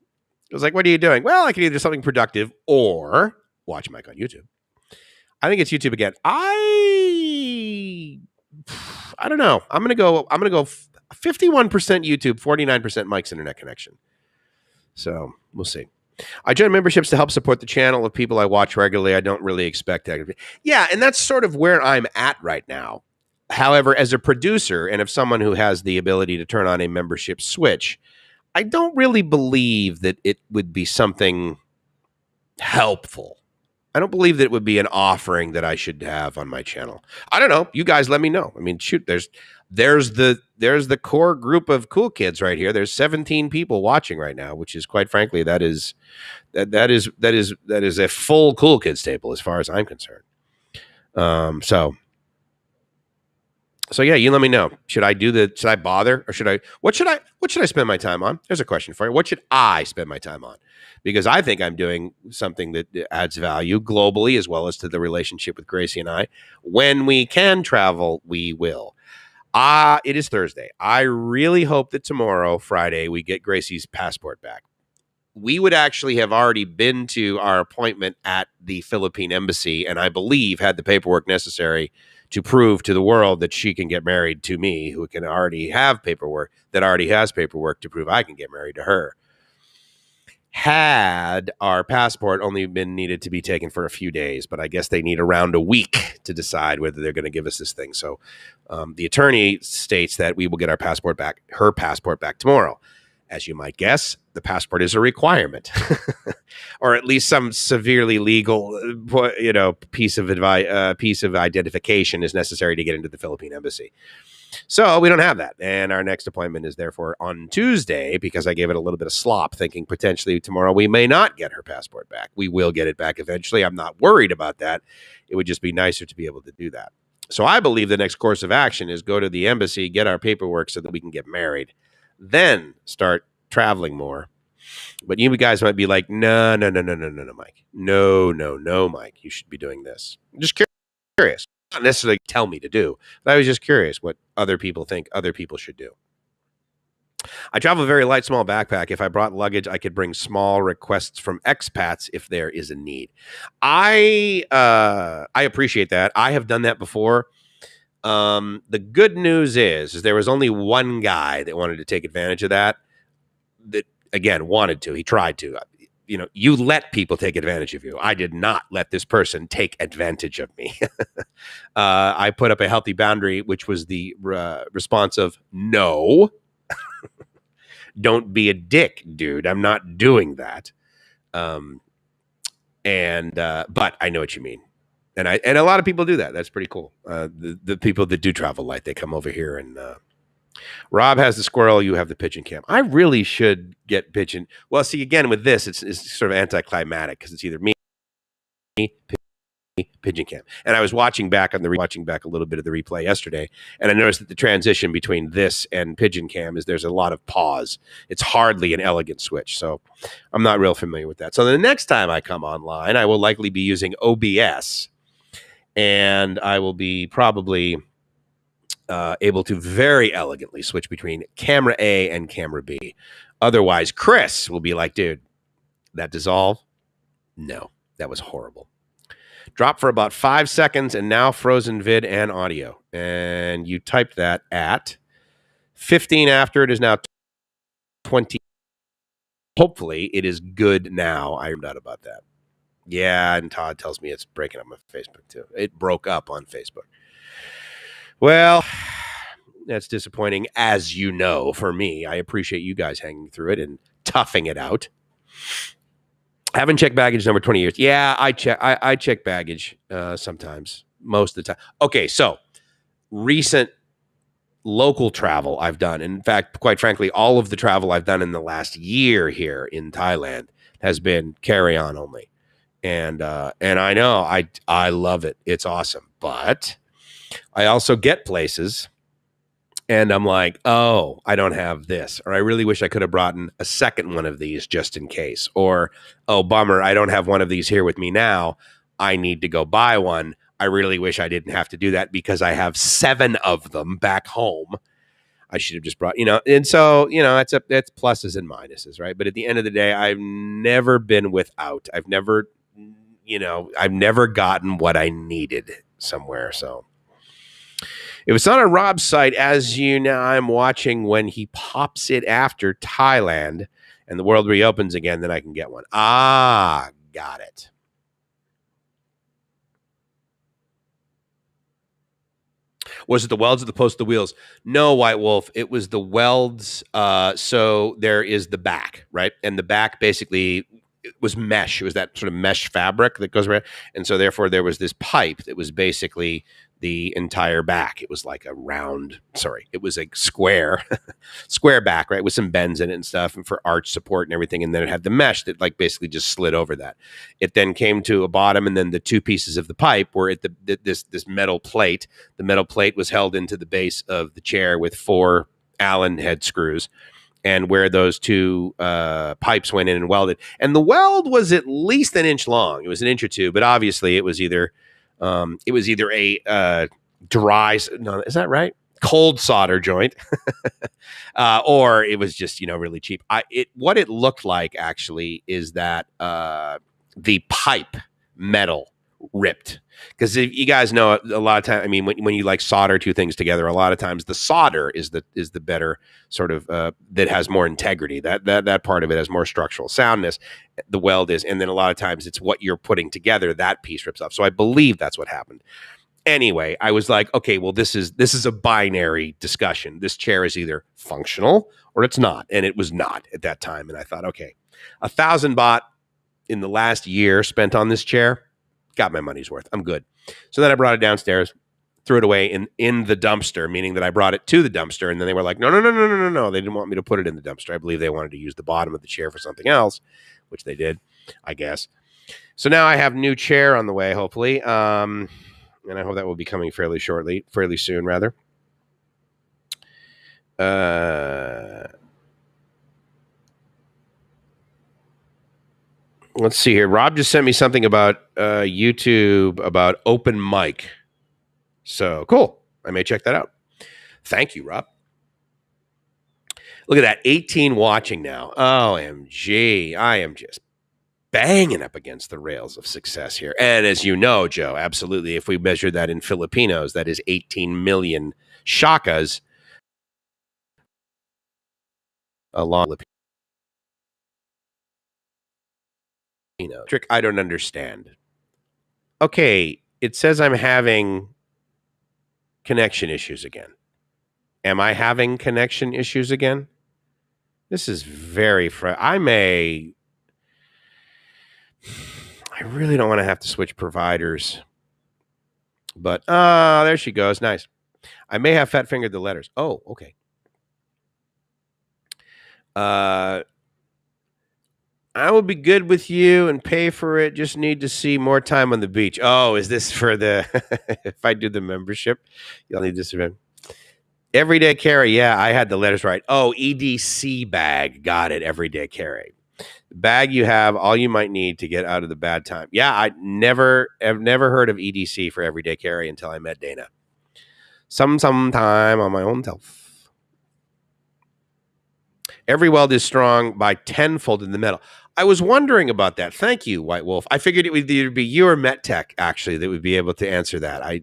It was like, what are you doing? Well, I can either do something productive or watch Mike on YouTube. I think it's YouTube again. I don't know. I'm gonna go 51% YouTube, 49% Mike's internet connection. So we'll see. I join memberships to help support the channel of people I watch regularly. I don't really expect that. Yeah, and that's sort of where I'm at right now. However, as a producer and if someone who has the ability to turn on a membership switch, I don't really believe that it would be something helpful. I don't believe that it would be an offering that I should have on my channel. I don't know. You guys let me know. I mean, shoot, there's the core group of cool kids right here. There's 17 people watching right now, which is quite frankly, that is a full Cool Kids table as far as I'm concerned. So yeah, you let me know. Should I bother or what should I spend my time on? There's a question for you. What should I spend my time on? Because I think I'm doing something that adds value globally as well as to the relationship with Gracie and I. When we can travel, we will. It is Thursday. I really hope that tomorrow, Friday, we get Gracie's passport back. We would actually have already been to our appointment at the Philippine embassy and I believe had the paperwork necessary to prove to the world that she can get married to me, who can already have paperwork, that already has paperwork to prove I can get married to her. Had our passport only been needed to be taken for a few days, but I guess they need around a week to decide whether they're going to give us this thing. So the attorney states that we will get her passport back tomorrow. As you might guess, the passport is a requirement, or at least some severely legal, piece of identification is necessary to get into the Philippine embassy. So we don't have that, and our next appointment is therefore on Tuesday because I gave it a little bit of slop, thinking potentially tomorrow we may not get her passport back. We will get it back eventually. I'm not worried about that. It would just be nicer to be able to do that. So I believe the next course of action is go to the embassy, get our paperwork so that we can get married. Then start traveling more. But you guys might be like, no, Mike. No, Mike. You should be doing this. I'm just curious. Not necessarily tell me to do, but I was just curious what other people think other people should do. I travel a very light, small backpack. If I brought luggage, I could bring small requests from expats if there is a need. I appreciate that. I have done that before. The good news is there was only one guy that wanted to take advantage of that again wanted to. He tried to. You let people take advantage of you. I did not let this person take advantage of me. I put up a healthy boundary, which was the response of no. Don't be a dick, dude. I'm not doing that. But I know what you mean. And a lot of people do that. That's pretty cool. The people that do travel light, they come over here and Rob has the squirrel. You have the pigeon cam. I really should get pigeon. Well, see, again, with this, it's sort of anticlimactic because it's either me, pigeon cam. And I was watching back a little bit of the replay yesterday, and I noticed that the transition between this and pigeon cam is there's a lot of pause. It's hardly an elegant switch. So I'm not real familiar with that. So the next time I come online, I will likely be using OBS, and I will be probably able to very elegantly switch between camera A and camera B. Otherwise, Chris will be like, dude, that dissolve? No, that was horrible. Drop for about 5 seconds and now frozen vid and audio. And you typed that at 15 after it is now 20. Hopefully it is good now. I'm not about that. Yeah, and Todd tells me it's breaking up on Facebook too. It broke up on Facebook. Well, that's disappointing, as you know, for me. I appreciate you guys hanging through it and toughing it out. Haven't checked baggage number 20 years. Yeah, I check baggage sometimes, most of the time. Okay, so recent local travel I've done. In fact, quite frankly, all of the travel I've done in the last year here in Thailand has been carry-on only. And I know I love it. It's awesome. But I also get places and I'm like, oh, I don't have this. Or I really wish I could have brought in a second one of these just in case. Or, oh, bummer, I don't have one of these here with me now. I need to go buy one. I really wish I didn't have to do that because I have 7 of them back home. I should have just brought, and so, it's pluses and minuses, right? But at the end of the day, I've never been without. I've never gotten what I needed somewhere. So if it's not on Rob's site, as you know, I'm watching when he pops it after Thailand and the world reopens again, then I can get one. Ah, got it. Was it the welds or the post of the wheels? No, White Wolf. It was the welds. So there is the back, right? And the back basically it was mesh. It was that sort of mesh fabric that goes around. And so therefore there was this pipe that was basically the entire back. It was like it was a square back, right? With some bends in it and stuff and for arch support and everything. And then it had the mesh that like basically just slid over that. It then came to a bottom and then the 2 pieces of the pipe were at this metal plate. The metal plate was held into the base of the chair with 4 Allen head screws. And where those 2 pipes went in and welded. And the weld was at least an inch long. It was an inch or 2, but obviously it was either a dry, no, is that right? Cold solder joint, or it was just, really cheap. What it looked like actually is that the pipe metal ripped. Because you guys know a lot of times, I mean, when you like solder 2 things together, a lot of times the solder is the better sort of that has more integrity. That part of it has more structural soundness. The weld is, and then a lot of times it's what you're putting together that piece rips off. So I believe that's what happened. Anyway, I was like, okay, well, this is a binary discussion. This chair is either functional or it's not, and it was not at that time. And I thought, okay, 1,000 baht in the last year spent on this chair. Got my money's worth. I'm good. So then I brought it downstairs, threw it away in the dumpster, meaning that I brought it to the dumpster. And then they were like, no. They didn't want me to put it in the dumpster. I believe they wanted to use the bottom of the chair for something else, which they did, I guess. So now I have new chair on the way, hopefully. And I hope that will be coming fairly soon, rather. Let's see here. Rob just sent me something about YouTube about open mic. So cool. I may check that out. Thank you, Rob. Look at that. 18 watching now. OMG. I am just banging up against the rails of success here. And as you know, Joe, absolutely. If we measure that in Filipinos, that is 18 million shakas along trick I don't understand. Okay, it says I'm having connection issues again. Am I having connection issues again? This is very I really don't want to have to switch providers. But there she goes. Nice. I may have fat fingered the letters. Oh, okay. I will be good with you and pay for it. Just need to see more time on the beach. Oh, is this for the if I do the membership? You'll need this event. Everyday carry. Yeah, I had the letters right. Oh, EDC bag. Got it. Everyday carry. The bag you have, all you might need to get out of the bad time. Yeah, I've never heard of EDC for everyday carry until I met Dana. Sometime on my own self. Every weld is strong by tenfold in the metal. I was wondering about that. Thank you, White Wolf. I figured it would either be you or MetTech, actually, that would be able to answer that. I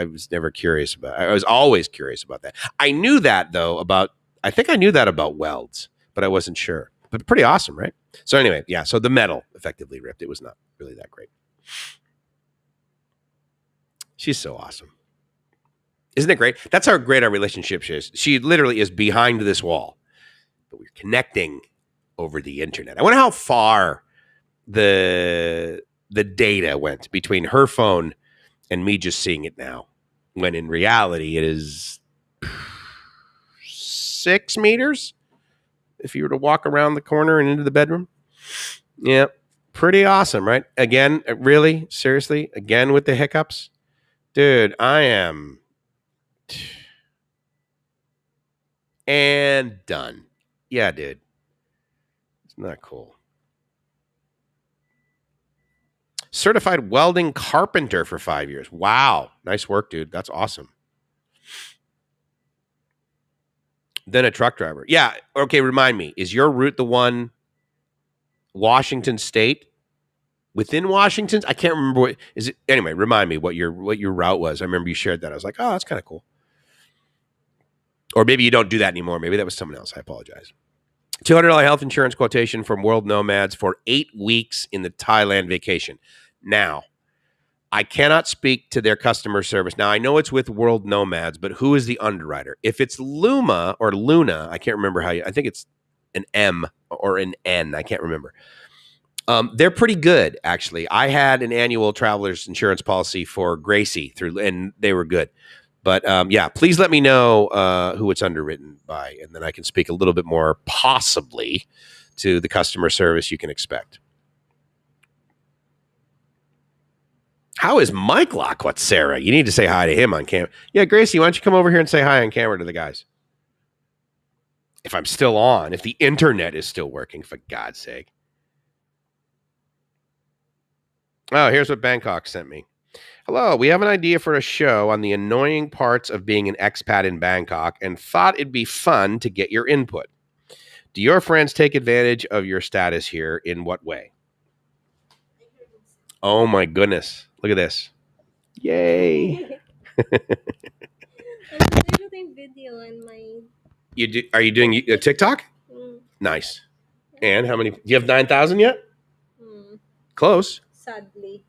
was never curious about it. I was always curious about that. I knew that, though, I think I knew that about welds, but I wasn't sure. But pretty awesome, right? So anyway, yeah, so the metal effectively ripped. It was not really that great. She's so awesome. Isn't it great? That's how great our relationship is. She literally is behind this wall, but we're connecting over the internet. I wonder how far the data went between her phone and me just seeing it now, when in reality it is 6 meters if you were to walk around the corner and into the bedroom. Yeah, pretty awesome, right? Again, really, seriously, again with the hiccups. Dude, I am... And done. Yeah, dude. It's not cool. Certified welding carpenter for 5 years. Wow. Nice work, dude. That's awesome. Then a truck driver. Yeah. Okay, remind me. Is your route the one Washington State? Within Washington? I can't remember what is it. Anyway, remind me what your route was. I remember you shared that. I was like, oh, that's kind of cool. Or maybe you don't do that anymore. Maybe that was someone else. I apologize. $200 health insurance quotation from World Nomads for 8 weeks in the Thailand vacation. Now, I cannot speak to their customer service. Now, I know it's with World Nomads, but who is the underwriter? If it's Luma or Luna, I can't remember I think it's an M or an N. I can't remember. They're pretty good, actually. I had an annual traveler's insurance policy for Gracie and they were good. But yeah, please let me know who it's underwritten by, and then I can speak a little bit more possibly to the customer service you can expect. How is Mike Lock? Sarah? You need to say hi to him on camera. Yeah, Gracie, why don't you come over here and say hi on camera to the guys? If I'm still on, if the internet is still working, for God's sake. Oh, here's what Bangkok sent me. Hello, we have an idea for a show on the annoying parts of being an expat in Bangkok and thought it'd be fun to get your input. Do your friends take advantage of your status here? In what way? Oh my goodness. Look at this. Yay. I'm shooting video on my... Are you doing a TikTok? Nice. And how many? Do you have 9,000 yet? Close. Sadly.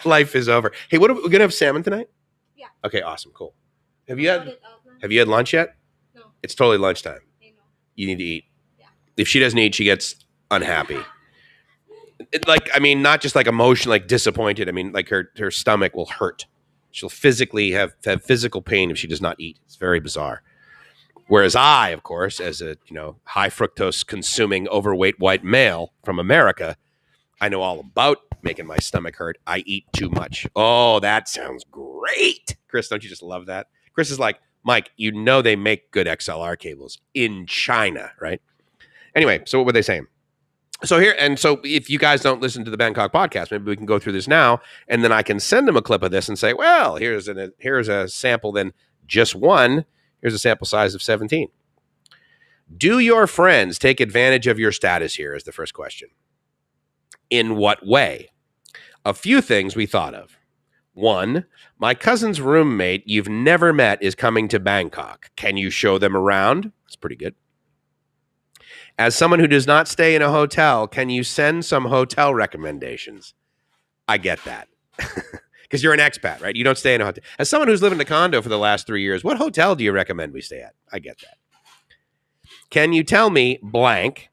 Life is over. Hey, what are we going to have salmon tonight? Yeah. Okay, awesome, cool. Have you had lunch yet? No. It's totally lunchtime. I know. You need to eat. Yeah. If she doesn't eat, she gets unhappy. Not just like emotion, like disappointed. Like her stomach will hurt. She'll physically have physical pain if she does not eat. It's very bizarre. Whereas I, of course, as a high fructose consuming overweight white male from America, I know all about making my stomach hurt. I eat too much. Oh, that sounds great. Chris, don't you just love that? Chris is like, Mike, they make good XLR cables in China, right? Anyway, so what were they saying? So if you guys don't listen to the Bangkok podcast, maybe we can go through this now, and then I can send them a clip of this and say, well, here's a sample, then just one. Here's a sample size of 17. Do your friends take advantage of your status here is the first question. In what way? A few things we thought of. 1, my cousin's roommate you've never met is coming to Bangkok. Can you show them around? That's pretty good. As someone who does not stay in a hotel, can you send some hotel recommendations? I get that. Because you're an expat, right? You don't stay in a hotel. As someone who's lived in a condo for the last 3 years, what hotel do you recommend we stay at? I get that. Can you tell me blank?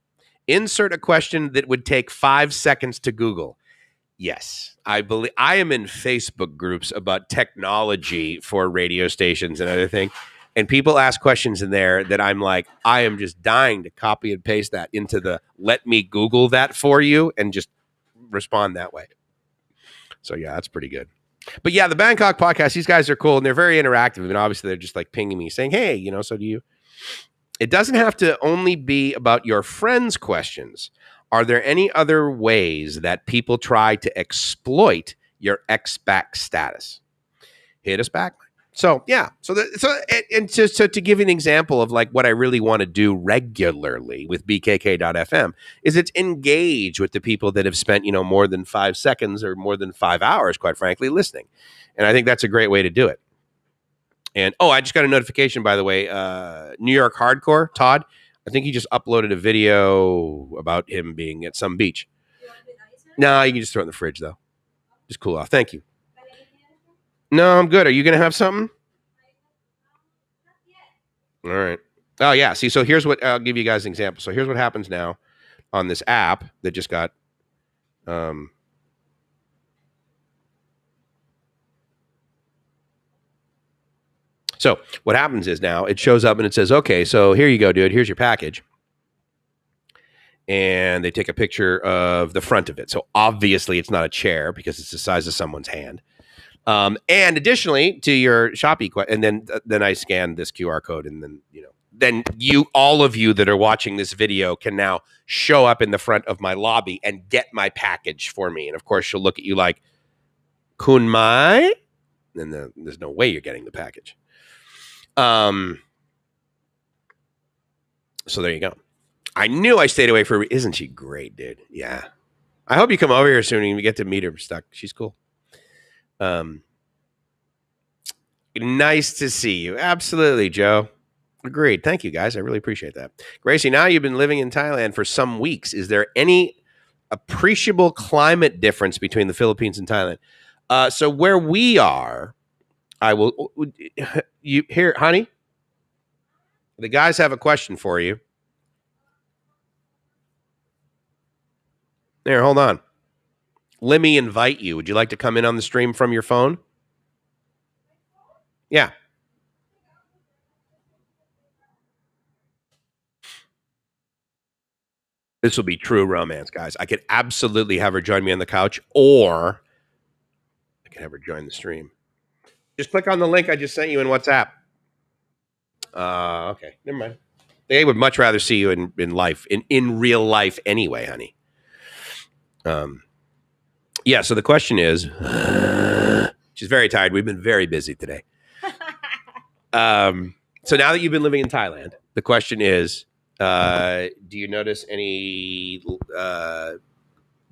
Insert a question that would take 5 seconds to Google. Yes, I am in Facebook groups about technology for radio stations and other things. And people ask questions in there that I'm like, I am just dying to copy and paste that into the let me Google that for you and just respond that way. So yeah, that's pretty good. But yeah, the Bangkok podcast, these guys are cool and they're very interactive. And obviously they're just like pinging me saying, hey, so do you? It doesn't have to only be about your friends' questions. Are there any other ways that people try to exploit your expat status? Hit us back. So yeah, and just so to give you an example of like what I really want to do regularly with BKK.FM is it's engage with the people that have spent more than 5 seconds or more than 5 hours, quite frankly, listening, and I think that's a great way to do it. And I just got a notification, by the way, New York Hardcore Todd. I think he just uploaded a video about him being at some beach. No, you can just throw it in the fridge though. Just cool off. Thank you. No, I'm good. Are you going to have something? All right. Oh, yeah. See, so here's what I'll give you guys an example. So here's what happens now on this app that just got. So what happens is now it shows up and it says, okay, so here you go, dude. Here's your package. And they take a picture of the front of it. So obviously it's not a chair because it's the size of someone's hand. And additionally to your Shopee, and then I scan this QR code, and then all of you that are watching this video can now show up in the front of my lobby and get my package for me. And of course, she'll look at you like, Kunmai? And then there's no way you're getting the package. So there you go. I knew I stayed away for. Isn't she great, dude? Yeah. I hope you come over here soon and we get to meet her. Stuck. She's cool. Nice to see you. Absolutely, Joe. Agreed. Thank you, guys. I really appreciate that. Gracie, now you've been living in Thailand for some weeks. Is there any appreciable climate difference between the Philippines and Thailand? So where we are, I will. You here, honey? The guys have a question for you. There, hold on. Let me invite you. Would you like to come in on the stream from your phone? Yeah. This will be true romance, guys. I could absolutely have her join me on the couch, or I can have her join the stream. Just click on the link I just sent you in WhatsApp. Okay, never mind. They would much rather see you in life, in real life anyway, honey. Yeah, so the question is, she's very tired. We've been very busy today. So now that you've been living in Thailand, the question is, do you notice any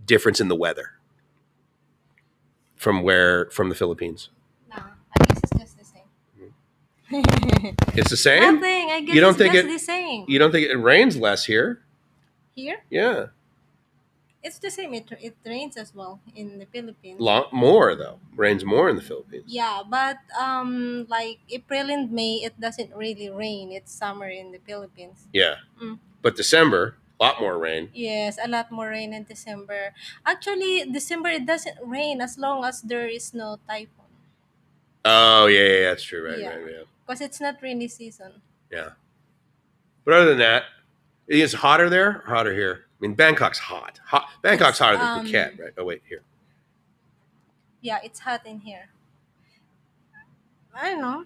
difference in the weather from the Philippines? No, I guess it's just the same. It's the same? Nothing. I guess You don't it's think just it- the same. You don't think it rains less here? Here, Yeah. it's the same. It rains as well in the Philippines. Lot more though. Rains more in the Philippines. Yeah, but like April and May, it doesn't really rain. It's summer in the Philippines. Yeah. Mm. But December, a lot more rain. Yes, a lot more rain in December. Actually, December it doesn't rain as long as there is no typhoon. Oh yeah, that's true. Right, Yeah. right, yeah. Because it's not rainy season. Yeah. But other than that, is it hotter there or hotter here? I mean, Bangkok's hot. Bangkok's hotter than Phuket, right? Oh, wait, here. Yeah, it's hot in here. I don't know.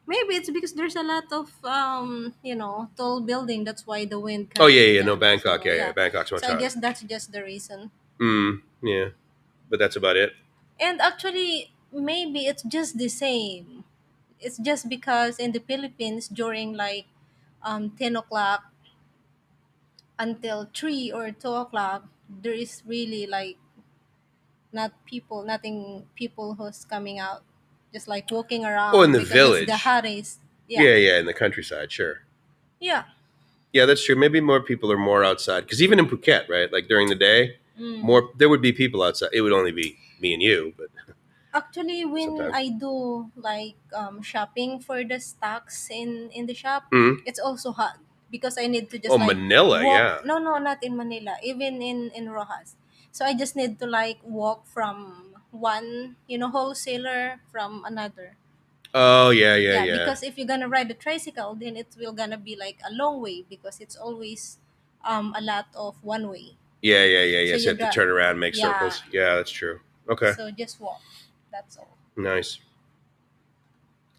Maybe it's because there's a lot of tall building. That's why the wind. Oh, yeah, comes no, down. Bangkok. So, Yeah, Bangkok's much So I hotter. guess that's just the reason. Yeah. But that's about it. And actually, maybe it's just the same. It's just because in the Philippines during like 10 o'clock until 3 or 2 o'clock, there is really like nothing people who's coming out, just like walking around. Oh, in the because village. it's the hottest. Yeah, in the countryside, sure. Yeah. Yeah, that's true. Maybe more people are more outside. Because even in Phuket, right? Like during the day, there would be people outside. It would only be me and you, but Actually, when Sometimes. I do like shopping for the stocks in the shop, it's also hot because I need to just Manila, walk. yeah. No, not in Manila. Even in Rojas. So I just need to like walk from one wholesaler from another. Oh, yeah. Because if you're gonna ride a tricycle, then it will gonna be like a long way because it's always a lot of one way. Yeah. So So you you have to got- turn around and make Yeah. circles. Yeah, that's true. Okay, So just walk. That's all. nice.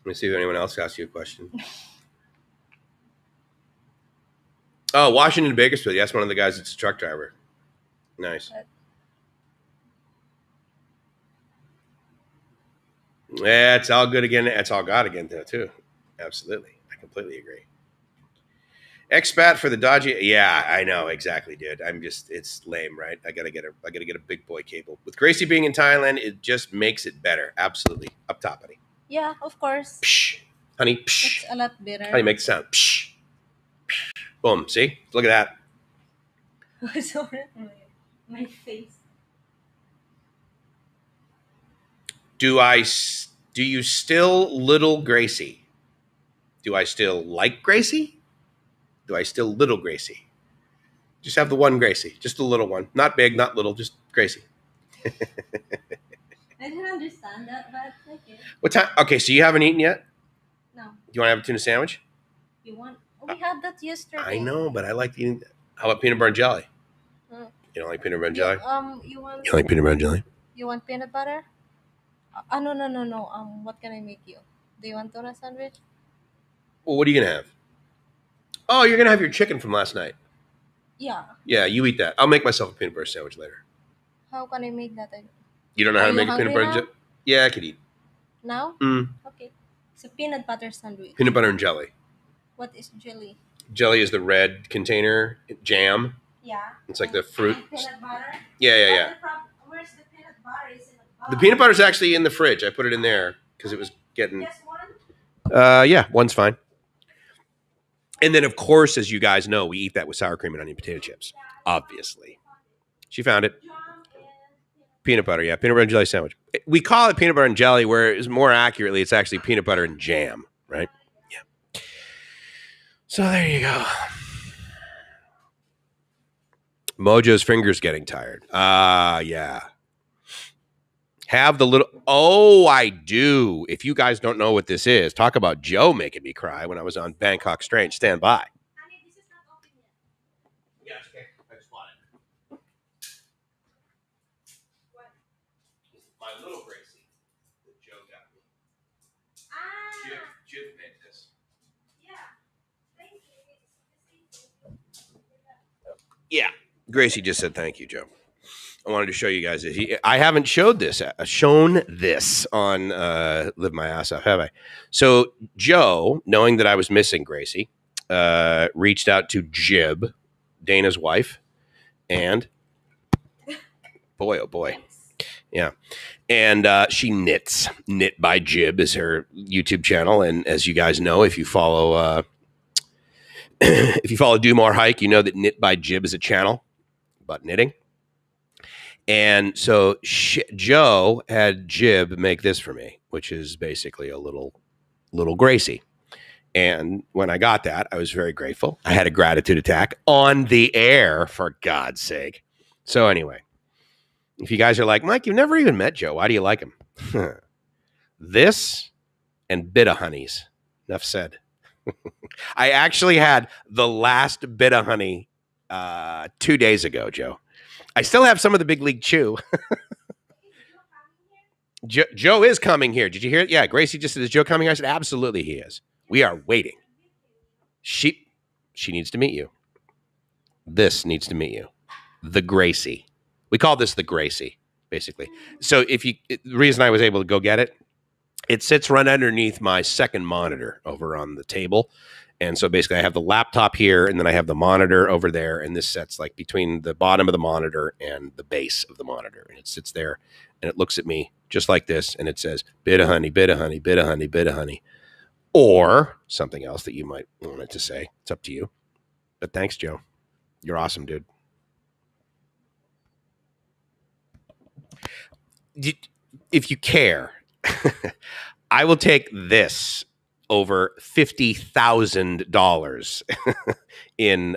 Let me see if anyone else asks you a question. Oh, Washington Bakersfield. Yes, one of the guys that's a truck driver. Nice. Yeah, it's all good again. It's all God again, though, too. Absolutely. I completely agree. Expat for the dodgy. Yeah, I know exactly, dude. I'm just it's lame, right? I gotta get a big boy cable. With Gracie being in Thailand, it just makes it better. Absolutely. Up top, honey. Yeah, of course. Psh. Honey, It's psh. a lot How do you better. make the sound? Psh. Boom. See? Look at that. Sorry, my face. Do you still little Gracie? Do I still like Gracie? Do I still little Gracie? Just have the one Gracie, just the little one. Not big, not little, just Gracie. I didn't understand that, but okay. What time? Okay, so you haven't eaten yet? No, Do you want to have a tuna sandwich? you want? Oh, we had that yesterday. I know, but I like eating. How about peanut butter and jelly? Mm. You don't like peanut butter and jelly? You want? You like peanut butter and jelly? You want peanut butter? No, no, no, no. What can I make you? Do you want tuna sandwich? Well, what are you gonna have? Oh, you're gonna have your chicken from last night. Yeah. Yeah, you eat that. I'll make myself a peanut butter sandwich later. How can I make that? You don't know Are how to you make a peanut hungry butter and now? jelly? Yeah, I could eat. Now? Mm, Okay. It's a peanut butter sandwich. peanut butter and jelly. What is jelly? Jelly is the red container. Jam. Yeah. It's like the fruit. And peanut butter. Yeah. Where's the peanut butter? Is in a box. The peanut butter's actually in the fridge. I put it in there because it was getting. Just one. Yeah, one's fine. And then, of course, as you guys know, we eat that with sour cream and onion potato chips. Obviously, she found it. Peanut butter, yeah, peanut butter and jelly sandwich. We call it peanut butter and jelly, whereas more accurately, it's actually peanut butter and jam, right? Yeah. So there you go. Mojo's fingers getting tired. Yeah. Have the little. Oh, I do. If you guys don't know what this is, talk about Joe making me cry when I was on Bangkok Strange. Stand by. Honey, this is not open yet. Yeah, okay. I just bought it. What? My little Gracie that Joe got me. Ah. Jib made this. Yeah. Thank you. Yeah. Gracie just said thank you, Joe. I wanted to show you guys this. I haven't shown this on Live My Ass Off, have I? So Joe, knowing that I was missing Gracie, reached out to Jib, Dana's wife, and boy, oh boy. Yeah. And she knits. Knit by Jib is her YouTube channel. And as you guys know, if you follow Do More Hike, you know that Knit by Jib is a channel about knitting. And so Joe had Jib make this for me, which is basically a little Gracie. And when I got that, I was very grateful. I had a gratitude attack on the air, for God's sake. So anyway, if you guys are like, Mike, you've never even met Joe. Why do you like him? This and Bit of Honeys. Enough said. I actually had the last Bit of Honey 2 days ago, Joe. I still have some of the Big League Chew. Joe is coming here. Did you hear it? Yeah, Gracie just said, is Joe coming here? I said, absolutely he is. We are waiting. She needs to meet you. This needs to meet you. The Gracie. We call this the Gracie, basically. So the reason I was able to go get it, it sits right underneath my second monitor over on the table. And so basically I have the laptop here and then I have the monitor over there. And this sets like between the bottom of the monitor and the base of the monitor. And it sits there and it looks at me just like this. And it says, bit of honey, bit of honey, bit of honey, bit of honey. Or something else that you might want it to say. It's up to you. But thanks, Joe. You're awesome, dude. If you care, I will take this over $50,000 in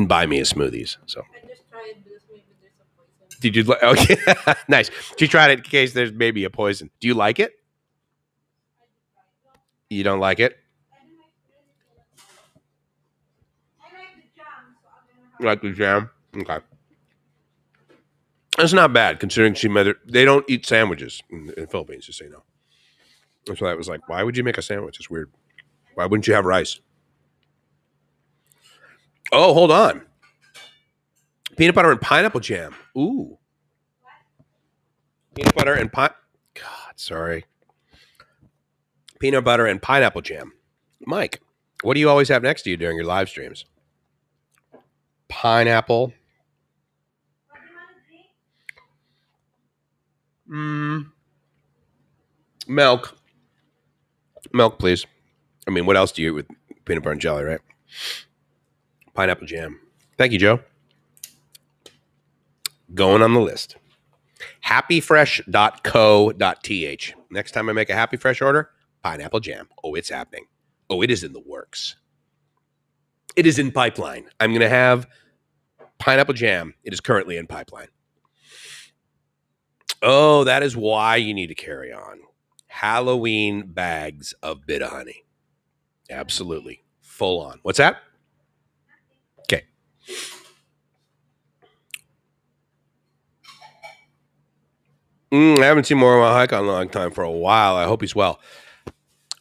buy me a smoothies. So I just tried this. Maybe there's a poison. did you? Okay, nice. You tried it in case there's maybe a poison. Do you like it? You don't like it? I like the jam. So I'm gonna have. You like the jam? Okay. That's not bad considering they don't eat sandwiches in the Philippines, just so you know. So I was like, why would you make a sandwich? It's weird. Why wouldn't you have rice? Oh, hold on. Peanut butter and pineapple jam. Ooh. Peanut butter and God, sorry. Peanut butter and pineapple jam. Mike, what do you always have next to you during your live streams? Pineapple. Milk. Milk, please. I mean, what else do you eat with peanut butter and jelly, right? Pineapple jam. Thank you, Joe. Going on the list. happyfresh.co.th. Next time I make a Happy Fresh order, pineapple jam. Oh, it's happening. Oh, it is in the works. It is in pipeline. I'm going to have pineapple jam. It is currently in pipeline. Oh, that is why you need to carry on. Halloween bags of Bit of Honey. Absolutely. Full on. What's that? Okay. I haven't seen more of my hike on a long time for a while. I hope he's well.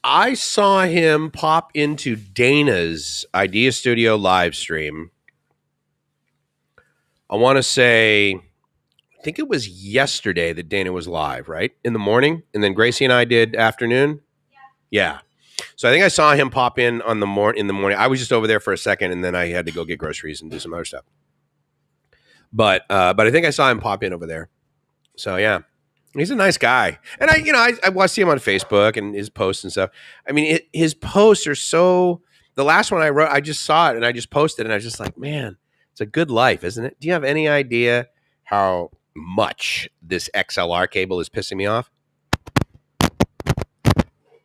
I saw him pop into Dana's Idea Studio live stream. I want to say, I think it was yesterday that Dana was live, right? In the morning. And then Gracie and I did afternoon. Yeah. So I think I saw him pop in in the morning. I was just over there for a second, and then I had to go get groceries and do some other stuff. But I think I saw him pop in over there. So yeah, he's a nice guy, and I see him on Facebook and his posts and stuff. I mean, his posts are so. The last one I wrote, I just saw it and I just posted, and I was just like, man, it's a good life, isn't it? Do you have any idea how much this XLR cable is pissing me off?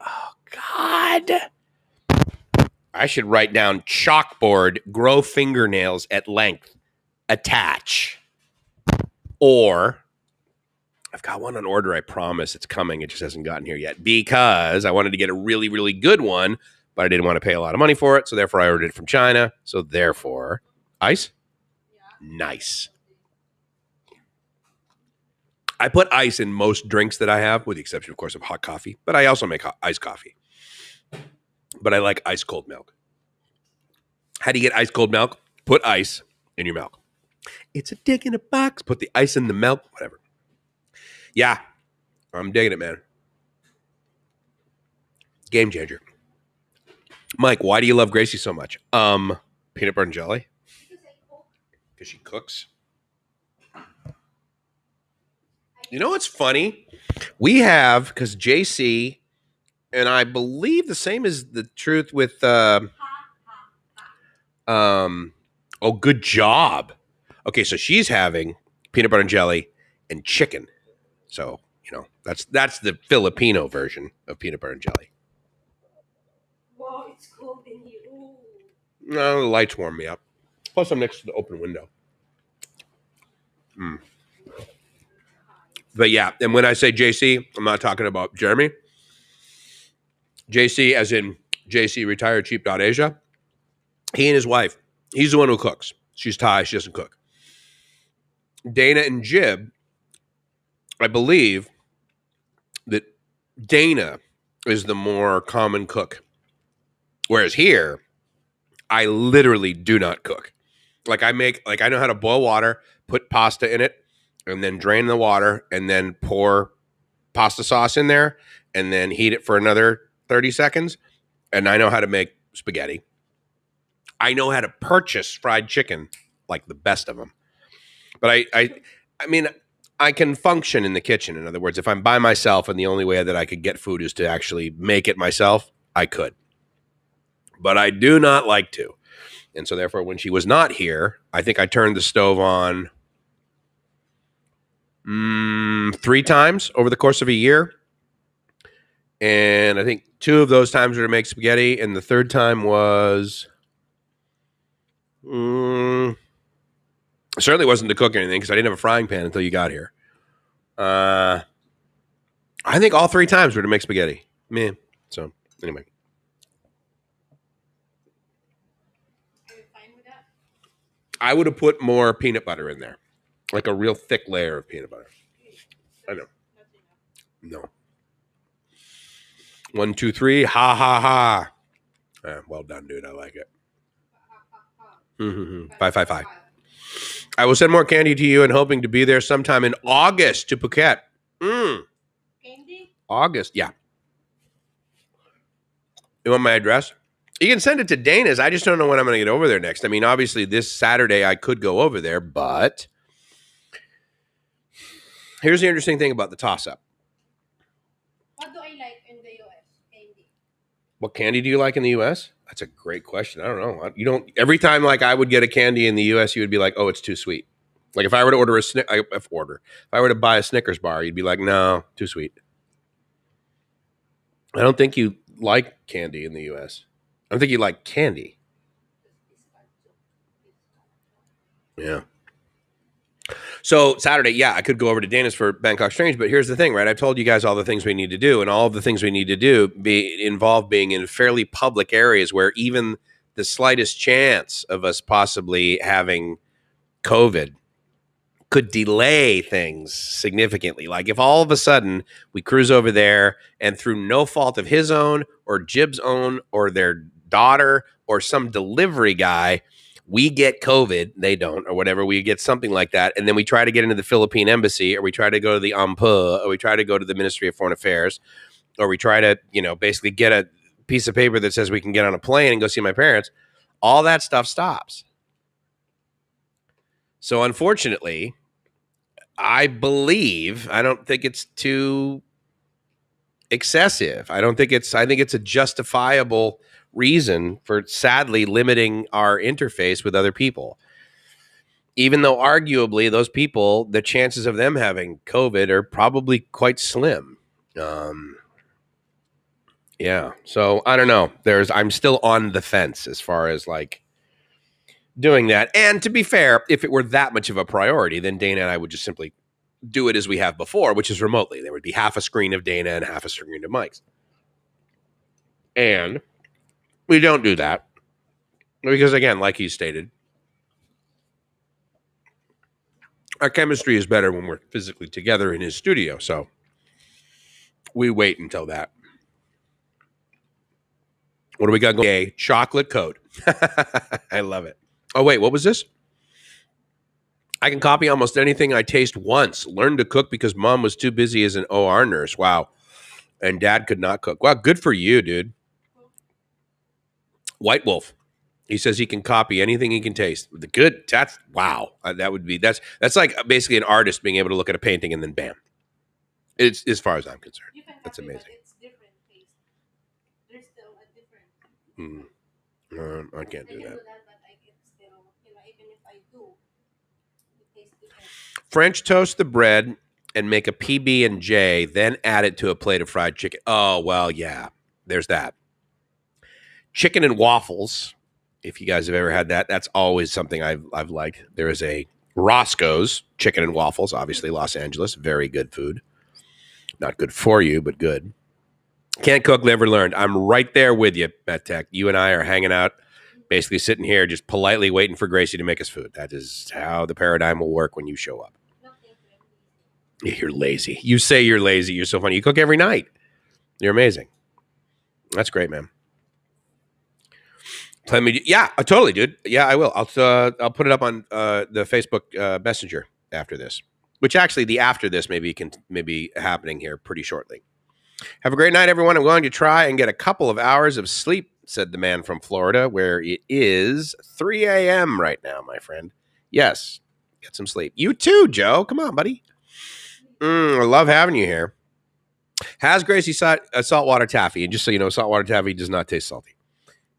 Oh God. I should write down chalkboard, grow fingernails at length, attach. Or I've got one on order. I promise it's coming. It just hasn't gotten here yet because I wanted to get a really, really good one, but I didn't want to pay a lot of money for it. So therefore I ordered it from China. So therefore, ice? Yeah. Nice. I put ice in most drinks that I have, with the exception, of course, of hot coffee. But I also make iced coffee. But I like ice cold milk. How do you get ice cold milk? Put ice in your milk. It's a dick in a box. Put the ice in the milk. Whatever. Yeah, I'm digging it, man. Game changer. Mike, why do you love Gracie so much? Peanut butter and jelly. Because she cooks. You know what's funny? We have, because JC, and I believe the same is the truth with oh, good job. Okay, so she's having peanut butter and jelly and chicken. So, that's the Filipino version of peanut butter and jelly. Wow, it's cold in here. Ooh. No, the lights warm me up. Plus, I'm next to the open window. But yeah, and when I say JC, I'm not talking about Jeremy. JC, as in JC retired cheap.asia. He and his wife, he's the one who cooks. She's Thai, she doesn't cook. Dana and Jib, I believe that Dana is the more common cook. Whereas here, I literally do not cook. I know how to boil water, put pasta in it, and then drain the water, and then pour pasta sauce in there, and then heat it for another 30 seconds. And I know how to make spaghetti. I know how to purchase fried chicken, like the best of them. But I mean, I can function in the kitchen. In other words, if I'm by myself and the only way that I could get food is to actually make it myself, I could. But I do not like to. And so therefore, when she was not here, I think I turned the stove on 3 times over the course of a year. And I think 2 of those times were to make spaghetti. And the third time was certainly wasn't to cook anything because I didn't have a frying pan until you got here. I think all 3 times were to make spaghetti. Man. So anyway. Are you fine with that? I would have put more peanut butter in there. Like a real thick layer of peanut butter. I know. No. 1, 2, 3. Ha, ha, ha. Well done, dude. I like it. 5, 5, 5. I will send more candy to you and hoping to be there sometime in August to Phuket. August. Yeah. You want my address? You can send it to Dana's. I just don't know when I'm going to get over there next. I mean, obviously, this Saturday I could go over there, but here's the interesting thing about the toss-up. What do I like in the US? Candy. What candy do you like in the U.S.? That's a great question. I don't know. You don't. Every time, like I would get a candy in the U.S., you would be like, "Oh, it's too sweet." Like if I were to order if I were to buy a Snickers bar, you'd be like, "No, too sweet." I don't think you like candy in the U.S. I don't think you like candy. Yeah. So Saturday, yeah, I could go over to Dana's for Bangkok Strange, but here's the thing, right? I've told you guys all the things we need to do, and all of the things we need to do involve being in fairly public areas where even the slightest chance of us possibly having COVID could delay things significantly. Like if all of a sudden we cruise over there and through no fault of his own or Jib's own or their daughter or some delivery guy, we get COVID, they don't, or whatever, we get something like that. And then we try to get into the Philippine embassy, or we try to go to the AMPA, or we try to go to the Ministry of Foreign Affairs, or we try to, basically get a piece of paper that says we can get on a plane and go see my parents. All that stuff stops. So unfortunately, I don't think it's too excessive. I think it's a justifiable reason for sadly limiting our interface with other people. Even though arguably those people, the chances of them having COVID are probably quite slim. Yeah. So I don't know. I'm still on the fence as far as like doing that. And to be fair, if it were that much of a priority, then Dana and I would just simply do it as we have before, which is remotely. There would be half a screen of Dana and half a screen of Mike's. And we don't do that because, again, like he stated, our chemistry is better when we're physically together in his studio. So we wait until that. What do we got going? A chocolate coat. I love it. Oh, wait, what was this? I can copy almost anything I taste once. Learned to cook because mom was too busy as an OR nurse. Wow. And dad could not cook. Wow, good for you, dude. White Wolf. He says he can copy anything he can taste. The good. That's wow. That's like basically an artist being able to look at a painting and then bam. It's as far as I'm concerned. That's amazing. It's different taste. There's still a different. I can't do that. But I can still, even if I do, it tastes different. French toast the bread and make a PB and J, then add it to a plate of fried chicken. Oh well, yeah. There's that. Chicken and waffles. If you guys have ever had that, that's always something I've liked. There is a Roscoe's chicken and waffles, obviously Los Angeles, very good food. Not good for you, but good. Can't cook, never learned. I'm right there with you, Matt Tech. You and I are hanging out, basically sitting here, just politely waiting for Gracie to make us food. That is how the paradigm will work when you show up. You're lazy. You say you're lazy. You're so funny. You cook every night. You're amazing. That's great, man. Yeah, totally, dude. Yeah, I will. I'll put it up on the Facebook Messenger after this. Which actually, the after this may be happening here pretty shortly. Have a great night, everyone. I'm going to try and get a couple of hours of sleep, said the man from Florida, where it is 3 a.m. right now, my friend. Yes, get some sleep. You too, Joe. Come on, buddy. I love having you here. Has Gracie saltwater taffy? And just so you know, saltwater taffy does not taste salty.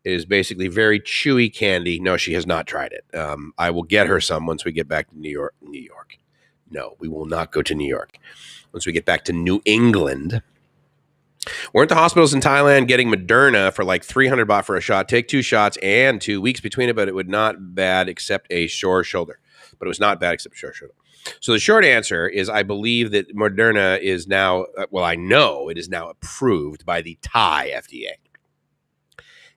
It is basically very chewy candy. No, she has not tried it. I will get her some once we get back to New York. No, we will not go to New York. Once we get back to New England. Weren't the hospitals in Thailand getting Moderna for like 300 baht for a shot? Take 2 shots and 2 weeks between it, but it would not bad except a sore shoulder. But it was not bad except a sore shoulder. So the short answer is I believe that Moderna is now, I know it is now approved by the Thai FDA.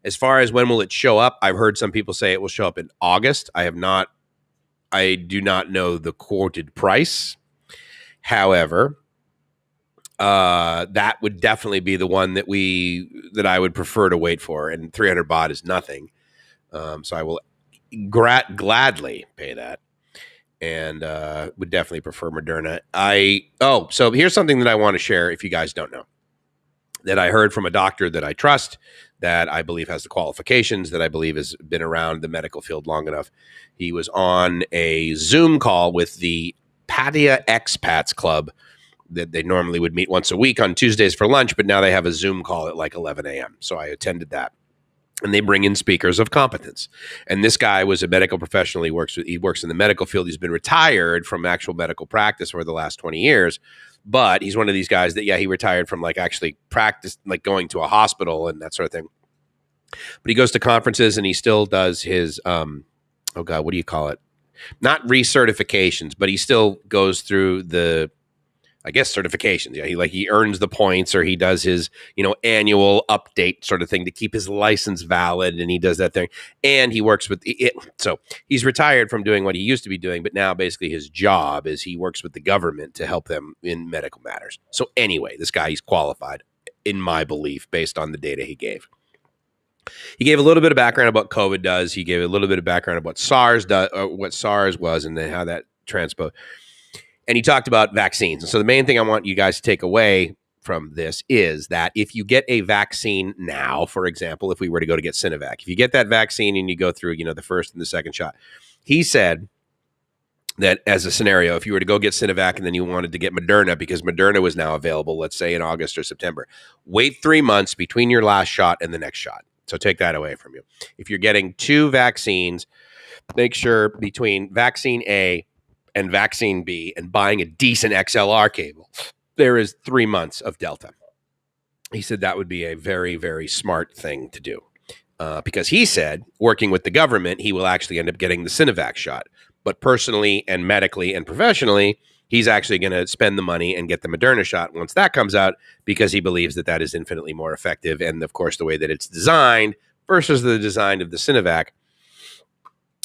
As far as when will it show up, I've heard some people say it will show up in August. I do not know the quoted price. However, that would definitely be the one that I would prefer to wait for. And 300 baht is nothing. So I will gladly pay that. and would definitely prefer Moderna. So here's something that I want to share if you guys don't know, that I heard from a doctor that I trust, that I believe has the qualifications, that I believe has been around the medical field long enough. He was on a Zoom call with the Patia Expats Club that they normally would meet once a week on Tuesdays for lunch, but now they have a Zoom call at like 11 a.m. So I attended that. And they bring in speakers of competence. And this guy was a medical professional. He works in the medical field. He's been retired from actual medical practice for the last 20 years. But he's one of these guys that, he retired from like actually practice, like going to a hospital and that sort of thing. But he goes to conferences and he still does his, what do you call it? Not recertifications, but he still goes through the, certifications. Yeah, he earns the points, or he does his, annual update sort of thing to keep his license valid, and he does that thing. And he works with it. So he's retired from doing what he used to be doing, but now basically his job is he works with the government to help them in medical matters. So anyway, this guy, he's qualified, in my belief, based on the data he gave. He gave a little bit of background about what COVID does. He gave a little bit of background about what SARS does, what SARS was, and then how that transposed. And he talked about vaccines. And so the main thing I want you guys to take away from this is that if you get a vaccine now, for example, if we were to go to get Sinovac, if you get that vaccine and you go through, the first and the second shot, he said that as a scenario, if you were to go get Sinovac and then you wanted to get Moderna because Moderna was now available, let's say in August or September, wait 3 months between your last shot and the next shot. So take that away from you. If you're getting 2 vaccines, make sure between vaccine A and vaccine B and buying a decent XLR cable, there is 3 months of Delta. He said that would be a very, very smart thing to do because he said, working with the government, he will actually end up getting the Sinovac shot. But personally and medically and professionally, he's actually going to spend the money and get the Moderna shot once that comes out because he believes that that is infinitely more effective. And of course, the way that it's designed versus the design of the Sinovac,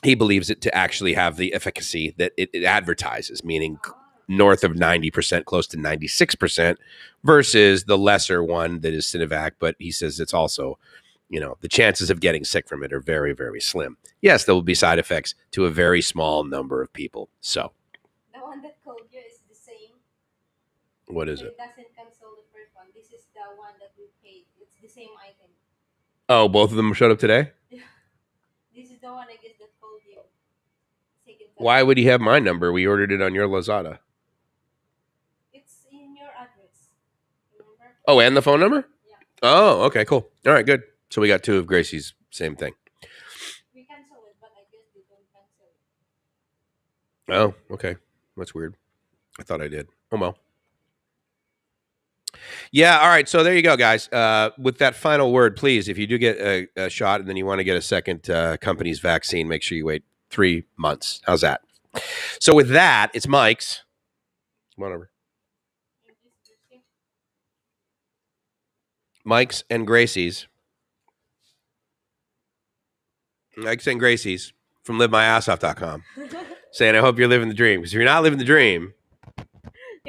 he believes it to actually have the efficacy that it advertises, meaning north of 90%, close to 96%, versus the lesser one that is Sinovac. But he says it's also, the chances of getting sick from it are very, very slim. Yes, there will be side effects to a very small number of people. So The one that called you is the same. What is But it? it doesn't cancel the first one. This is the one that we paid. It's the same item. Oh, both of them showed up today? This is the one I guess that called you. Why would he have my number? We ordered it on your Lazada. It's in your address. Remember? Oh, and the phone number? Yeah. Oh, okay, cool. All right, good. So we got 2 of Gracie's, same thing. We cancel it, but I guess they don't cancel it. Oh, okay. That's weird. I thought I did. Oh, well. Yeah, all right. So there you go, guys. With that final word, please, if you do get a shot and then you want to get a second company's vaccine, make sure you wait 3 months. How's that? So with that, it's Mike's. Come on over. Mike's and Gracie's. Mike's and Gracie's from livemyassoff.com saying, I hope you're living the dream. Because if you're not living the dream,